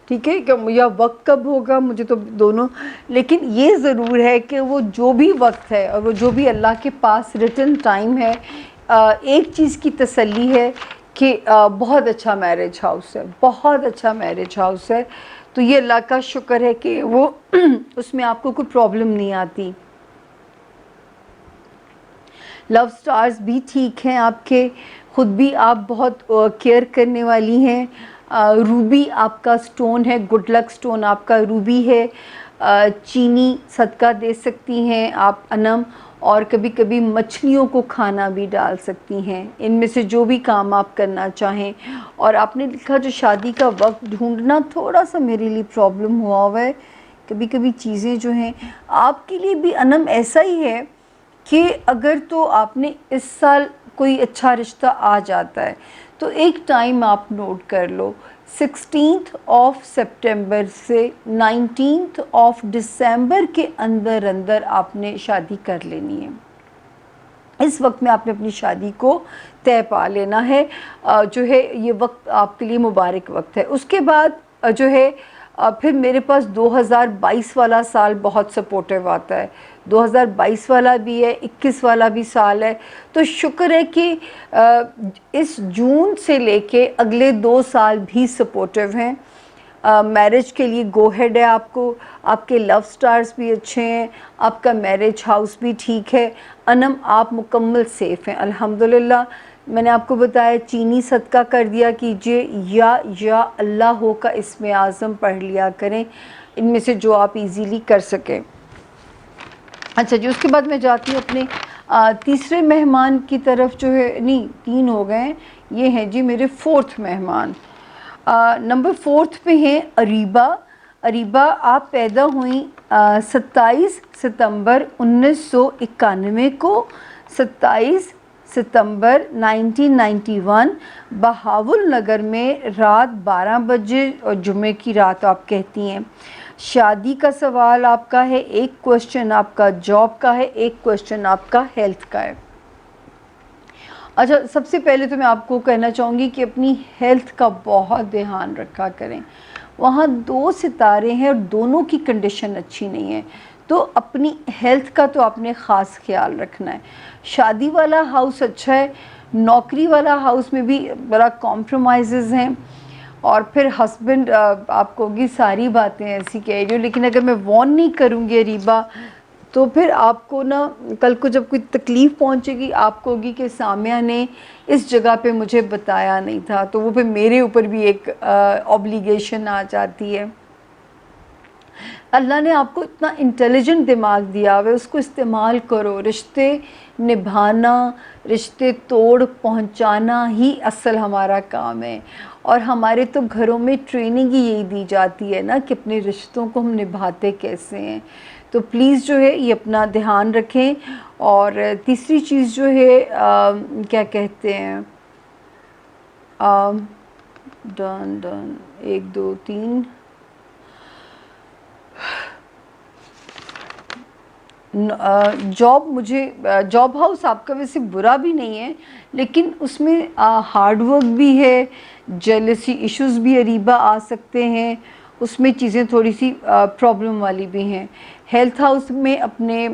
ٹھیک ہے، کہ یا وقت کب ہوگا مجھے تو دونوں، لیکن یہ ضرور ہے کہ وہ جو بھی وقت ہے اور وہ جو بھی اللہ کے پاس ریٹن ٹائم ہے، ایک چیز کی تسلی ہے کہ بہت اچھا میرج ہاؤس ہے، بہت اچھا میرج ہاؤس ہے، تو یہ اللہ کا شکر ہے کہ وہ اس میں آپ کو کوئی پرابلم نہیں آتی۔ لو سٹارز بھی ٹھیک ہیں آپ کے، خود بھی آپ بہت کیئر کرنے والی ہیں۔ روبی آپ کا سٹون ہے، گڈ لک سٹون آپ کا روبی ہے۔ چینی صدقہ دے سکتی ہیں آپ انم، اور کبھی کبھی مچھلیوں کو کھانا بھی ڈال سکتی ہیں، ان میں سے جو بھی کام آپ کرنا چاہیں۔ اور آپ نے لکھا جو شادی کا وقت ڈھونڈنا تھوڑا سا میرے لیے پرابلم ہوا ہے، کبھی کبھی چیزیں جو ہیں آپ کے لیے بھی انم ایسا ہی ہے کہ اگر تو آپ نے اس سال کوئی اچھا رشتہ آ جاتا ہے تو ایک ٹائم آپ نوٹ کر لو، 16 سپٹمبر سے 19 دسمبر کے اندر آپ نے شادی کر لینی ہے۔ اس وقت میں آپ نے اپنی شادی کو طے پا لینا ہے، جو ہے یہ وقت آپ کے لیے مبارک وقت ہے۔ اس کے بعد جو ہے پھر میرے پاس 2022 والا سال بہت سپورٹیو آتا ہے، 2022 والا بھی ہے، 21 والا بھی سال ہے، تو شکر ہے کہ اس جون سے لے کے اگلے 2 سال بھی سپورٹیو ہیں، میرج کے لیے گو ہیڈ ہے آپ کو، آپ کے لو سٹارز بھی اچھے ہیں، آپ کا میرج ہاؤس بھی ٹھیک ہے، انم آپ مکمل سیف ہیں الحمدللہ۔ میں نے آپ کو بتایا چینی صدقہ کر دیا کیجئے، یا اللہ ہو کا اسم اعظم پڑھ لیا کریں، ان میں سے جو آپ ایزیلی کر سکیں۔ اچھا جی، اس کے بعد میں جاتی ہوں اپنے تیسرے مہمان کی طرف، جو ہے نہیں 3 ہو گئے ہیں، یہ ہیں جی میرے 4تھ مہمان۔ نمبر 4 پہ ہیں اریبہ۔ اریبہ آپ پیدا ہوئیں 27 ستمبر 1991 کو، 27 ستمبر 1991 بہاول نگر میں رات 12 بجے، اور جمعے کی رات آپ کہتی ہیں۔ شادی کا سوال آپ کا ہے، ایک کوشچن آپ کا جاب کا ہے، ایک کوشچن آپ کا ہیلتھ کا ہے۔ اچھا، سب سے پہلے تو میں آپ کو کہنا چاہوں گی کہ اپنی ہیلتھ کا بہت دھیان رکھا کریں۔ وہاں 2 ستارے ہیں اور دونوں کی کنڈیشن اچھی نہیں ہے، تو اپنی ہیلتھ کا تو آپ نے خاص خیال رکھنا ہے۔ شادی والا ہاؤس اچھا ہے، نوکری والا ہاؤس میں بھی بڑا کمپرومائزز ہیں، اور پھر ہسبینڈ آپ کو ہوگی ساری باتیں ایسی کہہ رہی ہو، لیکن اگر میں وارن نہیں کروں گی اریبہ تو پھر آپ کو نا کل کو جب کوئی تکلیف پہنچے گی آپ کو ہوگی کہ سامیہ نے اس جگہ پہ مجھے بتایا نہیں تھا، تو وہ پھر میرے اوپر بھی ایک اوبلیگیشن آ جاتی ہے۔ اللہ نے آپ کو اتنا انٹیلیجنٹ دماغ دیا ہوا ہے، اس کو استعمال کرو۔ رشتے نبھانا، رشتے توڑ پہنچانا ہی اصل ہمارا کام ہے، اور ہمارے تو گھروں میں ٹریننگ ہی یہی دی جاتی ہے نا کہ اپنے رشتوں کو ہم نبھاتے کیسے ہیں۔ تو پلیز جو ہے یہ اپنا دھیان رکھیں۔ اور تیسری چیز جو ہے کیا کہتے ہیں، ڈن 1 2 3 جاب، مجھے جاب ہاؤس آپ کا ویسے برا بھی نہیں ہے، لیکن اس میں ہارڈ ورک بھی ہے، جیلسی ایشوز بھی اریبہ آ سکتے ہیں، اس میں چیزیں تھوڑی سی پرابلم والی بھی ہیں۔ ہیلتھ ہاؤس میں اپنے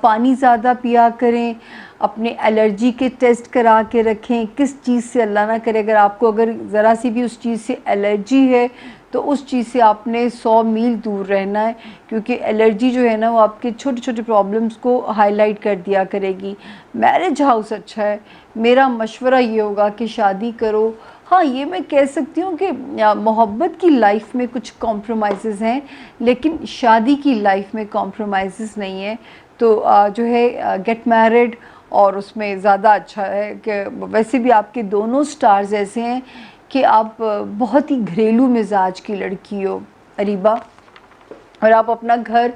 پانی زیادہ پیا کریں، اپنے الرجی کے ٹیسٹ کرا کے رکھیں، کس چیز سے اللہ نہ کرے اگر ذرا سی بھی اس چیز سے الرجی ہے تو اس چیز سے آپ نے 100 میل دور رہنا ہے، کیونکہ الرجی جو ہے نا وہ آپ کے چھوٹے چھوٹے پرابلمس کو ہائی لائٹ کر دیا کرے گی۔ میرج ہاؤس اچھا ہے، میرا مشورہ یہ ہوگا کہ شادی کرو۔ ہاں، یہ میں کہہ سکتی ہوں کہ محبت کی لائف میں کچھ کمپرومائزز ہیں، لیکن شادی کی لائف میں کمپرومائزز نہیں ہیں، تو جو ہے گیٹ میرڈ، اور اس میں زیادہ اچھا ہے کہ ویسے بھی آپ کے دونوں سٹارز ایسے ہیں کہ آپ بہت ہی گھریلو مزاج کی لڑکی ہو اریبہ، اور آپ اپنا گھر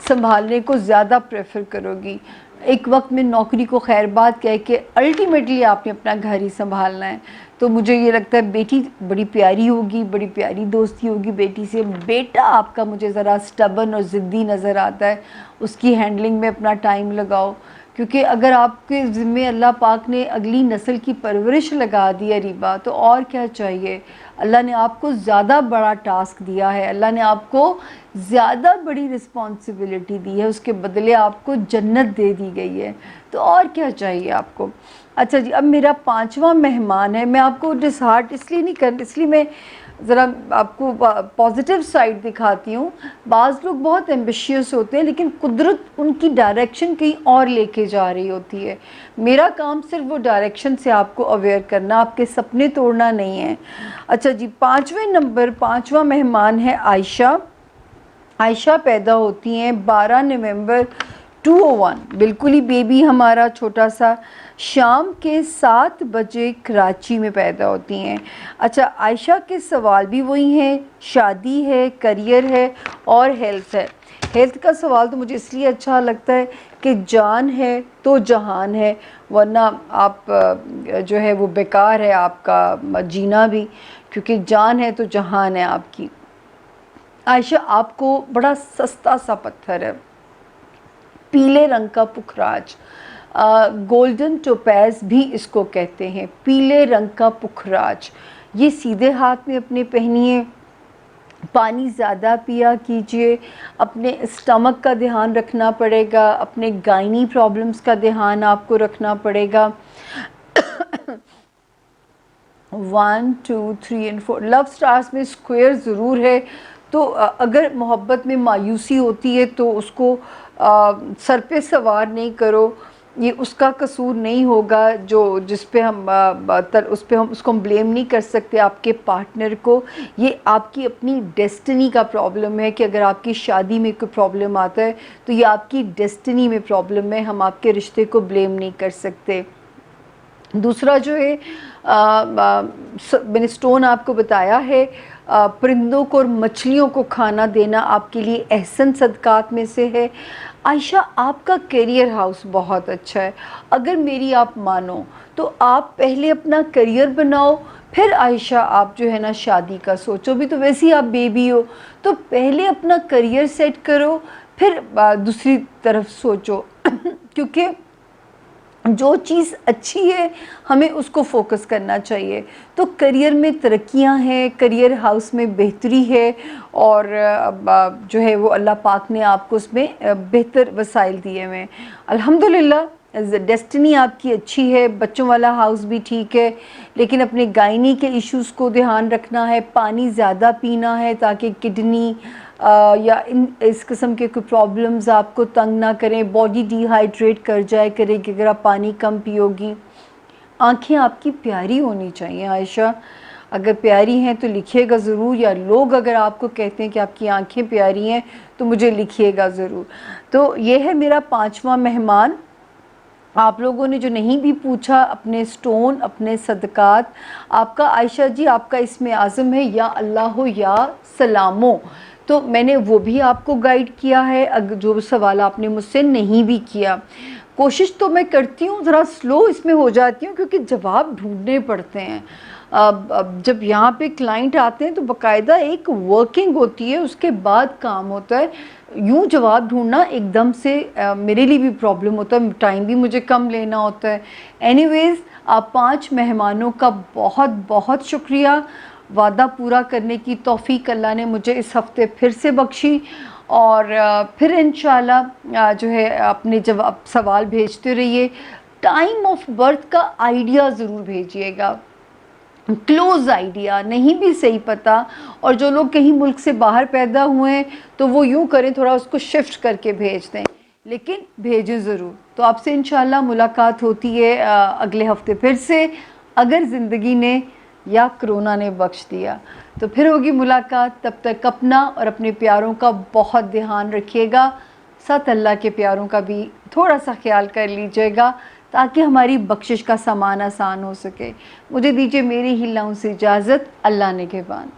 سنبھالنے کو زیادہ پریفر کرو گی۔ ایک وقت میں نوکری کو خیر بات کہہ کے الٹیمیٹلی آپ نے اپنا گھر ہی سنبھالنا ہے۔ تو مجھے یہ لگتا ہے بیٹی بڑی پیاری ہوگی، بڑی پیاری دوستی ہوگی بیٹی سے۔ بیٹا آپ کا مجھے ذرا سٹبن اور ضدی نظر آتا ہے، اس کی ہینڈلنگ میں اپنا ٹائم لگاؤ، کیونکہ اگر آپ کے ذمے اللہ پاک نے اگلی نسل کی پرورش لگا دی اریبہ تو اور کیا چاہیے۔ اللہ نے آپ کو زیادہ بڑا ٹاسک دیا ہے، اللہ نے آپ کو زیادہ بڑی رسپانسبلٹی دی ہے، اس کے بدلے آپ کو جنت دے دی گئی ہے، تو اور کیا چاہیے آپ کو۔ اچھا جی، اب میرا 5واں مہمان ہے۔ میں آپ کو ڈسہارٹ اس لیے نہیں کرتی، اس لیے میں ذرا آپ کو پازیٹیو سائڈ دکھاتی ہوں۔ بعض لوگ بہت ایمبیشیس ہوتے ہیں لیکن قدرت ان کی ڈائریکشن کہیں اور لے کے جا رہی ہوتی ہے۔ میرا کام صرف وہ ڈائریکشن سے آپ کو اویئر کرنا، آپ کے سپنے توڑنا نہیں ہے۔ اچھا جی، 5واں مہمان ہے عائشہ۔ عائشہ پیدا ہوتی ہیں 12 نومبر 2001، بالکل ہی بیبی ہمارا چھوٹا سا، شام کے 7 بجے کراچی میں پیدا ہوتی ہیں۔ اچھا، عائشہ کے سوال بھی وہی ہیں، شادی ہے، کریئر ہے اور ہیلتھ ہے۔ ہیلتھ کا سوال تو مجھے اس لیے اچھا لگتا ہے کہ جان ہے تو جہان ہے، ورنہ آپ جو ہے وہ بیکار ہے آپ کا جینا بھی، کیونکہ جان ہے تو جہان ہے آپ کی۔ عائشہ آپ کو بڑا سستا سا پتھر ہے، پیلے رنگ کا پکھراج، گولڈن ٹوپیز بھی اس کو کہتے ہیں، پیلے رنگ کا پکھراج، یہ سیدھے ہاتھ میں اپنے پہنیے۔ پانی زیادہ پیا کیجئے، اپنے اسٹمک کا دھیان رکھنا پڑے گا، اپنے گائنی پرابلمز کا دھیان آپ کو رکھنا پڑے گا۔ 1 2 3 اور 4 لو سٹارز میں اسکوئر ضرور ہے، تو اگر محبت میں مایوسی ہوتی ہے تو اس کو سر پہ سوار نہیں کرو، یہ اس کا قصور نہیں ہوگا جو جس پہ ہم اس کو ہم بلیم نہیں کر سکتے آپ کے پارٹنر کو. یہ آپ کی اپنی ڈیسٹنی کا پرابلم ہے کہ اگر آپ کی شادی میں کوئی پرابلم آتا ہے تو یہ آپ کی ڈیسٹنی میں پرابلم ہے, ہم آپ کے رشتے کو بلیم نہیں کر سکتے. دوسرا جو ہے میں نے سٹون آپ کو بتایا ہے, پرندوں کو اور مچھلیوں کو کھانا دینا آپ کے لیے احسن صدقات میں سے ہے. عائشہ آپ کا کیریئر ہاؤس بہت اچھا ہے, اگر میری آپ مانو تو آپ پہلے اپنا کیریئر بناؤ, پھر عائشہ آپ جو ہے نا شادی کا سوچو. بھی تو ویسے ہی آپ بیبی ہو تو پہلے اپنا کیریئر سیٹ کرو, پھر دوسری طرف سوچو. کیونکہ جو چیز اچھی ہے ہمیں اس کو فوکس کرنا چاہیے. تو کریئر میں ترقیاں ہیں, کریئر ہاؤس میں بہتری ہے, اور جو ہے وہ اللہ پاک نے آپ کو اس میں بہتر وسائل دیے ہوئے ہیں الحمدللہ. ڈیسٹنی آپ کی اچھی ہے, بچوں والا ہاؤس بھی ٹھیک ہے, لیکن اپنے گائنی کے ایشوز کو دھیان رکھنا ہے, پانی زیادہ پینا ہے تاکہ کڈنی یا اس قسم کے کوئی پرابلمز آپ کو تنگ نہ کریں, باڈی ڈی ہائیڈریٹ کر جائے کرے کہ اگر آپ پانی کم پیو گی. آنکھیں آپ کی پیاری ہونی چاہیے عائشہ, اگر پیاری ہیں تو لکھیے گا ضرور, یا لوگ اگر آپ کو کہتے ہیں کہ آپ کی آنکھیں پیاری ہیں تو مجھے لکھیے گا ضرور. تو یہ ہے میرا 5واں مہمان. آپ لوگوں نے جو نہیں بھی پوچھا اپنے سٹون, اپنے صدقات, آپ کا عائشہ جی آپ کا اسم اعظم ہے یا اللہ ہو یا سلامو, تو میں نے وہ بھی آپ کو گائیڈ کیا ہے. جو سوال آپ نے مجھ سے نہیں بھی کیا, کوشش تو میں کرتی ہوں, ذرا سلو اس میں ہو جاتی ہوں کیونکہ جواب ڈھونڈنے پڑتے ہیں. اب جب یہاں پہ کلائنٹ آتے ہیں تو باقاعدہ ایک ورکنگ ہوتی ہے, اس کے بعد کام ہوتا ہے. یوں جواب ڈھونڈنا ایک دم سے میرے لیے بھی پرابلم ہوتا ہے, ٹائم بھی مجھے کم لینا ہوتا ہے. اینی ویز آپ 5 مہمانوں کا بہت بہت شکریہ. وعدہ پورا کرنے کی توفیق اللہ نے مجھے اس ہفتے پھر سے بخشی, اور پھر انشاءاللہ جو ہے اپنے جواب سوال بھیجتے رہیے. ٹائم آف برتھ کا آئیڈیا ضرور بھیجیے گا, کلوز آئیڈیا, نہیں بھی صحیح پتہ. اور جو لوگ کہیں ملک سے باہر پیدا ہوئے ہیں تو وہ یوں کریں, تھوڑا اس کو شفٹ کر کے بھیج دیں, لیکن بھیجیں ضرور. تو آپ سے انشاءاللہ ملاقات ہوتی ہے اگلے ہفتے پھر سے, اگر زندگی نے یا کرونا نے بخش دیا تو پھر ہوگی ملاقات. تب تک اپنا اور اپنے پیاروں کا بہت دھیان رکھیے گا, ساتھ اللہ کے پیاروں کا بھی تھوڑا سا خیال کر لیجیے گا تاکہ ہماری بخشش کا سامان آسان ہو سکے. مجھے دیجیے میری ہی لہوں سے اجازت. اللہ نگہبان.